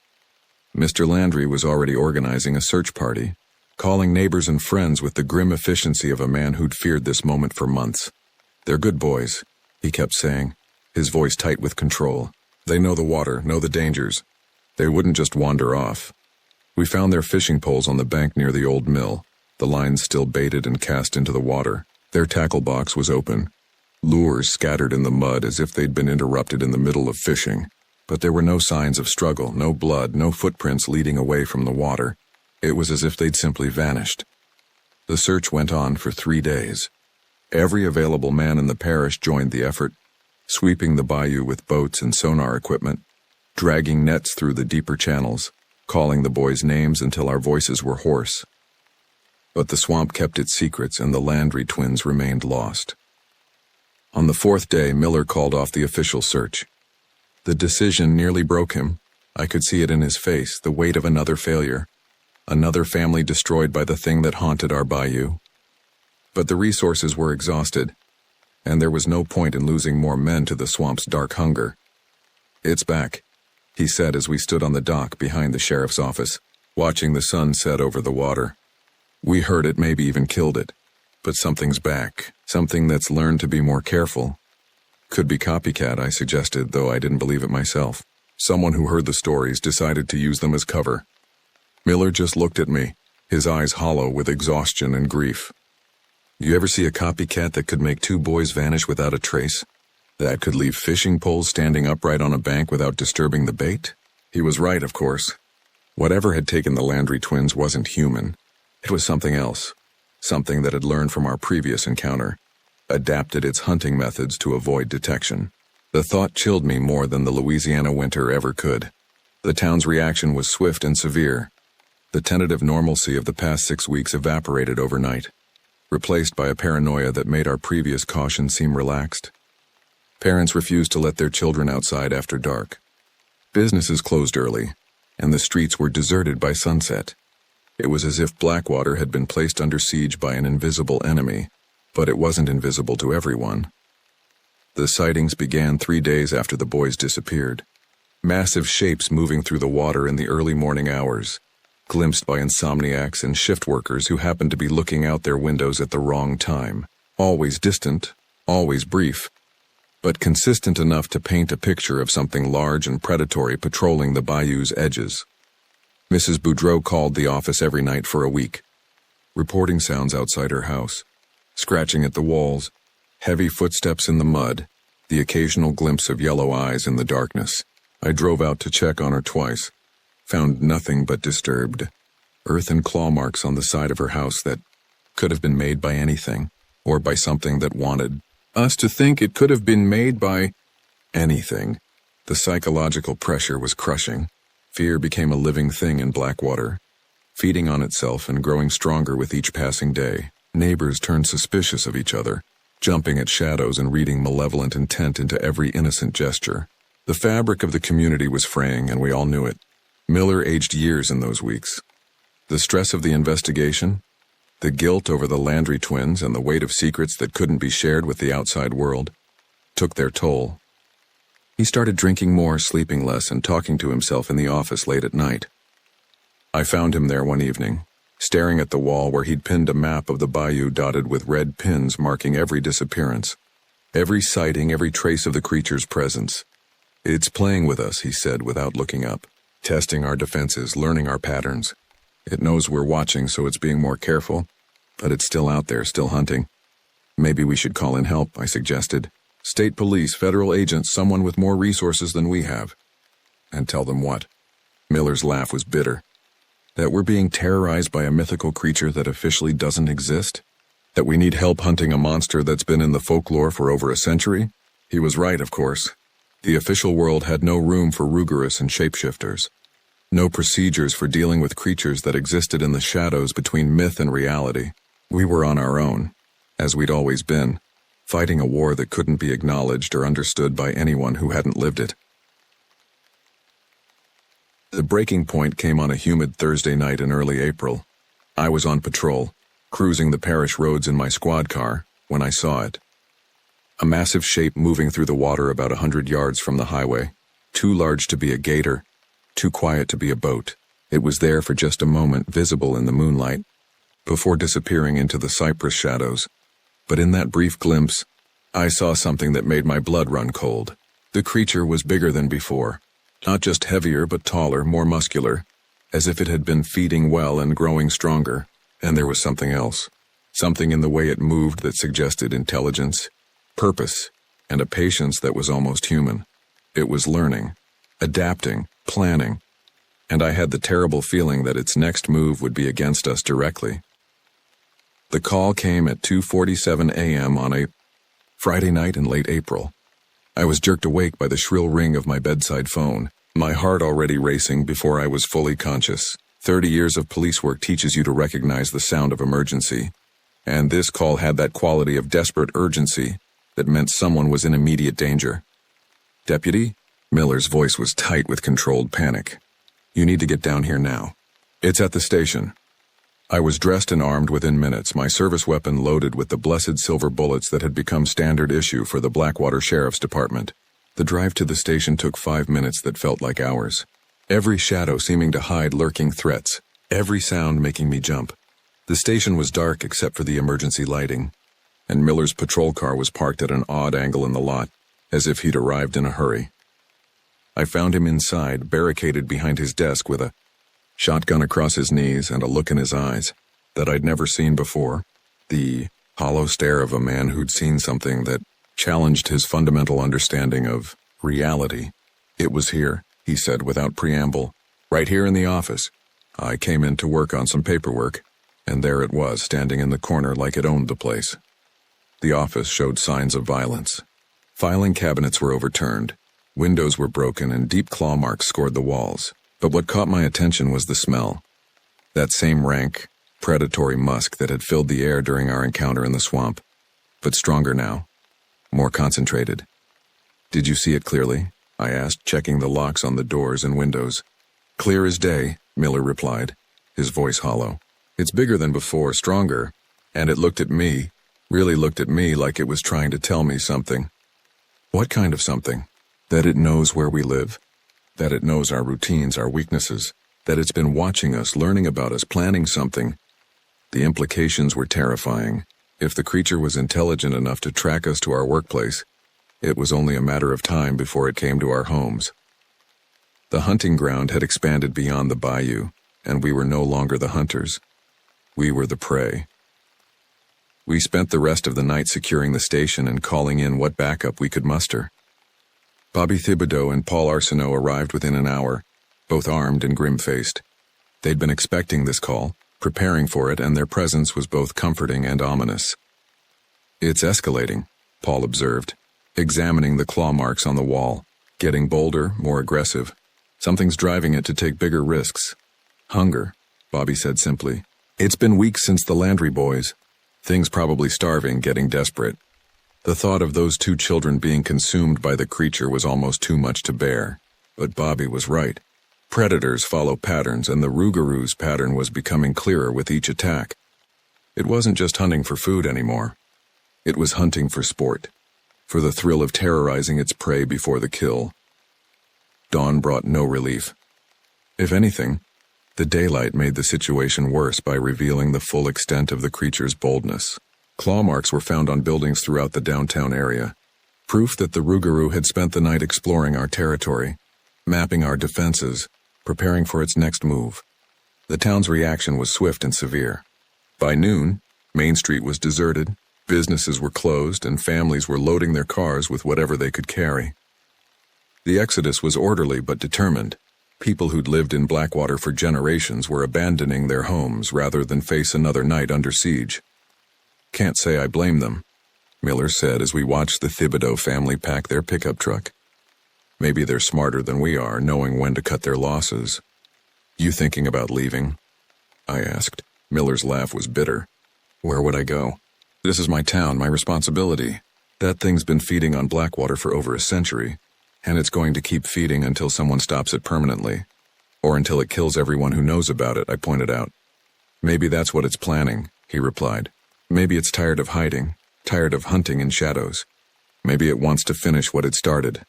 S1: Mr. Landry was already organizing a search party, calling neighbors and friends with the grim efficiency of a man who'd feared this moment for months. "They're good boys," he kept saying, his voice tight with control. "They know the water, know the dangers. They wouldn't just wander off." We found their fishing poles on the bank near the old mill, the lines still baited and cast into the water. Their tackle box was open, lures scattered in the mud as if they'd been interrupted in the middle of fishing. But there were no signs of struggle, no blood, no footprints leading away from the water. It was as if they'd simply vanished. The search went on for 3 days. Every available man in the parish joined the effort, sweeping the bayou with boats and sonar equipment, dragging nets through the deeper channels, calling the boys' names until our voices were hoarse. But the swamp kept its secrets and the Landry twins remained lost. On the 4th day, Miller called off the official search. The decision nearly broke him. I could see it in his face, the weight of another failure, another family destroyed by the thing that haunted our bayou. But the resources were exhausted, and there was no point in losing more men to the swamp's dark hunger. "It's back," he said as we stood on the dock behind the sheriff's office, watching the sun set over the water. "We heard it, maybe even killed it. But something's back, something that's learned to be more careful." "Could be copycat," I suggested, though I didn't believe it myself. Someone who heard the stories decided to use them as cover. Miller just looked at me, his eyes hollow with exhaustion and grief. "You ever see a copycat that could make 2 boys vanish without a trace? That could leave fishing poles standing upright on a bank without disturbing the bait?" He was right, of course. Whatever had taken the Landry twins wasn't human. It was something else, something that had learned from our previous encounter, adapted its hunting methods to avoid detection. The thought chilled me more than the Louisiana winter ever could. The town's reaction was swift and severe. The tentative normalcy of the past 6 weeks evaporated overnight, replaced by a paranoia that made our previous caution seem relaxed. Parents refused to let their children outside after dark. Businesses closed early, and the streets were deserted by sunset. It was as if Blackwater had been placed under siege by an invisible enemy, but it wasn't invisible to everyone. The sightings began 3 days after the boys disappeared. Massive shapes moving through the water in the early morning hours, glimpsed by insomniacs and shift workers who happened to be looking out their windows at the wrong time. Always distant, always brief, but consistent enough to paint a picture of something large and predatory patrolling the bayou's edges. Mrs. Boudreau called the office every night for a week, reporting sounds outside her house, scratching at the walls, heavy footsteps in the mud, the occasional glimpse of yellow eyes in the darkness. I drove out to check on her twice, found nothing but disturbed, earth and claw marks on the side of her house that could have been made by anything, or by something that wanted us to think it could have been made by anything. The psychological pressure was crushing. Fear became a living thing in Blackwater, feeding on itself and growing stronger with each passing day. Neighbors turned suspicious of each other, jumping at shadows and reading malevolent intent into every innocent gesture. The fabric of the community was fraying, and we all knew it. Miller aged years in those weeks. The stress of the investigation, the guilt over the Landry twins, and the weight of secrets that couldn't be shared with the outside world took their toll. He started drinking more, sleeping less, and talking to himself in the office late at night. I found him there one evening, staring at the wall where he'd pinned a map of the bayou dotted with red pins marking every disappearance, every sighting, every trace of the creature's presence. "It's playing with us," he said without looking up, "testing our defenses, learning our patterns. It knows we're watching, so it's being more careful, but it's still out there, still hunting." "Maybe we should call in help," I suggested. "State police, federal agents, someone with more resources than we have." "And tell them what?" Miller's laugh was bitter. "That we're being terrorized by a mythical creature that officially doesn't exist? That we need help hunting a monster that's been in the folklore for over a century?" He was right, of course. The official world had no room for Rugerus and shapeshifters. No procedures for dealing with creatures that existed in the shadows between myth and reality. We were on our own, as we'd always been, fighting a war that couldn't be acknowledged or understood by anyone who hadn't lived it. The breaking point came on a humid Thursday night in early April. I was on patrol, cruising the parish roads in my squad car, when I saw it. A massive shape moving through the water about 100 yards from the highway, too large to be a gator, too quiet to be a boat. It was there for just a moment, visible in the moonlight, before disappearing into the cypress shadows. But in that brief glimpse, I saw something that made my blood run cold. The creature was bigger than before, not just heavier but taller, more muscular, as if it had been feeding well and growing stronger. And there was something else, something in the way it moved that suggested intelligence, purpose, and a patience that was almost human. It was learning, adapting, planning, and I had the terrible feeling that its next move would be against us directly. The call came at 2:47 a.m. on a Friday night in late April. I was jerked awake by the shrill ring of my bedside phone, my heart already racing before I was fully conscious. 30 years of police work teaches you to recognize the sound of emergency, and this call had that quality of desperate urgency that meant someone was in immediate danger. "Deputy?" Miller's voice was tight with controlled panic. "You need to get down here now. It's at the station." I was dressed and armed within minutes, my service weapon loaded with the blessed silver bullets that had become standard issue for the Blackwater Sheriff's Department. The drive to the station took 5 minutes that felt like hours. Every shadow seeming to hide lurking threats, every sound making me jump. The station was dark except for the emergency lighting, and Miller's patrol car was parked at an odd angle in the lot, as if he'd arrived in a hurry. I found him inside, barricaded behind his desk with a shotgun across his knees and a look in his eyes that I'd never seen before. The hollow stare of a man who'd seen something that challenged his fundamental understanding of reality. "It was here," he said without preamble, "right here in the office. I came in to work on some paperwork, and there it was, standing in the corner like it owned the place." The office showed signs of violence. Filing cabinets were overturned, windows were broken, and deep claw marks scored the walls. But what caught my attention was the smell. That same rank, predatory musk that had filled the air during our encounter in the swamp, but stronger now, more concentrated. "Did you see it clearly?" I asked, checking the locks on the doors and windows. "Clear as day," Miller replied, his voice hollow. "It's bigger than before, stronger, and it looked at me, really looked at me like it was trying to tell me something." "What kind of something?" "That it knows where we live. That it knows our routines, our weaknesses, that it's been watching us, learning about us, planning something." The implications were terrifying. If the creature was intelligent enough to track us to our workplace, it was only a matter of time before it came to our homes. The hunting ground had expanded beyond the bayou, and we were no longer the hunters. We were the prey. We spent the rest of the night securing the station and calling in what backup we could muster. Bobby Thibodeau and Paul Arsenault arrived within an hour, both armed and grim-faced. They'd been expecting this call, preparing for it, and their presence was both comforting and ominous. "It's escalating," Paul observed, examining the claw marks on the wall, getting bolder, more aggressive. "Something's driving it to take bigger risks." "Hunger," Bobby said simply. "It's been weeks since the Landry boys. Things probably starving, getting desperate." The thought of those 2 children being consumed by the creature was almost too much to bear. But Bobby was right. Predators follow patterns, and the Rougarou's pattern was becoming clearer with each attack. It wasn't just hunting for food anymore. It was hunting for sport, for the thrill of terrorizing its prey before the kill. Dawn brought no relief. If anything, The daylight made the situation worse by revealing the full extent of the creature's boldness. Claw marks were found on buildings throughout the downtown area, proof that the Rougarou had spent the night exploring our territory, mapping our defenses, preparing for its next move. The town's reaction was swift and severe. By noon, Main Street was deserted, businesses were closed, and families were loading their cars with whatever they could carry. The exodus was orderly but determined. People who'd lived in Blackwater for generations were abandoning their homes rather than face another night under siege. "Can't say I blame them," Miller said as we watched the Thibodeau family pack their pickup truck. "Maybe they're smarter than we are, knowing when to cut their losses." "You thinking about leaving?" I asked. Miller's laugh was bitter. "Where would I go? This is my town, my responsibility. That thing's been feeding on Blackwater for over a century, and it's going to keep feeding until someone stops it permanently. Or until it kills everyone who knows about it," I pointed out. "Maybe that's what it's planning," he replied. "Maybe it's tired of hiding, tired of hunting in shadows. Maybe it wants to finish what it started."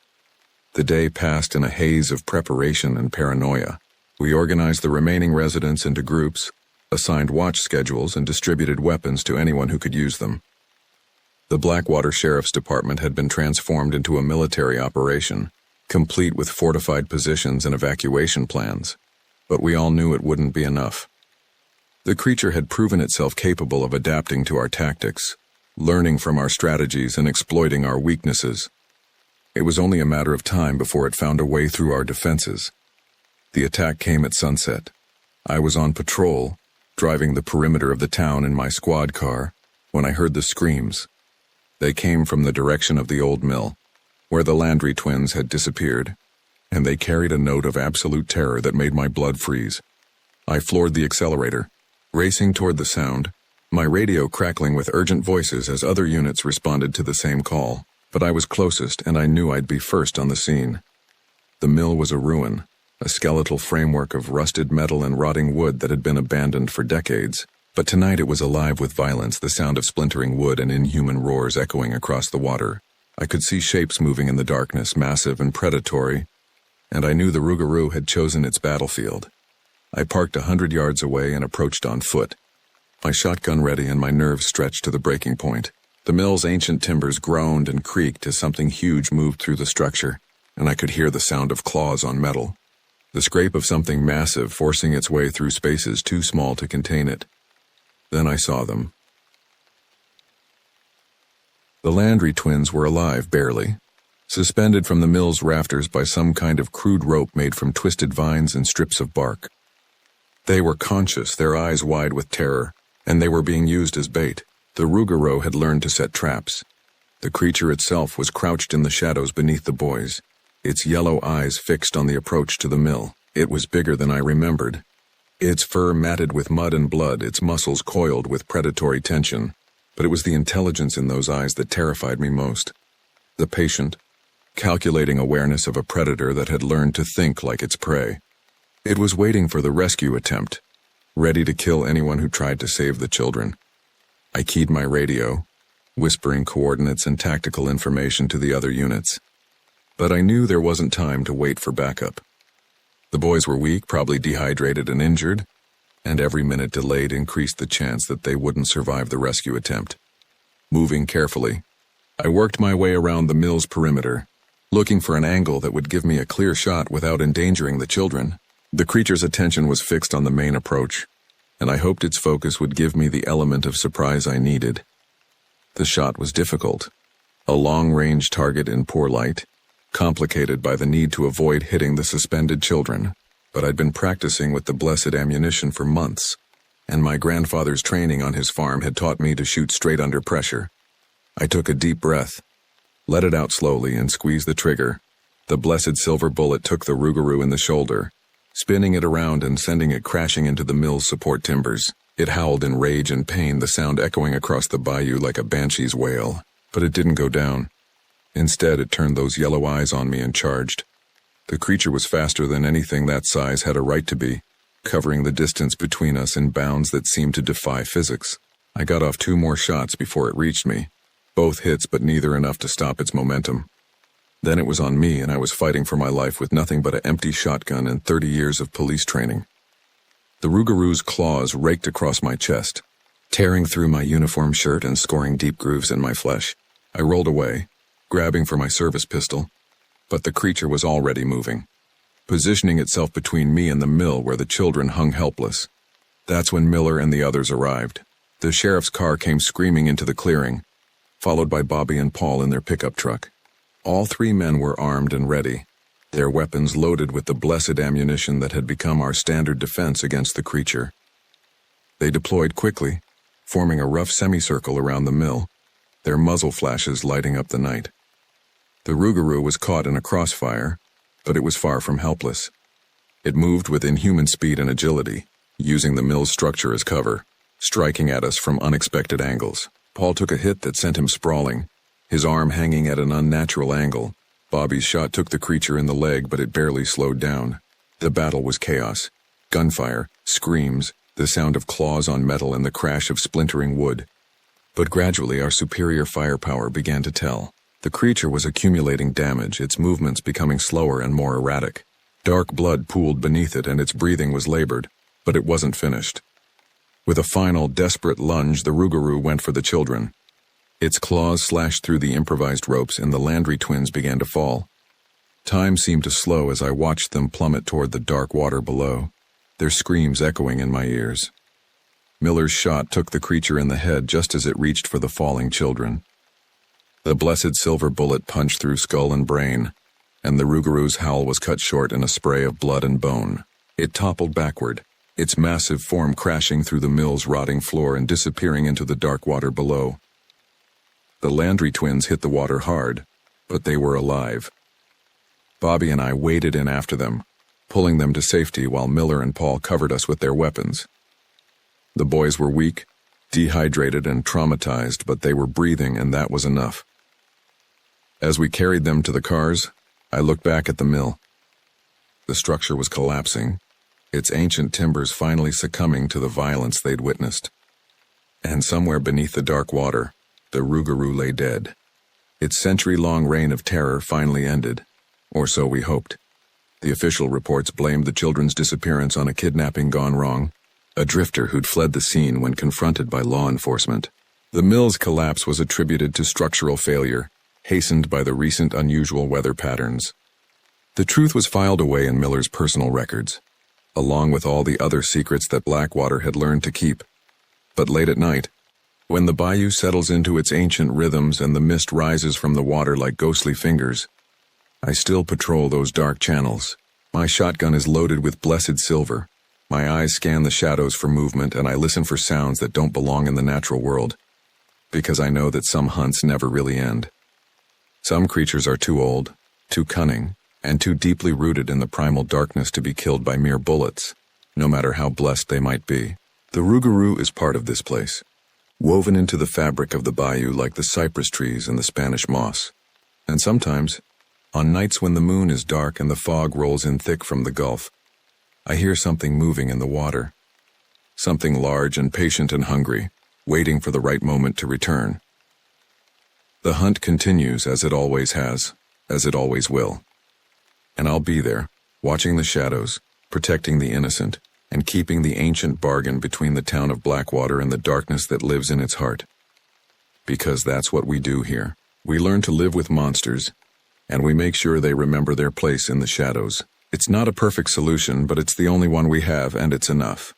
S1: The day passed in a haze of preparation and paranoia. We organized the remaining residents into groups, assigned watch schedules, and distributed weapons to anyone who could use them. The Blackwater Sheriff's Department had been transformed into a military operation, complete with fortified positions and evacuation plans, but we all knew it wouldn't be enough. The creature had proven itself capable of adapting to our tactics, learning from our strategies and exploiting our weaknesses. It was only a matter of time before it found a way through our defenses. The attack came at sunset. I was on patrol, driving the perimeter of the town in my squad car, when I heard the screams. They came from the direction of the old mill, where the Landry twins had disappeared, and they carried a note of absolute terror that made my blood freeze. I floored the accelerator, racing toward the sound, my radio crackling with urgent voices as other units responded to the same call. But I was closest, and I knew I'd be first on the scene. The mill was a ruin, a skeletal framework of rusted metal and rotting wood that had been abandoned for decades. But tonight it was alive with violence, the sound of splintering wood and inhuman roars echoing across the water. I could see shapes moving in the darkness, massive and predatory, and I knew the Rougarou had chosen its battlefield. I parked 100 yards away and approached on foot, my shotgun ready and my nerves stretched to the breaking point. The mill's ancient timbers groaned and creaked as something huge moved through the structure, and I could hear the sound of claws on metal, the scrape of something massive forcing its way through spaces too small to contain it. Then I saw them. The Landry twins were alive, barely, suspended from the mill's rafters by some kind of crude rope made from twisted vines and strips of bark. They were conscious, their eyes wide with terror, and they were being used as bait. The Rougarou had learned to set traps. The creature itself was crouched in the shadows beneath the boys, its yellow eyes fixed on the approach to the mill. It was bigger than I remembered. Its fur matted with mud and blood, its muscles coiled with predatory tension. But it was the intelligence in those eyes that terrified me most. The patient, calculating awareness of a predator that had learned to think like its prey. It was waiting for the rescue attempt, ready to kill anyone who tried to save the children. I keyed my radio, whispering coordinates and tactical information to the other units. But I knew there wasn't time to wait for backup. The boys were weak, probably dehydrated and injured, and every minute delayed increased the chance that they wouldn't survive the rescue attempt. Moving carefully, I worked my way around the mill's perimeter, looking for an angle that would give me a clear shot without endangering the children. The creature's attention was fixed on the main approach, and I hoped its focus would give me the element of surprise I needed. The shot was difficult, a long-range target in poor light, complicated by the need to avoid hitting the suspended children, but I'd been practicing with the blessed ammunition for months, and my grandfather's training on his farm had taught me to shoot straight under pressure. I took a deep breath, let it out slowly, and squeezed the trigger. The blessed silver bullet took the Rougarou in the shoulder, spinning it around and sending it crashing into the mill's support timbers. It howled in rage and pain, the sound echoing across the bayou like a banshee's wail, but it didn't go down. Instead, it turned those yellow eyes on me and charged. The creature was faster than anything that size had a right to be, covering the distance between us in bounds that seemed to defy physics. I got off 2 more shots before it reached me, both hits but neither enough to stop its momentum. Then it was on me, and I was fighting for my life with nothing but an empty shotgun and 30 years of police training. The rougarou's claws raked across my chest, tearing through my uniform shirt and scoring deep grooves in my flesh. I rolled away, grabbing for my service pistol, but the creature was already moving, positioning itself between me and the mill where the children hung helpless. That's when Miller and the others arrived. The sheriff's car came screaming into the clearing, followed by Bobby and Paul in their pickup truck. All three men were armed and ready, their weapons loaded with the blessed ammunition that had become our standard defense against the creature. They deployed quickly, forming a rough semicircle around the mill, their muzzle flashes lighting up the night. The rougarou was caught in a crossfire, but it was far from helpless. It moved with inhuman speed and agility, using the mill's structure as cover, striking at us from unexpected angles. Paul took a hit that sent him sprawling, his arm hanging at an unnatural angle. Bobby's shot took the creature in the leg, but it barely slowed down. The battle was chaos. Gunfire, screams, the sound of claws on metal and the crash of splintering wood. But gradually our superior firepower began to tell. The creature was accumulating damage, its movements becoming slower and more erratic. Dark blood pooled beneath it and its breathing was labored, but it wasn't finished. With a final, desperate lunge, the rougarou went for the children. Its claws slashed through the improvised ropes and the Landry twins began to fall. Time seemed to slow as I watched them plummet toward the dark water below, their screams echoing in my ears. Miller's shot took the creature in the head just as it reached for the falling children. The blessed silver bullet punched through skull and brain, and the rougarou's howl was cut short in a spray of blood and bone. It toppled backward, its massive form crashing through the mill's rotting floor and disappearing into the dark water below. The Landry twins hit the water hard, but they were alive. Bobby and I waded in after them, pulling them to safety while Miller and Paul covered us with their weapons. The boys were weak, dehydrated and traumatized, but they were breathing and that was enough. As we carried them to the cars, I looked back at the mill. The structure was collapsing, its ancient timbers finally succumbing to the violence they'd witnessed. And somewhere beneath the dark water, the rougarou lay dead. Its century-long reign of terror finally ended, or so we hoped. The official reports blamed the children's disappearance on a kidnapping gone wrong, a drifter who'd fled the scene when confronted by law enforcement. The mill's collapse was attributed to structural failure, hastened by the recent unusual weather patterns. The truth was filed away in Miller's personal records, along with all the other secrets that Blackwater had learned to keep. But late at night, when the bayou settles into its ancient rhythms and the mist rises from the water like ghostly fingers, I still patrol those dark channels. My shotgun is loaded with blessed silver. My eyes scan the shadows for movement and I listen for sounds that don't belong in the natural world, because I know that some hunts never really end. Some creatures are too old, too cunning, and too deeply rooted in the primal darkness to be killed by mere bullets, no matter how blessed they might be. The rougarou is part of this place, woven into the fabric of the bayou like the cypress trees and the Spanish moss. And sometimes, on nights when the moon is dark and the fog rolls in thick from the Gulf, I hear something moving in the water. Something large and patient and hungry, waiting for the right moment to return. The hunt continues as it always has, as it always will. And I'll be there, watching the shadows, protecting the innocent, and keeping the ancient bargain between the town of Blackwater and the darkness that lives in its heart. Because that's what we do here. We learn to live with monsters, and we make sure they remember their place in the shadows. It's not a perfect solution, but it's the only one we have, and it's enough.